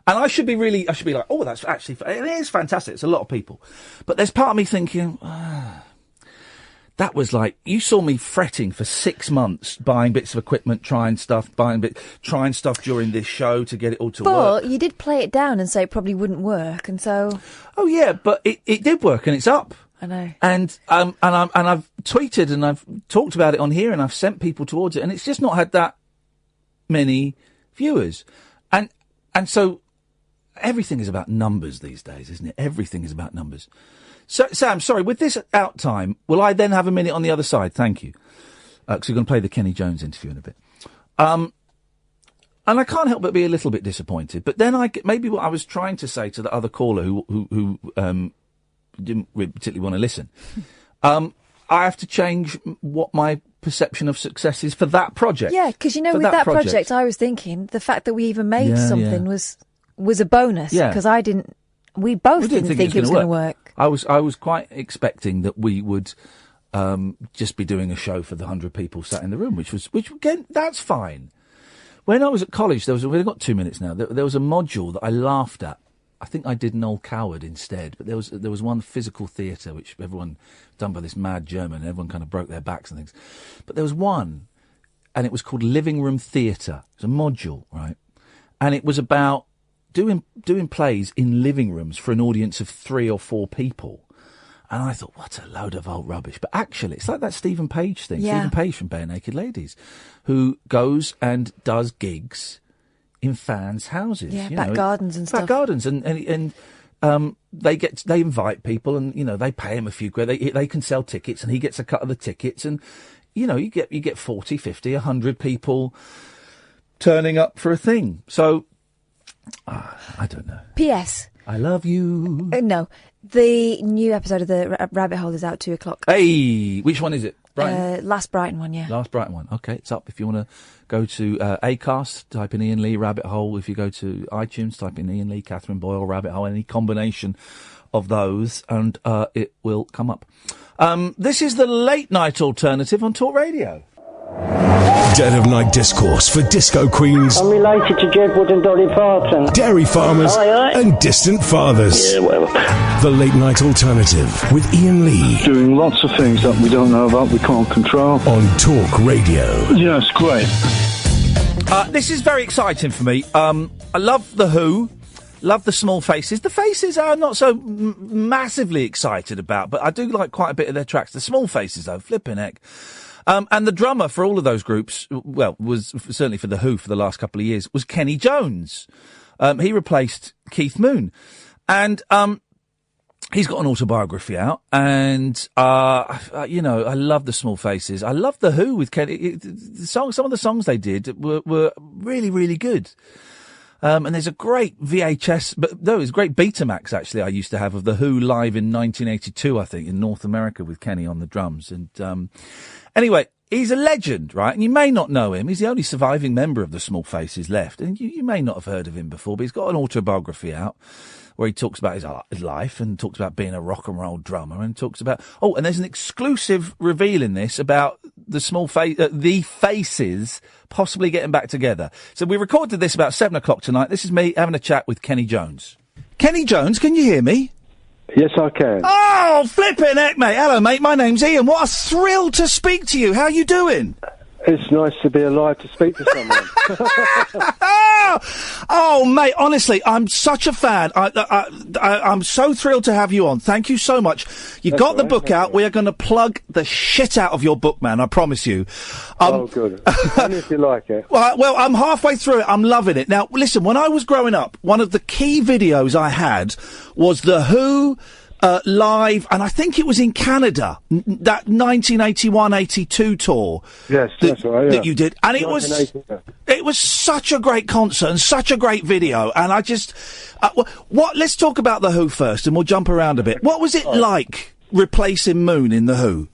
and I should be like, oh, that's actually, it is fantastic. It's a lot of people. But there's part of me thinking, that was like, you saw me fretting for 6 months, buying bits of equipment, trying stuff during this show to get it all to work. But you did play it down and say it probably wouldn't work, and so... Oh yeah, but it did work, and it's up. I know. And I've tweeted and I've talked about it on here, and I've sent people towards it, and it's just not had that many viewers. And so everything is about numbers these days, isn't it? Everything is about numbers. So, Sam, sorry, with this out time, will I then have a minute on the other side? Thank you. Because we're going to play the Kenny Jones interview in a bit. And I can't help but be a little bit disappointed. But then maybe what I was trying to say to the other caller who didn't particularly want to listen, I have to change what my perception of success is for that project. Yeah, because with that project, I was thinking the fact that we even made something was a bonus. Yeah, because we both didn't think it was going to work. I was quite expecting that we would just be doing a show for the 100 people sat in the room, which again, that's fine. When I was at college, we've got 2 minutes now. There was a module that I laughed at. I think I did Noel Coward instead, but there was one physical theatre which everyone done by this mad German, and everyone kind of broke their backs and things. But there was one, and it was called Living Room Theatre. It was a module, right? And it was about doing plays in living rooms for an audience of 3 or 4 people. And I thought, what a load of old rubbish. But actually, it's like that Stephen Page thing. Yeah. Stephen Page from Bare Naked Ladies, who goes and does gigs in fans' houses. Yeah, you back know, gardens and stuff. Back gardens. And they invite people and, you know, they pay him a few quid. They can sell tickets and he gets a cut of the tickets. And, you know, you get 40, 50, 100 people turning up for a thing. So, I don't know. P.S. I love you. No. The new episode of the Rabbit Hole is out 2:00. Hey, which one is it? Brighton? Last Brighton one, yeah. Last Brighton one. Okay, it's up. If you want to go to Acast, type in Iain Lee Rabbit Hole. If you go to iTunes, type in Iain Lee, Catherine Boyle Rabbit Hole. Any combination of those, and it will come up. This is the late night alternative on Talk Radio. Dead of night discourse for disco queens. I'm related to Jedward and Dolly Parton. Dairy farmers and distant fathers. Yeah, whatever. The late night alternative with Iain Lee. Doing lots of things that we don't know about, we can't control. On Talk Radio. Yeah, it's great. This is very exciting for me. I love The Who. Love the Small Faces. The Faces I'm not so massively excited about, but I do like quite a bit of their tracks. The Small Faces, though, flipping heck. And the drummer for all of those groups, well, was certainly for The Who for the last couple of years, was Kenny Jones. He replaced Keith Moon. And he's got an autobiography out. And, you know, I love the Small Faces. I love The Who with Kenny. Some of the songs they did were really, really good. And there's a great VHS, but no, it's a great Betamax, actually, I used to have of The Who live in 1982, I think, in North America with Kenny on the drums. And anyway, he's a legend, right? And you may not know him. He's the only surviving member of the Small Faces left. And you may not have heard of him before, but he's got an autobiography out where he talks about his life and talks about being a rock and roll drummer and talks about... Oh, and there's an exclusive reveal in this about the Faces possibly getting back together. So we recorded this about 7:00 tonight. This is me having a chat with Kenny Jones. Kenny Jones, can you hear me? Yes, I can. Oh, flipping heck, mate. Hello, mate. My name's Iain. What a thrill to speak to you. How are you doing? It's nice to be alive to speak to someone. Oh, mate, honestly, I'm such a fan. I'm so thrilled to have you on. Thank you so much. You've got the book out. We are going to plug the shit out of your book, man, I promise you. Oh, good. Only if you like it. Well, I'm halfway through it. I'm loving it. Now, listen, when I was growing up, one of the key videos I had was The Who... live, and I think it was in Canada, that 1981-82 tour. Yes, that's right, yeah. That you did, and it was such a great concert and such a great video. And I just, let's talk about The Who first, and we'll jump around a bit. What was it like replacing Moon in The Who?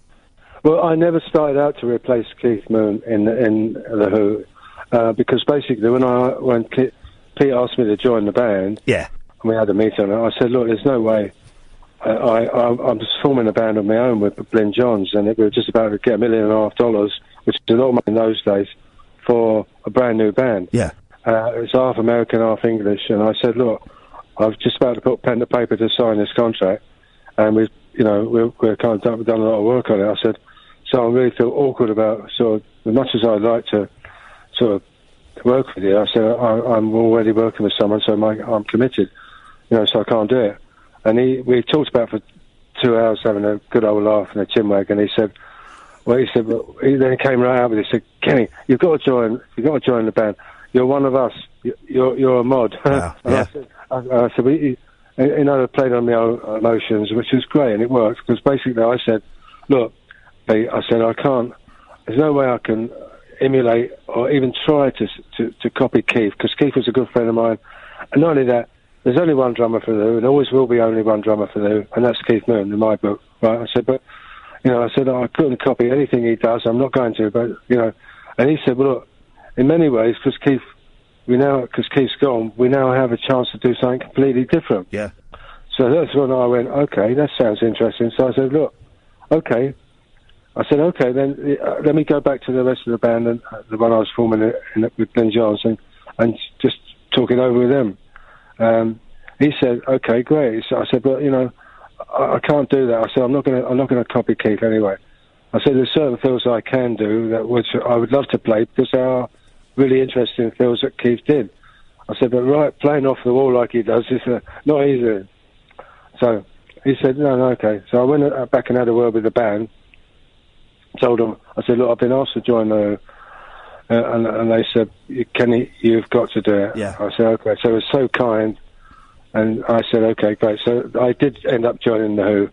Well, I never started out to replace Keith Moon in The Who, because basically when Pete asked me to join the band, yeah, and we had a meeting, I said, look, there's no way. I was forming a band of my own with Blin Johns, and we were just about to get $1.5 million, which is a lot of money in those days, for a brand new band. Yeah. It's half American, half English, and I said, look, I was just about to put pen to paper to sign this contract, and we've done a lot of work on it. I said, so I really feel awkward about as much as I'd like to sort of work with you. I said, I'm already working with someone, so I'm committed, so I can't do it. And we talked about it for 2 hours, having a good old laugh and a chinwag. And he said, then he came right out with it. He said, Kenny, you've got to join the band. You're one of us. You're a mod. Yeah, I said, I played on my own emotions, which was great, and it worked because basically I said, look, I said I can't. There's no way I can emulate or even try to copy Keith, because Keith was a good friend of mine, and not only that. There's only one drummer for The Who, and always will be only one drummer for The Who, and that's Keith Moon in my book, right? I said, I couldn't copy anything he does. I'm not going to, but and he said, well, look, in many ways, because Keith's gone, we now have a chance to do something completely different. Yeah. So that's when I went, okay, that sounds interesting. So I said, look, okay. I said, okay, then let me go back to the rest of the band, and the one I was forming with Blin Johns, and just talk it over with them. He said, okay, great. So I said, but I can't do that. I said, I'm not going to copy Keith anyway. I said, there's certain fills I can do which I would love to play because they are really interesting fills that Keith did. I said, but playing off the wall like he does is not easy. So he said, no, okay. So I went back and had a word with the band. Told them, I said, look, I've been asked to join the... and they said, Kenny, you've got to do it. Yeah. I said, okay. So it was so kind. And I said, okay, great. So I did end up joining the Who.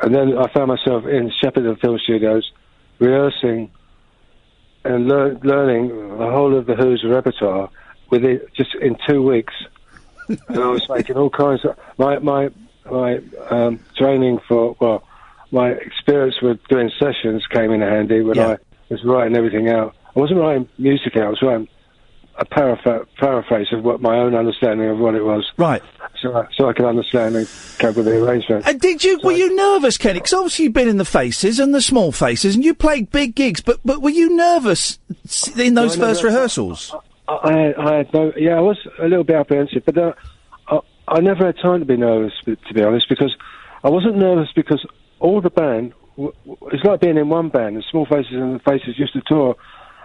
And then I found myself in Shepherd and Phil Studios rehearsing and learning the whole of the Who's repertoire just in 2 weeks. And I was making all kinds of... My training for... my experience with doing sessions came in handy when I was writing everything out. I wasn't writing music out, I was writing a paraphrase of what my own understanding of what it was. Right. So I could understand and cope with the arrangement. And were you nervous, Kenny? Because obviously you've been in the Faces and the Small Faces, and you played big gigs, but were you nervous in those first rehearsals? I had no... Yeah, I was a little bit apprehensive, but I never had time to be nervous, to be honest, because I wasn't nervous because all the band... It's like being in one band. The Small Faces and the Faces used to tour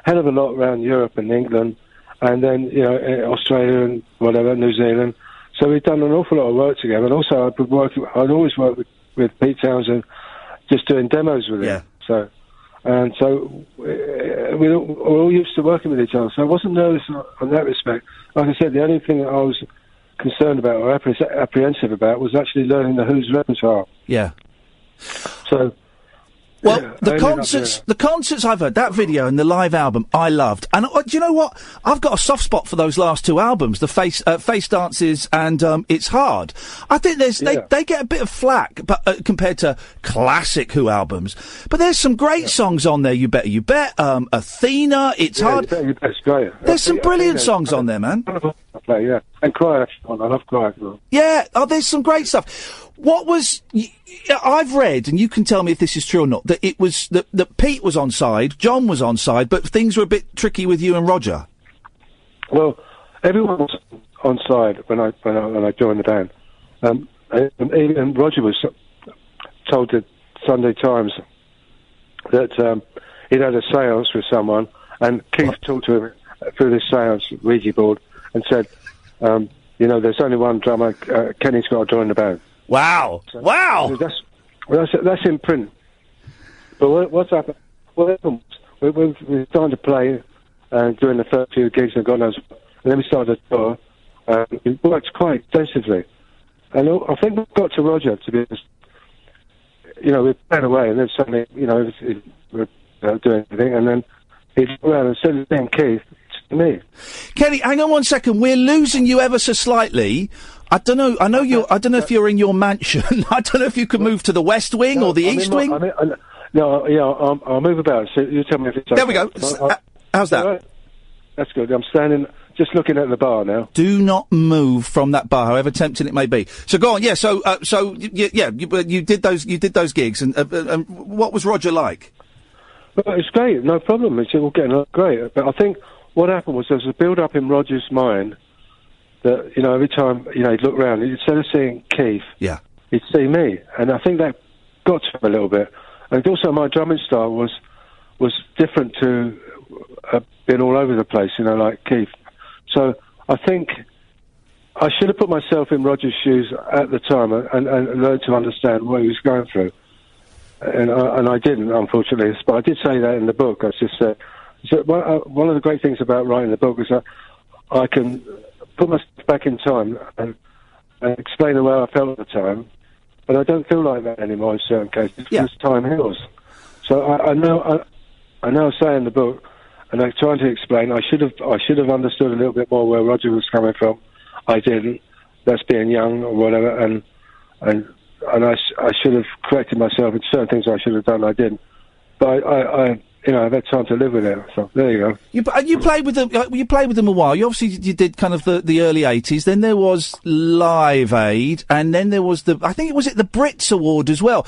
hell of a lot around Europe and England, and then, in Australia and whatever, New Zealand. So we'd done an awful lot of work together, and also I'd always work with Pete Townsend, just doing demos with him. Yeah. So we were all used to working with each other, so I wasn't nervous on that respect. Like I said, the only thing that I was concerned about or apprehensive about was actually learning the Who's repertoire. Yeah. So... Well, the concerts I've heard, that video and the live album, I loved. And do you know what? I've got a soft spot for those last two albums, the Face Dances and It's Hard. I think they get a bit of flack, but compared to classic Who albums. But there's some great songs on there. You Bet, Athena, It's Hard. You bet, it's great. There's some brilliant songs on there, man. Yeah, and Cry. I love Cry. Yeah, there's some great stuff. What was... I've read, and you can tell me if this is true or not, that it was... that Pete was on side, John was on side, but things were a bit tricky with you and Roger. Well, everyone was on side when I joined the band. And Roger was told the Sunday Times that he'd had a seance with someone, and Keith talked to him through this seance Ouija board and said, there's only one drummer, Kenny's got to join the band. Wow! So, wow! That's in print. But what's happened? What happened was we started to play during the first few gigs, and God knows, and then we started to tour. We worked quite extensively, and I think we got to Roger, to be honest. We ran away, and then suddenly, we were doing everything, and then he looked around and said, Keith, to me. Kenny, hang on one second. We're losing you ever so slightly. I don't know. I don't know if you're in your mansion. I don't know if you could move to the West Wing or the East Wing. I'll move about. So you tell me if it's okay. There we go. How's that? Right. That's good. I'm standing, just looking at the bar now. Do not move from that bar, however tempting it may be. So go on. Yeah. You did those gigs, and what was Roger like? Well, it's great. No problem. It's all getting great. But I think what happened was there was a build-up in Roger's mind. That, every time, he'd look round, instead of seeing Keith, he'd see me. And I think that got to him a little bit. And also my drumming style was different to being all over the place, like Keith. So I think I should have put myself in Roger's shoes at the time and learned to understand what he was going through. And I didn't, unfortunately. But I did say that in the book. I just said, one of the great things about writing the book is that I can put myself back in time and explain the way I felt at the time, but I don't feel like that anymore in certain cases because time heals. So I know I say in the book, and I'm trying to explain. I should have understood a little bit more where Roger was coming from. I didn't. That's being young or whatever, and I should have corrected myself in certain things I should have done. I didn't, but I've had time to live with it, so there you go. You played with them. You played with them a while. You did kind of the early '80s. Then there was Live Aid, and then there was the Brits Award as well.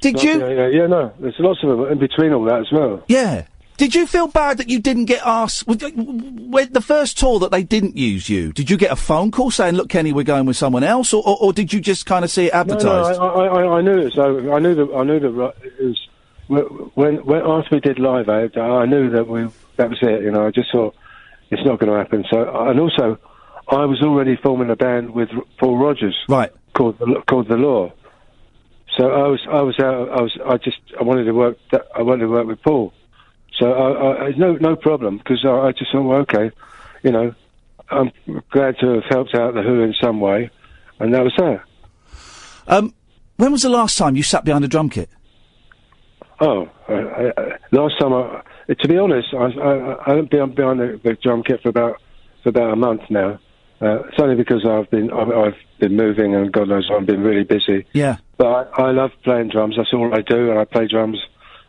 Did you? Yeah. No, there's lots of them in between all that as well. Yeah. Did you feel bad that you didn't get asked when the first tour that they didn't use you? Did you get a phone call saying, "Look, Kenny, we're going with someone else," or did you just kind of see it advertised? No, I knew it. So I knew that it was. When after we did Live Aid, I knew that was it. I just thought it's not going to happen. So, and also, I was already forming a band with Paul Rodgers, right? called The Law. So I wanted to work with Paul. So no problem, because I just thought, well, okay, you know, I'm glad to have helped out the Who in some way, and that was that. When was the last time you sat behind a drum kit? Oh, last time to be honest, I haven't been behind the drum kit for about a month now. It's only because I've been moving, and God knows I've been really busy. Yeah. But I love playing drums. That's all I do, and I play drums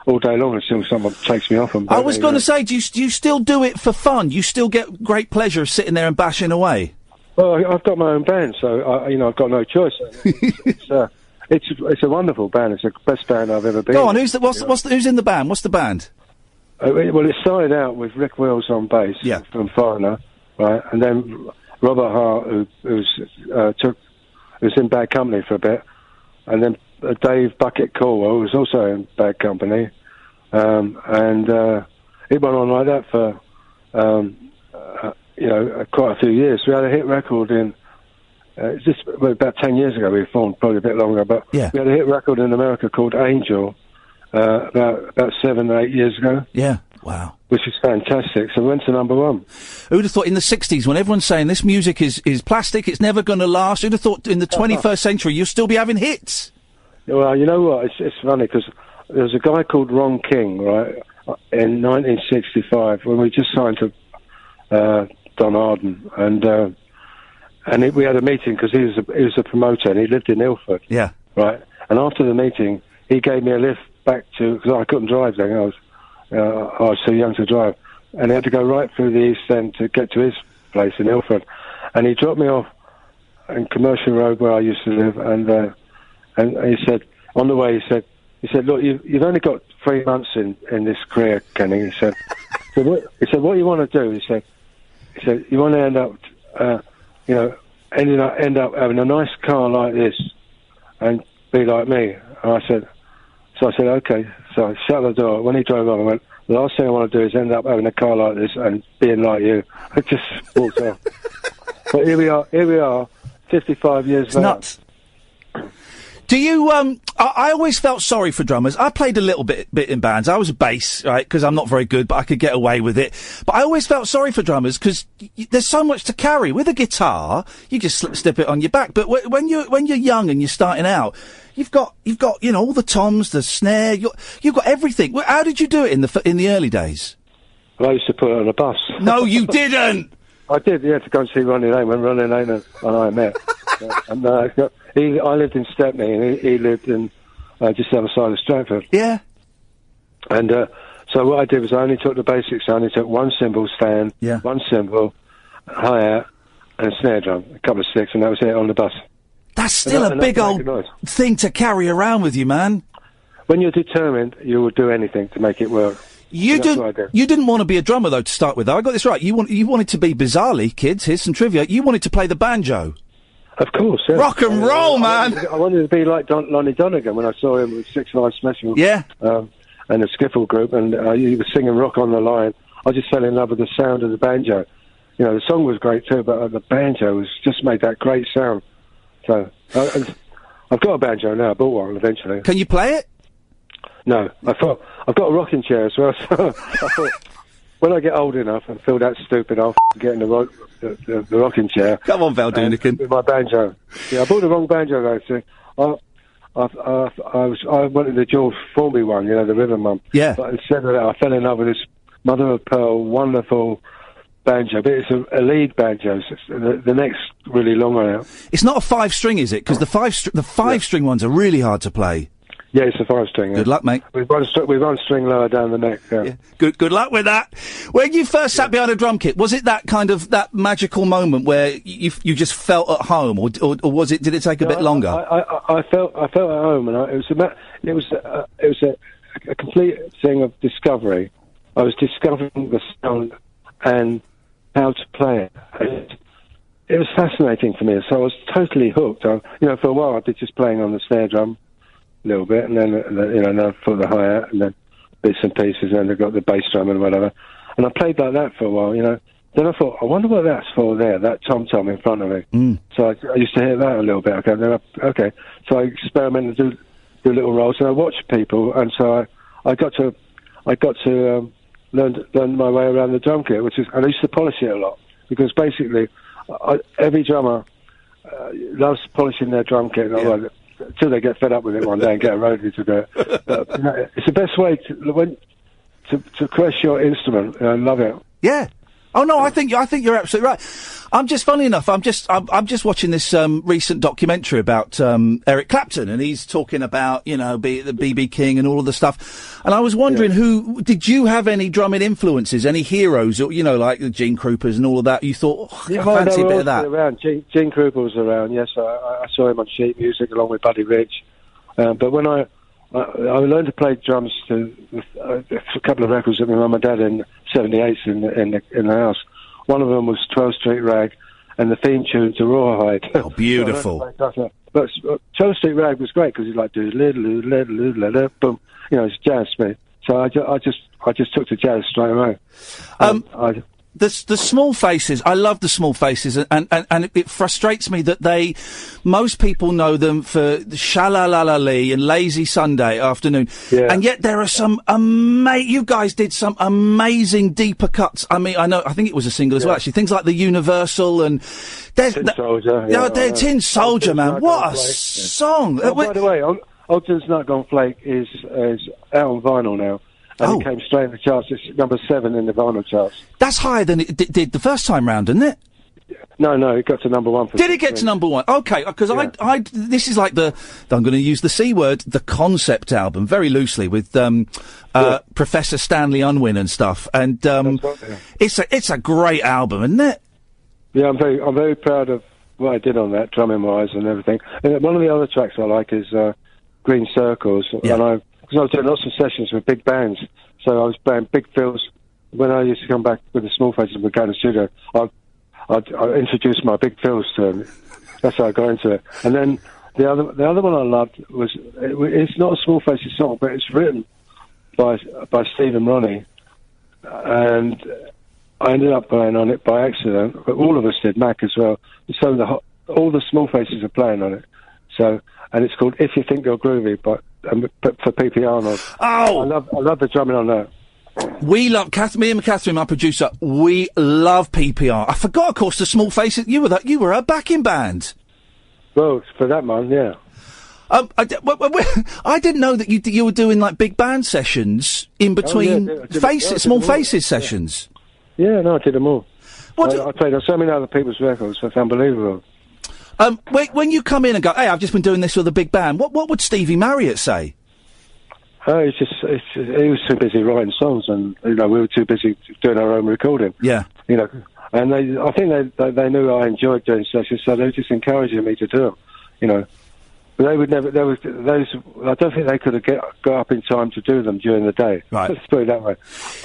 all day long until someone takes me off them. I was going to say, do you still do it for fun? You still get great pleasure of sitting there and bashing away? Well, I've got my own band, so I've got no choice. It's a wonderful band. It's the best band I've ever been. Go on, who's in the band? What's the band? Well, it started out with Rick Wills on bass from Foreigner, right, and then Robert Hart, who's in Bad Company for a bit, and then Dave Bucket Caldwell was also in Bad Company, and it went on like that for quite a few years. We had a hit record in about 10 years ago. We formed, probably a bit longer, but we had a hit record in America called Angel about 7 or 8 years ago. Yeah. Wow. Which is fantastic. So we went to number one. Who'd have thought in the 60s, when everyone's saying this music is plastic, it's never going to last, who'd have thought in the 21st century you'll still be having hits? Well, you know what? It's funny, because there was a guy called Ron King, right, in 1965, when we just signed to Don Arden, and we had a meeting, because he was a promoter, and he lived in Ilford. Yeah. Right. And after the meeting, he gave me a lift back to, because I couldn't drive then, I was too young to drive, and he had to go right through the East End to get to his place in Ilford, and he dropped me off in Commercial Road where I used to live, and he said, on the way, he said, look, you've only got 3 months in this career, Kenny. He said, what you want to do? He said, you want to end up, end up having a nice car like this, and be like me. And I said, okay. So I shut the door. When he drove off, I went, the last thing I want to do is end up having a car like this and being like you. I just walked off. But here we are, 55 years later. Nuts. Do you, I always felt sorry for drummers. I played a little bit in bands. I was a bass, right, because I'm not very good, but I could get away with it. But I always felt sorry for drummers, because there's so much to carry. With a guitar, you just slip it on your back. But when you're young and you're starting out, you've got, all the toms, the snare, you've got everything. How did you do it in the early days? Well, I used to put it on a bus. No, you didn't! I did, yeah, to go and see Ronnie Lane, when Ronnie Lane and I met. And I lived in Stepney, and he lived in just the other side of Stratford. Yeah. And so what I did was I only took the basics. I only took one cymbal stand, one cymbal, hi-hat, and a snare drum, a couple of sticks, and that was it on the bus. That's still a big old thing to carry around with you, man. When you're determined, you will do anything to make it work. You didn't want to be a drummer, though, to start with, though. I got this right. You wanted to be, bizarrely, kids, here's some trivia, you wanted to play the banjo. Of course, yeah. Rock and roll, man! I wanted to be like Lonnie Donegan when I saw him with 6 Live Special. Yeah. And the Skiffle group, and he was singing Rock on the Line. I just fell in love with the sound of the banjo. You know, the song was great too, but the banjo just made that great sound. So, I've got a banjo now. I bought one eventually. Can you play it? No. I've got a rocking chair as well, so I thought, when I get old enough and feel that stupid, I'll get in the rocking chair. Come on, Val Doonican. With my banjo. Yeah, I bought the wrong banjo, though, see. I wanted the George Formby one, the River Mum. Yeah. But instead of that, I fell in love with this mother of pearl, wonderful banjo. But it's a lead banjo. So it's the neck's really long on it. It's not a 5-string, is it? Because the five-string ones are really hard to play. Yeah, it's a 5-string. Good luck, mate. We've one string lower down the neck. Yeah. Good luck with that. When you first sat behind a drum kit, was it that magical moment where you just felt at home, or was it? Did it take a bit longer? I felt at home, and it was a complete thing of discovery. I was discovering the sound and how to play it. It was fascinating for me, so I was totally hooked. For a while I did just playing on the snare drum. A little bit, and then now for the hi-hat, and then bits and pieces, and then I got the bass drum and whatever. And I played like that for a while, then I thought, I wonder what that's for there, that tom-tom in front of me. So I used to hear that a little bit. Okay. So I experimented and do little rolls, and I watched people, and so I got to learn my way around the drum kit, and I used to polish it a lot, because basically every drummer loves polishing their drum kit until they get fed up with it one day and get a roadie to do it. But, it's the best way to caress your instrument. I love it. Yeah. Oh no, I think you're absolutely right. I'm just funny enough. I'm just watching this recent documentary about Eric Clapton, and he's talking about the BB King and all of the stuff. And I was wondering, did you have any drumming influences, any heroes, or like the Gene Krupas and all of that? You thought, I fancy a bit of that. Around. Gene Krupa was around. Yes, I saw him on sheet music along with Buddy Rich. But when I learned to play drums to a couple of records that my mum and dad in '78 in the house. One of them was 12th Street Rag, and the theme tune to Rawhide. Oh, beautiful! But 12th Street Rag was great because he's like boom. It's jazz to me. So I just took to jazz straight away. The small faces, I love the small faces, and it frustrates me that most people know them for Sha-La-La-La-Lee and Lazy Sunday Afternoon, and yet there are some you guys did some amazing deeper cuts. I mean, I think it was a single as well, actually. Things like the Universal and Tin Soldier. Tin Soldier, man, what a song! By the way, Ogden's Nut Gone Flake is out on vinyl now. And it came straight in the charts. It's number 7 in the vinyl charts. That's higher than it did the first time round, didn't it? No, it got to number 1. Did it get to number 1? Okay, because this is like I'm going to use the C word, the concept album, very loosely, with Professor Stanley Unwin and stuff. And it's a great album, isn't it? Yeah, I'm very proud of what I did on that, drumming wise and everything. And one of the other tracks I like is Green Circles, and because I was doing lots of sessions with big bands, so I was playing big fills. When I used to come back with the Small Faces and go to the studio, I introduced my big fills to them. That's how I got into it. And then the other one I loved was, it's not a Small Faces song, but it's written by Steve and Ronnie, and I ended up playing on it by accident, but all of us did, Mac as well. So all the Small Faces are playing on it. So, and it's called If You Think You're Groovy, but for P.P. Arnold. Oh! I love the drumming on that. We love, me and Catherine, my producer, we love PPR. I forgot, of course, the Small Faces. You were a backing band. Well, for that man, yeah. I didn't know that you were doing like big band sessions in between Small Faces sessions. Yeah, no, I did them all. I played on so many other people's records. That's unbelievable. When you come in and go, hey, I've just been doing this with a big band, what would Stevie Marriott say? He was too busy writing songs, and we were too busy doing our own recording. Yeah. And I think they knew I enjoyed doing sessions, so they were just encouraging me to do them. But they would never. I don't think they could have got up in time to do them during the day. Right. Let's put it that way.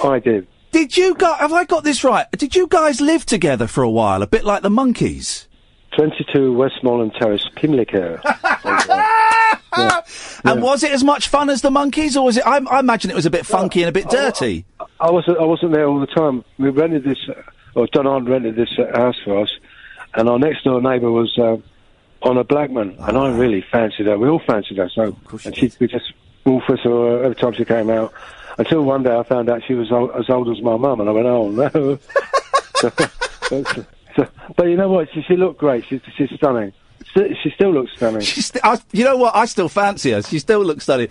I did. Have I got this right? Did you guys live together for a while, a bit like the Monkees? 22 Westmoreland Terrace, Pimlico. And was it as much fun as the Monkees, or was it? I imagine it was a bit funky and a bit dirty. I wasn't there all the time. We rented this, or Don Arndt rented this house for us, and our next door neighbour was Honor Blackman, and I really fancied her. We all fancied her, we just all for her every time she came out. Until one day I found out she was as old as my mum, and I went, oh no. But you know what? She looked great. She's stunning. She still looks stunning. You know what? I still fancy her. She still looks stunning.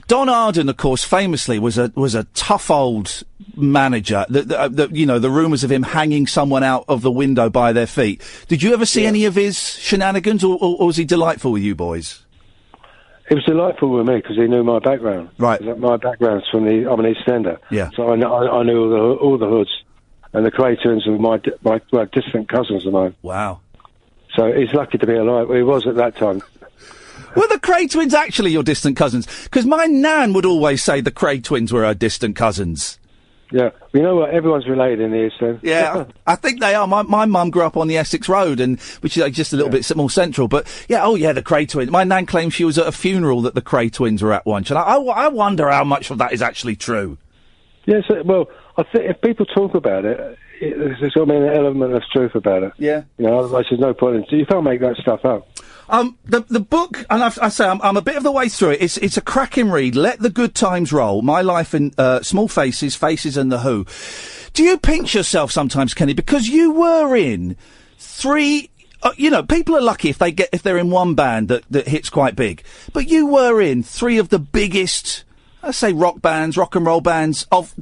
Don Arden, of course, famously was a tough old manager. The rumours of him hanging someone out of the window by their feet. Did you ever see any of his shenanigans, or was he delightful with you boys? He was delightful with me because he knew my background. Right. My background's I'm an East Ender. Yeah. So I knew all the hoods. And the Cray twins were my distant cousins of mine. Wow. So he's lucky to be alive. Well, he was at that time. Were the Cray twins actually your distant cousins? Because my nan would always say the Cray twins were her distant cousins. Yeah. You know what? Everyone's related in the East End. Yeah, I think they are. My mum grew up on the Essex Road, which is just a little bit more central. But, the Cray twins. My nan claims she was at a funeral that the Cray twins were at once. And I wonder how much of that is actually true. Yes, well, I think if people talk about it, there's got to be an element of truth about it. Yeah. You know, otherwise there's no point in... You can't make that stuff up. The book, and I say I'm a bit of the way through it. It's a cracking read. Let the Good Times Roll. My Life in Small Faces, Faces and the Who. Do you pinch yourself sometimes, Kenny? Because you were in 3... you know, people are lucky if they're in one band that hits quite big. But you were in 3 of the biggest, let's say, rock and roll bands of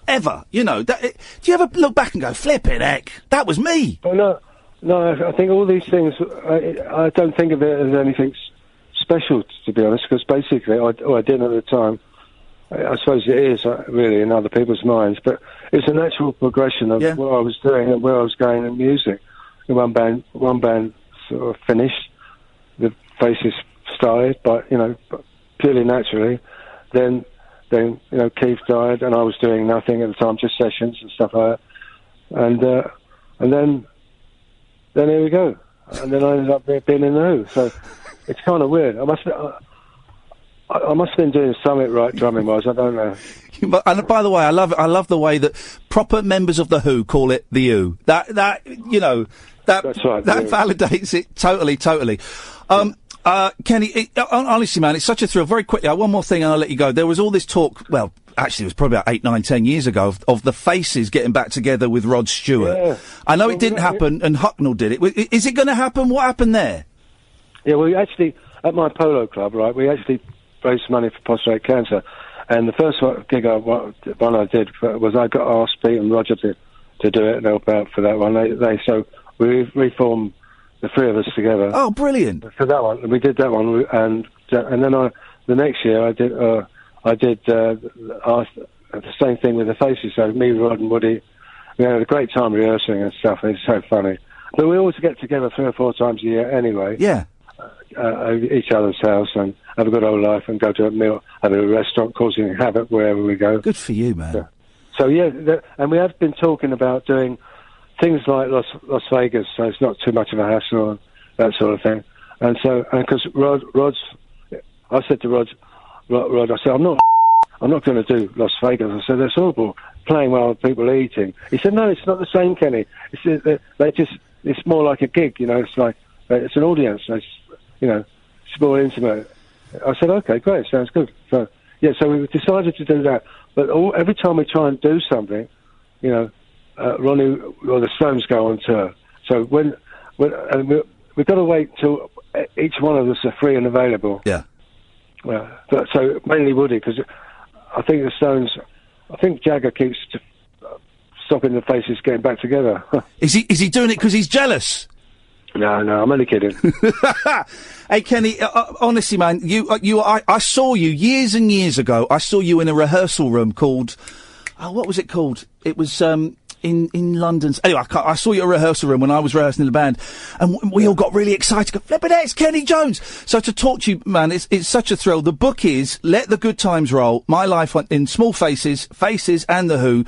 ever. You know, do you ever look back and go, flipping heck, that was me? Oh, no, I think all these things, I don't think of it as anything special, to be honest, because basically, I didn't at the time. I suppose it is really in other people's minds, but it's a natural progression of what I was doing and where I was going in music. One band sort of finished, the Faces started, but purely naturally. Then Keith died, and I was doing nothing at the time, just sessions and stuff like that. And then here we go. And then I ended up being in the Who. So it's kind of weird. I must have been doing something right drumming wise. I don't know. And by the way, I love the way that proper members of the Who call it the Who. That's right. That validates it totally. Kenny, honestly, man, it's such a thrill. Very quickly, one more thing and I'll let you go. There was all this talk, well, actually it was probably about 8, 9, 10 years ago, of the Faces getting back together with Rod Stewart. Yeah. I know it didn't happen and Hucknall did it. Is it going to happen? What happened there? Yeah, we actually, at my polo club, right, we actually raised money for prostate cancer. And the first gig I did was I got asked Pete and Roger to do it and help out for that one. So we reformed the 3 of us together. Oh, brilliant! For that one, we did that one, and then the next year I did the same thing with the Faces. So me, Rod, and Woody, we had a great time rehearsing and stuff. It's so funny. But we always get together 3 or 4 times a year anyway. Yeah. Each other's house and have a good old life and go to a meal at a restaurant, causing havoc wherever we go. Good for you, man. Yeah. So and we have been talking about doing things like Las Vegas, so it's not too much of a hassle and that sort of thing. And so, because I said to Rod, I said, I'm not going to do Las Vegas. I said, that's horrible, playing while people are eating. He said, no, it's not the same, Kenny. It's more like a gig, it's like, it's an audience, it's more intimate. I said, okay, great, sounds good. So we decided to do that. But every time we try and do something, Ronnie or the Stones go on tour. So we've got to wait till each one of us are free and available. Yeah. So mainly Woody, because I think the Stones, Jagger keeps stopping the Faces getting back together. Is he doing it because he's jealous? No, I'm only kidding. Hey, Kenny, honestly, man, I saw you years and years ago. I saw you in a rehearsal room called, what was it called? It was in London. Anyway, I saw you at a rehearsal room when I was rehearsing in the band, and we all got really excited. Go, flippin' it's Kenny Jones. So to talk to you, man, it's such a thrill. The book is Let the Good Times Roll. My Life in Small Faces, Faces and the Who.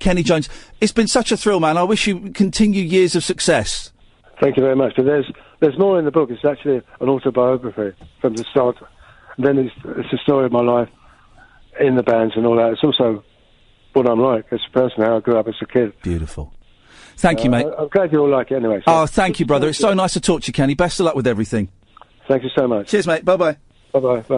Kenny Jones. It's been such a thrill, man. I wish you continue years of success. Thank you very much. But there's more in the book. It's actually an autobiography from the start. And then it's a story of my life in the bands and all that. It's also what I'm like as a person, how I grew up as a kid. Beautiful. Thank you, mate. I'm glad you all like it anyway. So. Oh, thank you, brother. It's so nice to talk to you, Kenny. Best of luck with everything. Thank you so much. Cheers, mate. Bye-bye. Bye-bye. Bye.